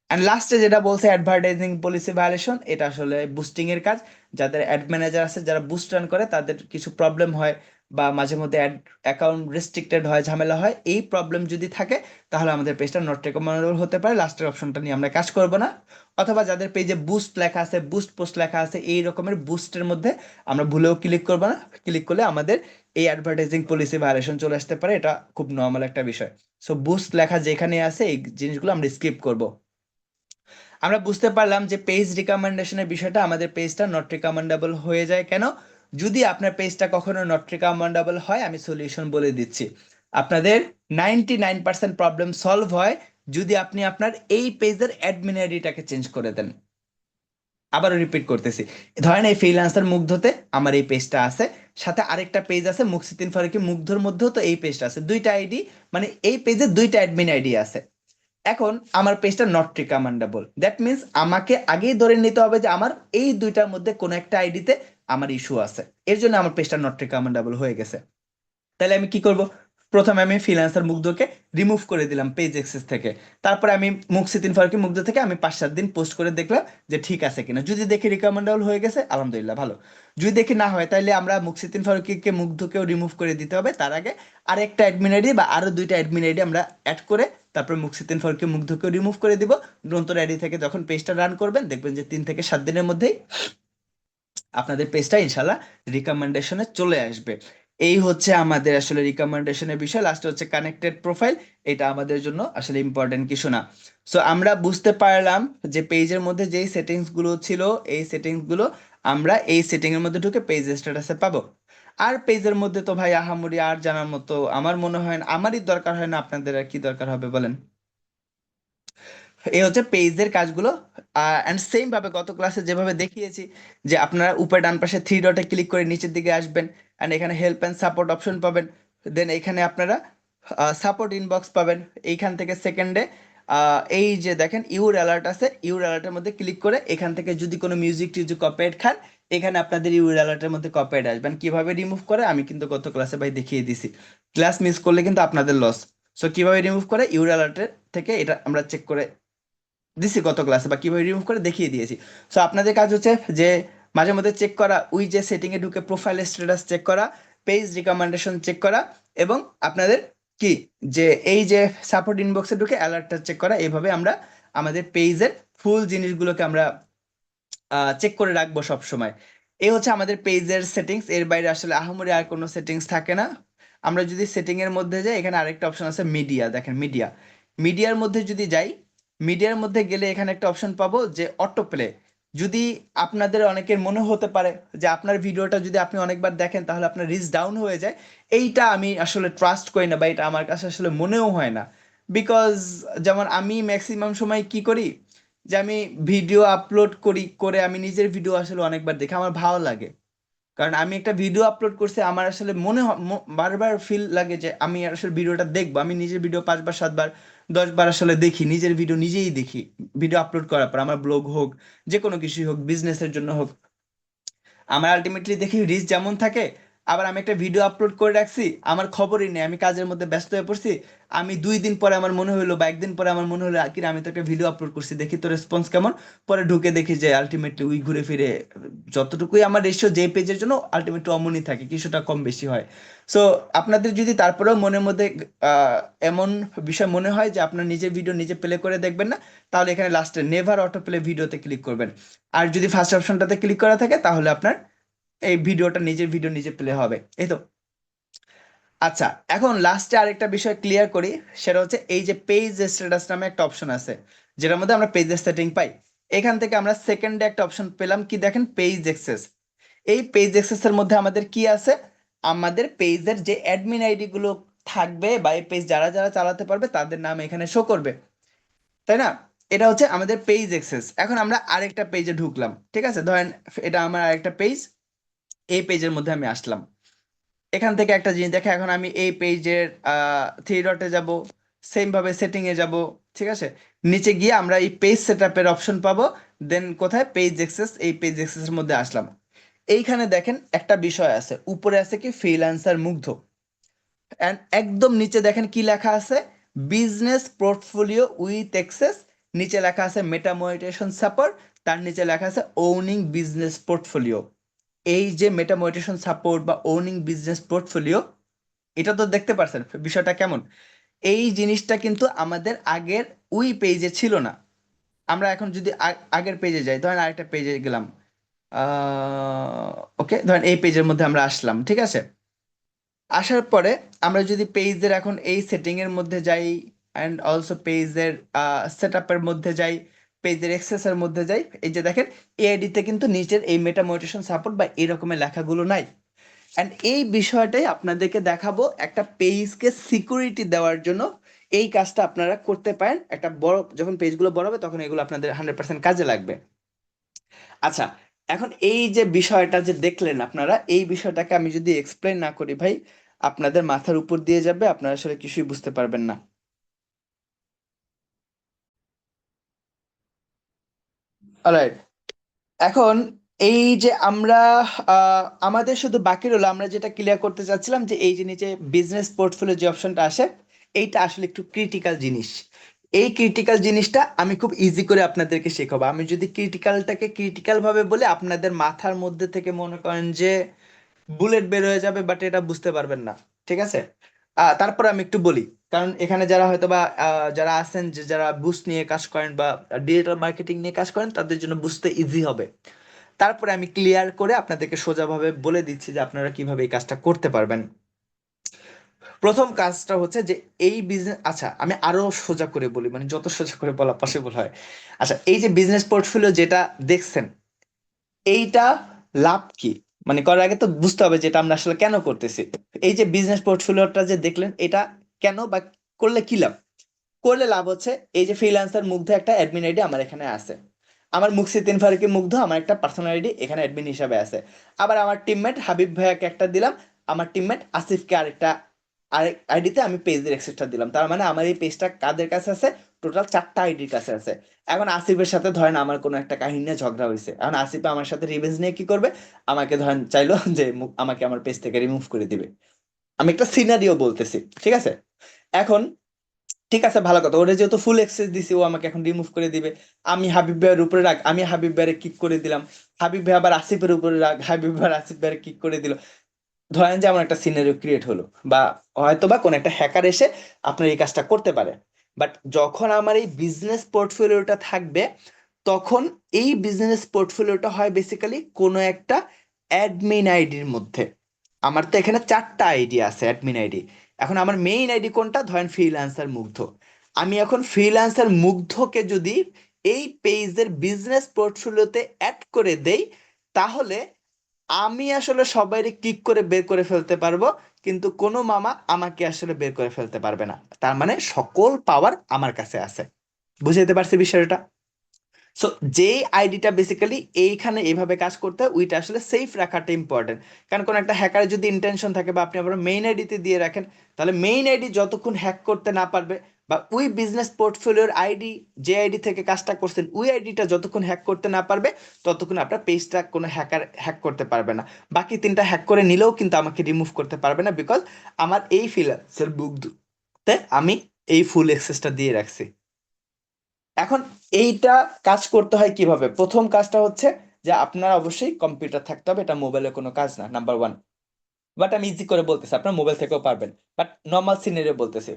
S2: অ্যান্ড লাস্টে যেটা বলছে অ্যাডভার্টাইজিং পলিসি ভায়োলেশন, এটা আসলে বুস্টিং এর কাজ। যাদের অ্যাড ম্যানেজার আছে, যারা বুস্ট রান করে, তাদের কিছু প্রবলেম হয় বা মাঝে মধ্যে অ্যাড অ্যাকাউন্ট রেস্ট্রিক্টেড হয়, ঝামেলা হয়, এই প্রবলেম যদি থাকে তাহলে আমাদের পেজটা নট রেকমেন্ডেবল হতে পারে, লাস্টের অপশনটা নিয়ে আমরা কাজ করব না। অথবা যাদের পেজে বুস্ট লেখা আছে, বুস্ট পোস্ট লেখা আছে, এই রকমের বুস্টের মধ্যে আমরা ভুলেও ক্লিক করব না। ক্লিক করলে আমাদের এই অ্যাডভার্টাইজিং পলিসি ভায়োলেশন চলে আসতে পারে, এটা খুব নর্মাল একটা বিষয়। সো বুস্ট লেখা যেখানে আছে এই জিনিসগুলো আমরা স্কিপ করব। আমরা বুঝতে পারলাম যে পেজ রিকমেন্ডেশনের বিষয়টা, আমাদের পেজটা নট রিকমেন্ডেবল হয়ে যায় কেন। যদি আপনার পেজটা কখনো নট রিকমেন্ডেবল হয়, আমি সলিউশন বলে দিচ্ছি। আপনাদের 99% প্রবলেম সলভ হয় যদি আপনি আপনার এই পেজের অ্যাডমিন আইডিটাকে চেঞ্জ করে দেন। আবারও রিপিট করতেছি, ধরেন এই ফ্রিল্যান্সার মুগ্ধতে আমার এই পেজটা আছে, সাথে আরেকটা পেজ আছে মুকসিতিন ফারুকী মুগ্ধর মধ্যেও তো এই পেজটা আছে, দুইটা আইডি, মানে এই পেজে দুইটা অ্যাডমিন আইডি আছে। এখন আমার পেজটা নট রিকমেন্ডেবল, দ্যাট মিন্স আমাকে আগেই ধরে নিতে হবে যে আমার এই দুইটার মধ্যে কোনো একটা আইডিতে আমার ইস্যু আছে, এর জন্য আমার পেজটা নট রিকমেন্ডেবল হয়ে গেছে। তাহলে আমি কি করব? প্রথমে আমি ফ্রিল্যান্সার মুগ্ধকে রিমুভ করে দিলাম পেজ অ্যাক্সেস থেকে। তারপরে আমি মুকসিতিন ফারুকী মুগ্ধ থেকে আমি 5-7 দিন পোস্ট করে দেখলাম যে ঠিক আছে কিনা। যদি দেখি রিকমেন্ডেবল হয়ে গেছে, আলহামদুলিল্লাহ, ভালো। যদি দেখি না হয়, তাহলে আমরা মুকসিতিন ফারুকীকে মুগ্ধকেও রিমুভ করে দিতে হবে। তার আগে আরেকটা অ্যাডমিন আইডি বা আরো দুইটা অ্যাডমিন আইডি আমরা অ্যাড করে তারপর মুকসিতিন ফারুকী মুগ্ধকেও রিমুভ করে দিব। নতুন আইডি থেকে যখন পেজটা রান করবেন, দেখবেন যে 3 থেকে 7 দিনের মধ্যেই আপনাদের পেজটা ইনশাল্লাহ রিকমেন্ডেশনে চলে আসবে। এই হচ্ছে আমাদের আসলে রিকমেন্ডেশনের বিষয়। লাস্টে হচ্ছে কানেক্টেড প্রোফাইল, এটা আমাদের জন্য আসলে ইম্পর্টেন্ট কিছু না। সো আমরা বুঝতে পারলাম যে পেজের মধ্যে যেই সেটিংস গুলো ছিল, এই সেটিংস গুলো আমরা এই সেটিং এর মধ্যে ঢুকে পেজ স্ট্যাটাসে পাবো। আর পেজের মধ্যে তো ভাই আহামরি আর জানার মতো আমার মনে হয় না, আমারই দরকার হয় না, আপনাদের আর কি দরকার হবে বলেন। এই হচ্ছে পেজের কাজগুলো। অ্যান্ড সেম ভাবে গত ক্লাসে যেভাবে দেখিয়েছি, যে আপনারা উপরে ডান পাশে 3 ডটে ক্লিক করে নিচের দিকে আসবেন, অ্যান্ড এখানে হেল্প অ্যান্ড সাপোর্ট অপশন পাবেন। দেন এখানে আপনারা সাপোর্ট ইনবক্স পাবেন। এইখান থেকে সেকেন্ডে এই যে দেখেন ইউর অ্যালার্ট আছে, ইউর অ্যালার্টের মধ্যে ক্লিক করে এখান থেকে যদি কোনো মিউজিক টিউজিক কপিরাইট খান, এখানে আপনাদের ইউর অ্যালার্টের মধ্যে কপিরাইট আসবেন। কিভাবে রিমুভ করে আমি কিন্তু গত ক্লাসে ভাই দেখিয়ে দিছি, ক্লাস মিস করলে কিন্তু আপনাদের লস। সো কিভাবে রিমুভ করে ইউর অ্যালার্টের থেকে, এটা আমরা চেক করে দিছি গত ক্লাসে, বা কিভাবে রিমুভ করে দেখিয়ে দিয়েছি। সো আপনাদের কাজ হচ্ছে যে মাঝে মধ্যে চেক করা, ওই যে সেটিং এ ঢুকে প্রোফাইল স্ট্যাটাস চেক করা, পেজ রিকমেন্ডেশন চেক করা, এবং আপনাদের কি যে এই যে সাপোর্ট ইনবক্সে ঢুকে অ্যালার্টটা চেক করা। এইভাবে আমরা আমাদের পেজের ফুল জিনিসগুলোকে আমরা চেক করে রাখবো সব সময়। এই হচ্ছে আমাদের পেজের সেটিংস, এর বাইরে আসলে আহামরি আর কোনো সেটিংস থাকে না। আমরা যদি সেটিং এর মধ্যে যাই, এখানে আরেকটা অপশন আছে মিডিয়া, দেখেন মিডিয়া, মিডিয়ার মধ্যে যদি যাই, মিডিয়ার মধ্যে গেলে এখানে একটা অপশন পাবো যে অটো প্লে। যদি আপনাদের অনেকের মনে হতে পারে যে আপনার ভিডিওটা যদি আপনি অনেকবার দেখেন তাহলে আপনার রিচ ডাউন হয়ে যায়, এইটা আমি আসলে ট্রাস্ট করি না, বা এটা আমার কাছে আসলে মনেও হয় না। বিকজ যেমন আমি ম্যাক্সিমাম সময় কি করি, যে আমি ভিডিও আপলোড করি, করে আমি নিজের ভিডিও আসলে অনেকবার দেখি, আমার ভালো লাগে। কারণ আমি একটা ভিডিও আপলোড করছি, আমার আসলে বারবার ফিল লাগে যে আমি আসলে ভিডিওটা দেখবো। আমি নিজের ভিডিও 5বার 7বার 10বার আসলে দেখি, নিজের ভিডিও নিজেই দেখি। ভিডিও আপলোড করার পর আমার ব্লগ হোক, যে কোনো কিছুই হোক, বিজনেসের জন্য হোক, আমার আলটিমেটলি দেখি রিচ যেমন থাকে। আবার আমি একটা ভিডিও আপলোড করে রাখছি, আমার খবরই নেই, আমি কাজের মধ্যে ব্যস্ত হয়ে পড়ছি, আমি 2 দিন পরে আমার মনে হলো বা একদিন পরে আমার মনে হলো কি আমি তো একটা ভিডিও আপলোড করছি, দেখি তো রেসপন্স কেমন। পরে ঢুকে দেখি যে আলটিমেটলি ওই ঘুরে ফিরে যতটুকুই আমার রেশিও যে পেজের জন্য, আলটিমেটলি অমনই থাকে, কিছুটা কম বেশি হয়। সো আপনাদের যদি তারপরেও মনের মধ্যে এমন বিষয় মনে হয় যে আপনার নিজের ভিডিও নিজে প্লে করে দেখবেন না, তাহলে এখানে লাস্টে নেভার অটো প্লে ভিডিওতে ক্লিক করবেন। আর যদি ফার্স্ট অপশনটাতে ক্লিক করা থাকে, তাহলে আপনার এই ভিডিওটা নিজের ভিডিও নিজে প্লে হবে, এই তো। আচ্ছা, এখন লাস্টে আরেকটা বিষয় ক্লিয়ার করি, সেটা হচ্ছে এই যে পেজ স্ট্যাটাস নামে একটা অপশন আছে, যেটার মধ্যে আমরা পেজের সেটিং পাই। এখান থেকে আমরা সেকেন্ডে একটা অপশন পেলাম, কি দেখেন, পেজ অ্যাক্সেস। এই পেজ অ্যাক্সেস এর মধ্যে আমাদের কি আছে, আমাদের পেজের যে অ্যাডমিন আইডি গুলো থাকবে বা এই পেজ যারা যারা চালাতে পারবে তাদের নাম এখানে শো করবে, তাই না? এটা হচ্ছে আমাদের পেজ অ্যাক্সেস। এখন আমরা আরেকটা পেজে ঢুকলাম, ঠিক আছে, ধরেন এটা আমার আরেকটা পেজ, এই পেজের মধ্যে আমি আসলাম। এখান থেকে একটা জিনিস দেখে, এখন আমি এই পেজের 3 ডটে যাব, সেম ভাবে সেটিং এ যাব, ঠিক আছে। নিচে গিয়ে আমরা এই পেজ সেটআপের অপশন পাবো। দেন কোথায়, পেজ অ্যাক্সেস, এই পেজ অ্যাক্সেস এর মধ্যে আসলাম। এইখানে দেখেন একটা বিষয় আছে, উপরে আছে কি ফ্রিল্যান্সার মুগ্ধ, এন্ড একদম নিচে দেখেন কি লেখা আছে, বিজনেস পোর্টফোলিও উইথ অ্যাক্সেস। নিচে লেখা আছে মেটা মনিটাইজেশন সাপোর্ট, তার নিচে লেখা আছে ওনিং বিজনেস পোর্টফোলিও। এই যে মেটা মোটিভেশন সাপোর্ট বা ওনিং বিজনেস পোর্টফোলিও, এটা তো দেখতে পারছেন বিষয়টা কেমন। এই জিনিসটা কিন্তু আমাদের আগের ওই পেজে ছিল না। আমরা এখন যদি আগের পেজে যাই, ধরেন আরেকটা পেজে গেলাম, ওকে, ধরেন এই পেজের মধ্যে আমরা আসলাম, ঠিক আছে। আসার পরে আমরা যদি পেজের এখন এই সেটিং এর মধ্যে যাই, অ্যান্ড অলসো পেজের সেট আপের মধ্যে যাই, পেজের এক্সেস এর মধ্যে যাই, এই যে দেখেন এআইডিতে কিন্তু নিচের এই মেটা মোটিভেশন সাপোর্ট বা এই রকমের লেখাগুলো নাই। অ্যান্ড এই বিষয়টাই আপনাদেরকে দেখাবো, একটা পেজকে সিকিউরিটি দেওয়ার জন্য এই কাজটা আপনারা করতে পারেন। একটা বড় যখন পেজগুলো বড় হবে তখন এগুলো আপনাদের 100% কাজে লাগবে। আচ্ছা, এখন এই যে বিষয়টা যে দেখলেন আপনারা, এই বিষয়টাকে আমি যদি এক্সপ্লেন না করি ভাই, আপনাদের মাথার উপর দিয়ে যাবে, আপনারা আসলে কিছুই বুঝতে পারবেন না। অলরাইট, এখন এই যে আমরা আমাদের শুধু বাকি রইলো, আমরা যেটা ক্লিয়ার করতে চাচ্ছিলাম যে এই যে নিচে বিজনেস পোর্টফোলিও যে অপশনটা আসে, এইটা আসলে একটু ক্রিটিক্যাল জিনিস। এই ক্রিটিক্যাল জিনিসটা আমি খুব ইজি করে আপনাদেরকে শেখাবো। আমি যদি ক্রিটিক্যালটাকে ক্রিটিক্যাল ভাবে বলে আপনাদের মাথার মধ্যে থেকে মনে করেন যে বুলেট বের হয়ে যাবে, বাট এটা বুঝতে পারবেন না, ঠিক আছে। তারপর আমি একটু বলি, কারণ এখানে যারা হয়তো বা যারা আছেন, যে যারা বুস্ট নিয়ে কাজ করেন বা ডিজিটাল মার্কেটিং নিয়ে কাজ করেন, তাদের জন্য বুঝতে ইজি হবে। তারপরে আমি ক্লিয়ার করে আপনাদেরকে সোজাভাবে বলে দিচ্ছি যে আপনারা কিভাবে এই কাজটা করতে পারবেন। প্রথম কাজটা হচ্ছে যে এই বিজনেস, আচ্ছা আমি আরো সোজা করে বলি, মানে যত সোজা করে বলা পসিবল হয়। আচ্ছা, এই যে বিজনেস পোর্টফোলিও যেটা দেখছেন, এইটা লাভ কি, মানে করার আগে তো বুঝতে হবে যেটা আমরা আসলে কেন করতেছি। এই যে বিজনেস পোর্টফোলিওটা যে দেখলেন, এটা কেন বা করলে কি লাভ। করলে লাভ হচ্ছে, এই যে ফ্রিল্যান্সার মুগ্ধ একটা অ্যাডমিন আইডি আমার এখানে আছে, আমার মুকসিদ্দিন ফারুকী মুগ্ধ আমার একটা পার্সোনাল আইডি এখানে অ্যাডমিন হিসাবে আছে। আবার আমার টিমমেট হাবিব ভাইয়াকে একটা দিলাম, আমার টিমমেট আসিফকে আরেকটা আরেক আইডিতে আমি পেজের অ্যাক্সেসটা দিলাম। তার মানে আমার এই পেজটা কাদের কাছে আছে, টোটাল 4টা আইডির কাছে আছে। এখন আসিফের সাথে ধরেন আমার কোনো একটা কাহিনী নিয়ে ঝগড়া হয়েছে, এখন আসিফ আমার সাথে রিভেঞ্জ নিয়ে কি করবে, আমাকে ধরেন চাইলো যে আমাকে আমার পেজ থেকে রিমুভ করে দিবে। আমি একটা সিনারিও বলতেছি, ঠিক আছে। এখন ঠিক আছে, ভালো কথা, ওরে যেহেতু ফুল অ্যাক্সেস দিছি, ও আমাকে এখন রিমুভ করে দিবে। আমি হাবিব ভাইয়ের উপরে রাখ, আমি হাবিব ভাইয়ের কিক করে দিলাম, হাবিব ভাই আবার আসিফের উপরে রাখ, হাবিব ভাই আসিফ ভাইয়ের কিক করে দিল। ধরেন যে আমার একটা সিনারিও ক্রিয়েট হলো, বা হয়তো বা কোন একটা হ্যাকার এসে আপনার এই কাজটা করতে পারে। বাট যখন আমার এই বিজনেস পোর্টফোলিওটা থাকবে, তখন এই বিজনেস পোর্টফোলিওটা হয় বেসিক্যালি কোনো একটা অ্যাডমিন আইডির মধ্যে। আমার তো এখানে 4টা আইডি আছে অ্যাডমিন আইডি। এখন আমার মেইন আইডি কোনটা, ধরেন ফ্রিল্যান্সার মুগ্ধ। আমি এখন ফ্রিল্যান্সার মুগ্ধকে যদি এই পেজের বিজনেস পোর্টফোলিওতে অ্যাড করে দেই, তাহলে আমি আসলে সবাইকে ক্লিক করে বের করে ফেলতে পারবো, কিন্তু কোনো মামা আমাকে আসলে বের করে ফেলতে পারবে না। তার মানে সকল পাওয়ার আমার কাছে আছে। বুঝাইতে পারছি বিষয়টা? সো যে আইডিটা বেসিক্যালি এইখানে এইভাবে কাজ করতে হয়, ওইটা আসলে সেফ রাখাটা ইম্পর্টেন্ট। কারণ কোন একটা হ্যাকারের যদি ইন্টেনশন থাকে, বা আপনি আপনার মেইন আইডিতে দিয়ে রাখেন, তাহলে মেইন আইডি যতক্ষণ হ্যাক করতে না পারবে, বা ওই বিজনেস পোর্টফোলিওর আইডি, যে আইডি থেকে কাজটা করছেন ওই আইডিটা যতক্ষণ হ্যাক করতে না পারবে, ততক্ষণ আপনার পেজটা কোনো হ্যাকার হ্যাক করতে পারবে না। বাকি 3টা হ্যাক করে নিলেও কিন্তু আমাকে রিমুভ করতে পারবে না, বিকজ আমার এই ফ্রিল্যান্সার বুকতে আমি এই ফুল অ্যাক্সেসটা দিয়ে রাখছি। এখন এইটা কাজ করতে হয় কিভাবে, প্রথম কাজটা হচ্ছে যে আপনার অবশ্যই কম্পিউটার থাকতে হবে, এটা মোবাইলে কোনো কাজ না, নাম্বার ওয়ান। বাট আমি ইজি করে বলতেছি, আপনার মোবাইল থেকেও পারবেন, বাট নর্মাল সিনারিও বলতেছি।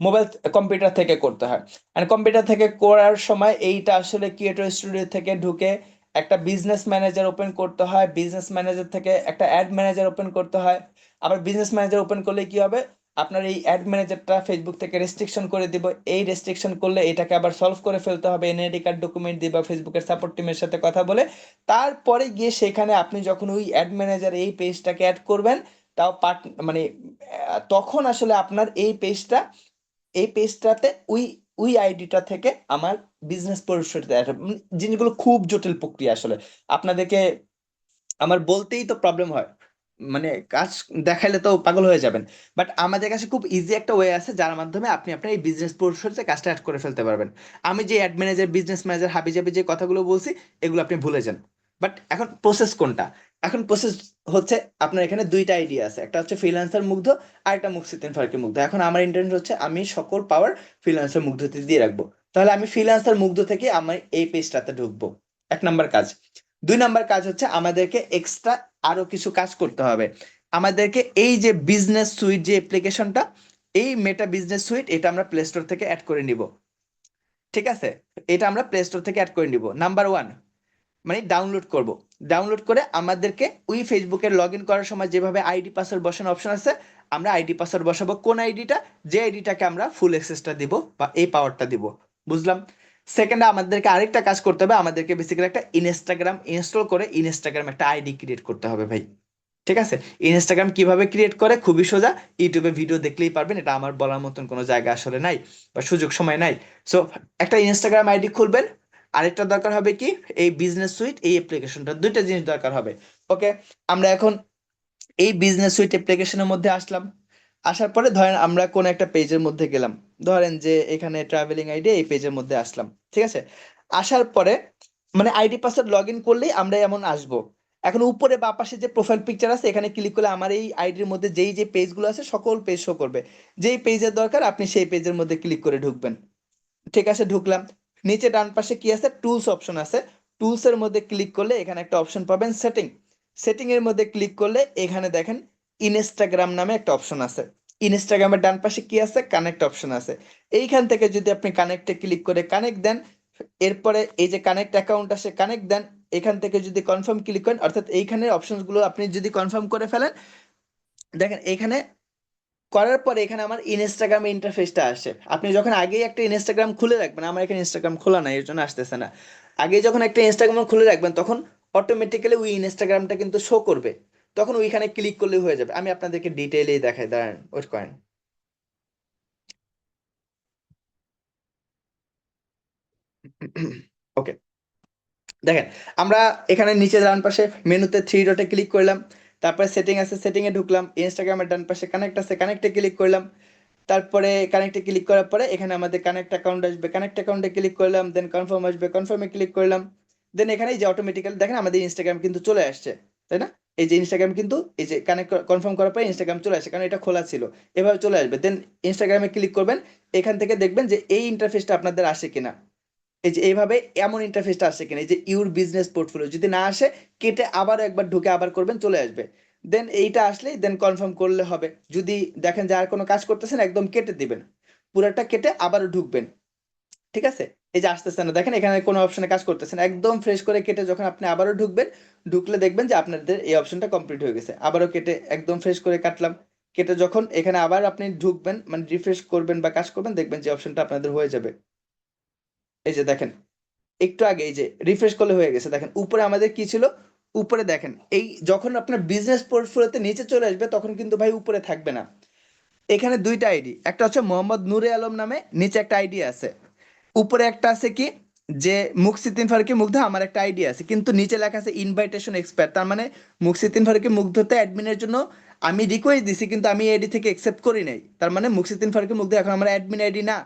S2: মোবাইল কম্পিউটার থেকে করতে হয়। আর কম্পিউটার থেকে করার সময় এইটা আসলে ক্রিয়েটর স্টুডিও থেকে ঢুকে একটা বিজনেস ম্যানেজার ওপেন করতে হয়, বিজনেস ম্যানেজার থেকে একটা অ্যাড ম্যানেজার ওপেন করতে হয়। আবার বিজনেস ম্যানেজার ওপেন করলে কি হবে, আপনার এই অ্যাড ম্যানেজারটা ফেসবুক থেকে রেস্ট্রিকশন করে দিব, এই রেস্ট্রিকশন করলে এটাকে আবার সলভ করে ফেলতে হবে, এনআইডি কার্ড ডকুমেন্ট দিয়ে বা ফেসবুকের সাপোর্ট টিমের সাথে কথা বলে। তারপরে গিয়ে সেখানে আপনি যখন ওই অ্যাড ম্যানেজার এই পেজটাকে অ্যাড করবেন, তাও পার্ট মানে তখন আসলে আপনার এই পেজটাতে ওই ওই আইডিটা থেকে আমার বিজনেস পরিষেবা, জিনিসগুলো খুব জটিল প্রক্রিয়া আসলে। আপনাদেরকে আমার বলতেই তো প্রবলেম হয়, মানে কাজ দেখাইলে তো পাগল হয়ে যাবেন। বাট আমাদের কাছে খুব ইজি একটা ওয়ে আছে, যার মাধ্যমে আপনি আপনার এই বিজনেস পরিষেবাতে কাজটা অ্যাড করে ফেলতে পারবেন। আমি যে অ্যাড ম্যানেজার, বিজনেস ম্যানেজার, হাবি জাবি যে কথাগুলো বলছি, এগুলো আপনি ভুলে যান। বাট এখন প্রসেস কোনটা, এখন প্রসেস হচ্ছে, আপনার এখানে 2টা আইডিয়া আছে, একটা হচ্ছে ফ্রিল্যান্সার মুগ্ধ, আর একটা মুকসিদ্দিন ফারুকী মুগ্ধ। এখন আমার ইন্টেন্ট হচ্ছে আমি সকল পাওয়ার ফ্রিল্যান্সার মুগ্ধতে দিয়ে রাখবো। তাহলে আমি ফ্রিল্যান্সার মুগ্ধ থেকে আমার এই পেজটাতে ঢুকবো, 1 নাম্বার কাজ। 2 নাম্বার কাজ হচ্ছে আমাদেরকে এক্সট্রা আরো কিছু কাজ করতে হবে। আমাদেরকে এই যে বিজনেস সুইট যে অ্যাপ্লিকেশনটা, এই মেটা বিজনেস সুইট এটা আমরা প্লে স্টোর থেকে অ্যাড করে নিব। ঠিক আছে, এটা আমরা প্লে স্টোর থেকে অ্যাড করে নিব। নাম্বার ওয়ান, মানে ডাউনলোড করব। ডাউনলোড করে আমাদেরকে ওই ফেসবুকে লগ ইন করার সময় যেভাবে আইডি পাসওয়ার্ড বসানোর অপশন আছে, আমরা আইডি পাসওয়ার্ড বসাবো কোন আইডিটা, যে আইডিটাকে আমরা ফুল অ্যাক্সেসটা দিব বা এই পাওয়ারটা দিব। বুঝলাম। সেকেন্ডে আমাদেরকে আরেকটা কাজ করতে হবে, আমাদেরকে বেসিক্যালি একটা ইনস্টাগ্রাম ইনস্টল করে ইনস্টাগ্রাম একটা আইডি ক্রিয়েট করতে হবে ভাই। ঠিক আছে, ইনস্টাগ্রাম কিভাবে ক্রিয়েট করে খুবই সোজা, ইউটিউবে ভিডিও দেখলেই পারবেন, এটা আমার বলার মতন কোনো জায়গা আসলে নাই বা সুযোগ সময় নাই। সো একটা ইনস্টাগ্রাম আইডি খুলবেন, আরেকটা দরকার হবে কি, এই বিজনেস সুইট এই অ্যাপ্লিকেশনটা, দুইটা জিনিস দরকার হবে। ওকে, আমরা এখন এই বিজনেস সুইট অ্যাপ্লিকেশনের মধ্যে আসলাম। আসার পরে ধরেন আমরা কোন একটা পেজের মধ্যে গেলাম, ধরেন যে এখানে ট্রাভেলিং আইডি, এই পেজের মধ্যে আসলাম। ঠিক আছে, আসার পরে মানে আইডি পাসওয়ার্ড লগ ইন করলেই আমরা এমন আসবো। এখন উপরে বা পাশে যে প্রোফাইল পিকচার আছে, এখানে ক্লিক করলে আমার এই আইডির মধ্যে যেই যে পেজগুলো আছে সকল পেজ শো করবে। যেই পেজের দরকার আপনি সেই পেজের মধ্যে ক্লিক করে ঢুকবেন। ঠিক আছে, ঢুকলাম। নিচে ডান পাশে কি আছে, টুলস অপশন আছে। টুলস এর মধ্যে ক্লিক করলে এখানে একটা অপশন পাবেন সেটিং। সেটিং এর মধ্যে ক্লিক করলে এখানে দেখেন ইনস্টাগ্রাম নামে একটা অপশন আছে। ইনস্টাগ্রামের ডান পাশে কি আছে, কানেক্ট অপশন আছে। এইখান থেকে যদি আপনি কানেক্টে ক্লিক করে কানেক্ট দেন, এরপরে এই যে কানেক্ট অ্যাকাউন্ট আছে কানেক্ট দেন, এখান থেকে যদি কনফার্ম ক্লিক করেন, অর্থাৎ এইখানে অপশনস গুলো আপনি যদি কনফার্ম করে ফেলেন, দেখেন এখানে করার পরে এখানে আমার ইনস্টাগ্রাম ইন্টারফেসটা আসে। আপনি যখন আগেই একটা ইনস্টাগ্রাম খুলে রাখবেন, আমার এখানে ইনস্টাগ্রাম খোলা নাই এর জন্য আসতেছে না, আগে যখন একটা ইনস্টাগ্রাম খুলে রাখবেন তখন অটোমেটিক্যালি ওই ইনস্টাগ্রামটা কিন্তু শো করবে, তখন ওইখানে ক্লিক করলে হয়ে যাবে। আমি আপনাদেরকে ডিটেইলেই দেখাই, দাঁড়ান ওয়েট করেন। ওকে, দেখেন আমরা এখানে নিচে ডান পাশে মেনুতে থ্রি ডটে ক্লিক করলাম, তারপরে সেটিং আছে সেটিং এ ঢুকলাম, ইনস্টাগ্রামের ডান পাশে কানেক্ট আছে কানেক্টে ক্লিক করলাম, তারপরে কানেক্টে ক্লিক করার পরে এখানে আমাদের কানেক্ট অ্যাকাউন্ট আসবে, কানেক্ট অ্যাকাউন্টে ক্লিক করলাম, দেন কনফার্ম আসবে, কনফার্মে ক্লিক করলাম। দেন এখানে এই যে অটোমেটিক্যালি দেখেন আমাদের ইনস্টাগ্রাম কিন্তু চলে আসছে, তাই না? এই যে ইনস্টাগ্রাম কিন্তু এই যে কানেক্ট কনফার্ম করার পরে ইনস্টাগ্রাম চলে আসছে, কারণ এটা খোলা ছিল। এভাবে চলে আসবে, দেন ইনস্টাগ্রামে ক্লিক করবেন। এখান থেকে দেখবেন যে এই ইন্টারফেসটা আপনাদের আসে কিনা, এই যে এইভাবে এমন ইন্টারফেসটা আসে কিনা, এই যে ইউর বিজনেস পোর্টফোলিও, যদি না আসে কেটে আবার একবার ঢুকে আবার করবেন, চলে আসবে। দেন এইটা আসলেই দেন কনফার্ম করলে হবে। যদি দেখেন যে আর কোনো কাজ করতেছেন, একদম কেটে দিবেন, পুরোটা কেটে আবারও ঢুকবেন। ঠিক আছে, এই যে আসতেছে না, দেখেন এখানে কোনো অপশনে কাজ করতেছেন, একদম ফ্রেশ করে কেটে যখন আপনি আবারও ঢুকবেন, ঢুকলে দেখবেন যে আপনাদের এই অপশনটা কমপ্লিট হয়ে গেছে। আবারও কেটে একদম ফ্রেশ করে কাটলাম, কেটে যখন এখানে আবার আপনি ঢুকবেন মানে রিফ্রেশ করবেন বা কাজ করবেন, দেখবেন যে অপশনটা আপনাদের হয়ে যাবে। এই যে দেখেন একটু আগে এই যে রিফ্রেশ করলে হয়ে গেছে, দেখেন উপরে আমাদের কি ছিল, উপরে দেখেন এই যখন আপনার বিজনেস পোর্টফোলিওতে নিচে চলে আসবে তখন কিন্তু ভাই উপরে থাকবে না। এখানে দুইটা আইডি, একটা হচ্ছে মোহাম্মদ নূরে আলম নামে নিচে একটা আইডি আছে, উপরে একটা আছে কি যে মুকসিদ্দিন ফারুকী মুগ্ধ আমার একটা আইডি আছে, কিন্তু নিচে লেখা আছে ইনভাইটেশন এক্সপায়ার, তার মানে মুকসিদ্দিন ফারুকী মুগ্ধতে অ্যাডমিনের জন্য আমি রিকোয়েস্ট দিছি কিন্তু আমি আইডি থেকে অ্যাকসেপ্ট করি নাই, তার মানে মুকসিদ্দিন ফারুকী মুগ্ধ এখন আমার অ্যাডমিন আইডি না।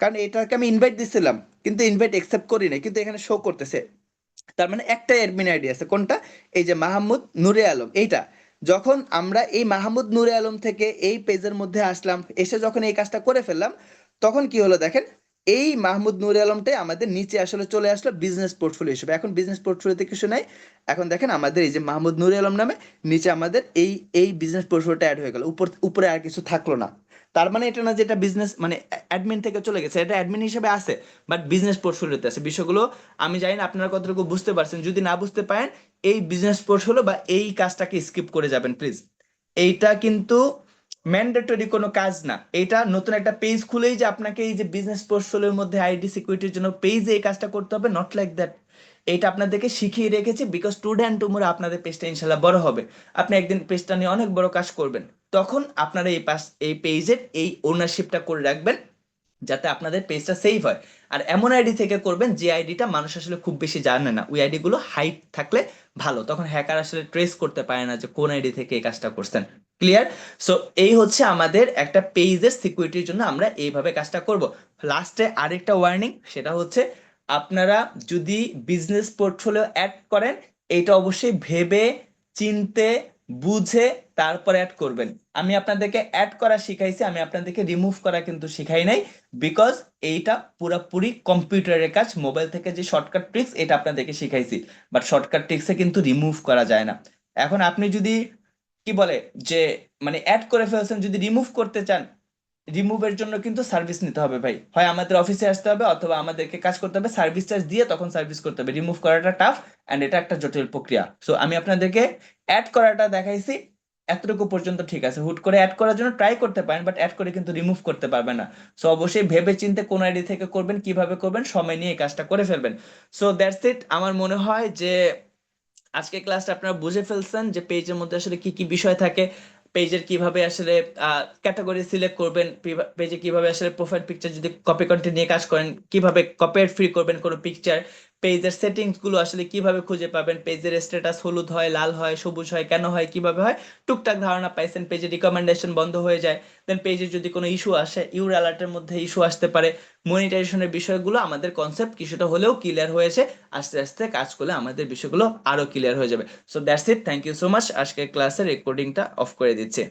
S2: কারণ এটাকে আমি ইনভাইট দিছিলাম কিন্তু ইনভাইট অ্যাকসেপ্ট করি নাই, কিন্তু এখানে শো করতেছে। তার মানে একটাই অ্যাডমিন আইডি আছে, কোনটা, এই যে মাহমুদ নূরে আলম এইটা। যখন আমরা এই মাহমুদ নূরে আলম থেকে এই পেজের মধ্যে আসলাম, এসে যখন এই কাজটা করে ফেললাম, তখন কি হলো দেখেন, এই মাহমুদ নূরে আলমটাই আমাদের নিচে আসলে চলে আসলো বিজনেস পোর্টফোলিও হিসেবে। এখন বিজনেস পোর্টফোলিওতে কিছু নাই, এখন দেখেন আমাদের এই যে মাহমুদ নূরে আলম নামে নিচে আমাদের এই এই বিজনেস পোর্টফোলিওটা অ্যাড হয়ে গেল, উপরে আর কিছু থাকলো না। তার মানে এটা না যে এটা বিজনেস মানে অ্যাডমিন থেকে চলে গেছে, এটা অ্যাডমিন হিসেবে আছে বাট বিজনেস পোর্টফোলিওতে আছে। বিষয়গুলো আমি জানি না আপনারা কতটুকু বুঝতে পারছেন, যদি না বুঝতে পারেন এই বিজনেস পোর্টফোলিও বা এই কাজটাকে স্কিপ করে যাবেন প্লিজ। এইটা কিন্তু ম্যান্ডেটরি কোনো কাজ না, এটা নতুন একটা পেজ খুলেই যে আপনাকে এই যে বিজনেস পোর্টফোলিওর মধ্যে আইডি সিকিউরিটির জন্য পেজে এই কাজটা করতে হবে, নট লাইক দ্যাট। এইটা আপনাদেরকে শিখিয়ে রেখেছি বিকজ স্টুডেন্ট টুমোরো আপনাদের পেজটা ইনশাল্লাহ বড় হবে, আপনি একদিন পেজটা নিয়ে অনেক বড় কাজ করবেন, তখন আপনারা এই পেজের এই ওনারশিপটা করে রাখবেন যাতে আপনাদের পেজটা সেভ হয়। আর এমন আইডি থেকে করবেন যে আইডিটা মানুষ আসলে খুব বেশি জানে না, ওই আইডি গুলো হাইড থাকলে ভালো, তখন হ্যাকার আসলে ট্রেস করতে পারে না যে কোন আইডি থেকে এই কাজটা করছেন। ক্লিয়ার? সো এই হচ্ছে আমাদের একটা পেজের সিকিউরিটির জন্য আমরা এইভাবে কাজটা করব। লাস্টে আরেকটা ওয়ার্নিং, সেটা হচ্ছে আপনারা যদি বিজনেস পোর্টফোলিও অ্যাড করেন, এটা অবশ্যই ভেবে চিনতে বুঝে তারপরে অ্যাড করবেন। আমি আপনাদেরকে অ্যাড করা শিখাইছি, আমি আপনাদেরকে রিমুভ করা কিন্তু শিখাই নাই, বিকজ এইটা পুরোপুরি কম্পিউটারের কাজ, মোবাইল থেকে যে শর্টকাট ট্রিক্স এটা আপনাদেরকে শিখাইছি, বাট শর্টকাট ট্রিক্সে কিন্তু রিমুভ করা যায় না। এখন আপনি যদি কি বলে যে মানে অ্যাড করে ফেলছেন, যদি রিমুভ করতে চান, রিমুভের জন্য কিন্তু সার্ভিস নিতে হবে ভাই, হয় আমাদের অফিসে আসতে হবে অথবা আমাদেরকে কাজ করতে হবে, সার্ভিস চার্জ দিয়ে তখন সার্ভিস করতে হবে। রিমুভ করাটা টাফ, এন্ড এটা একটা জটিল প্রক্রিয়া। সো আমি আপনাদেরকে অ্যাড করাটা দেখাইছি, এতটুকু পর্যন্ত ঠিক আছে। হুট করে অ্যাড করার জন্য ট্রাই করতে পারেন, বাট অ্যাড করে কিন্তু রিমুভ করতে পারবেন না। সো অবশ্যই ভেবে চিন্তে কোন আইডি থেকে করবেন, কিভাবে করবেন, সময় নিয়ে এই কাজটা করে ফেলবেন। সো দ্যাটস ইট। আমার মনে হয় যে আজকে ক্লাসটা আপনারা বুঝে ফেলছেন যে পেজের মধ্যে আসলে কি কি বিষয় থাকে, পেজের কিভাবে আসলে ক্যাটাগরি সিলেক্ট করবেন, পেজে কিভাবে আসলে প্রোফাইল পিকচার যদি কপি কন্টেন্ট নিয়ে কাজ করেন কিভাবে কপিরাইট ফ্রি করবেন কোনো পিকচার, পেজের সেটিংস গুলো আসলে কিভাবে খুঁজে পাবেন, পেজের স্ট্যাটাস হলুদ হয়, লাল হয়, সবুজ হয়, কেন হয়, কিভাবে হয়, টুকটাক ধারণা পাইছেন। পেজে রিকমেন্ডেশন বন্ধ হয়ে যায়, দেন পেজে যদি কোনো ইস্যু আসে, ইউর অ্যালার্টের মধ্যে ইস্যু আসতে পারে, মনিটাইজেশনের বিষয়গুলো আমাদের কনসেপ্ট কিছুটা হলেও ক্লিয়ার হয়েছে। আস্তে আস্তে কাজ করলে আমাদের বিষয়গুলো আরো ক্লিয়ার হয়ে যাবে। So that's it, thank you so much. আজকের ক্লাসের রেকর্ডিংটা অফ করে দিচ্ছি।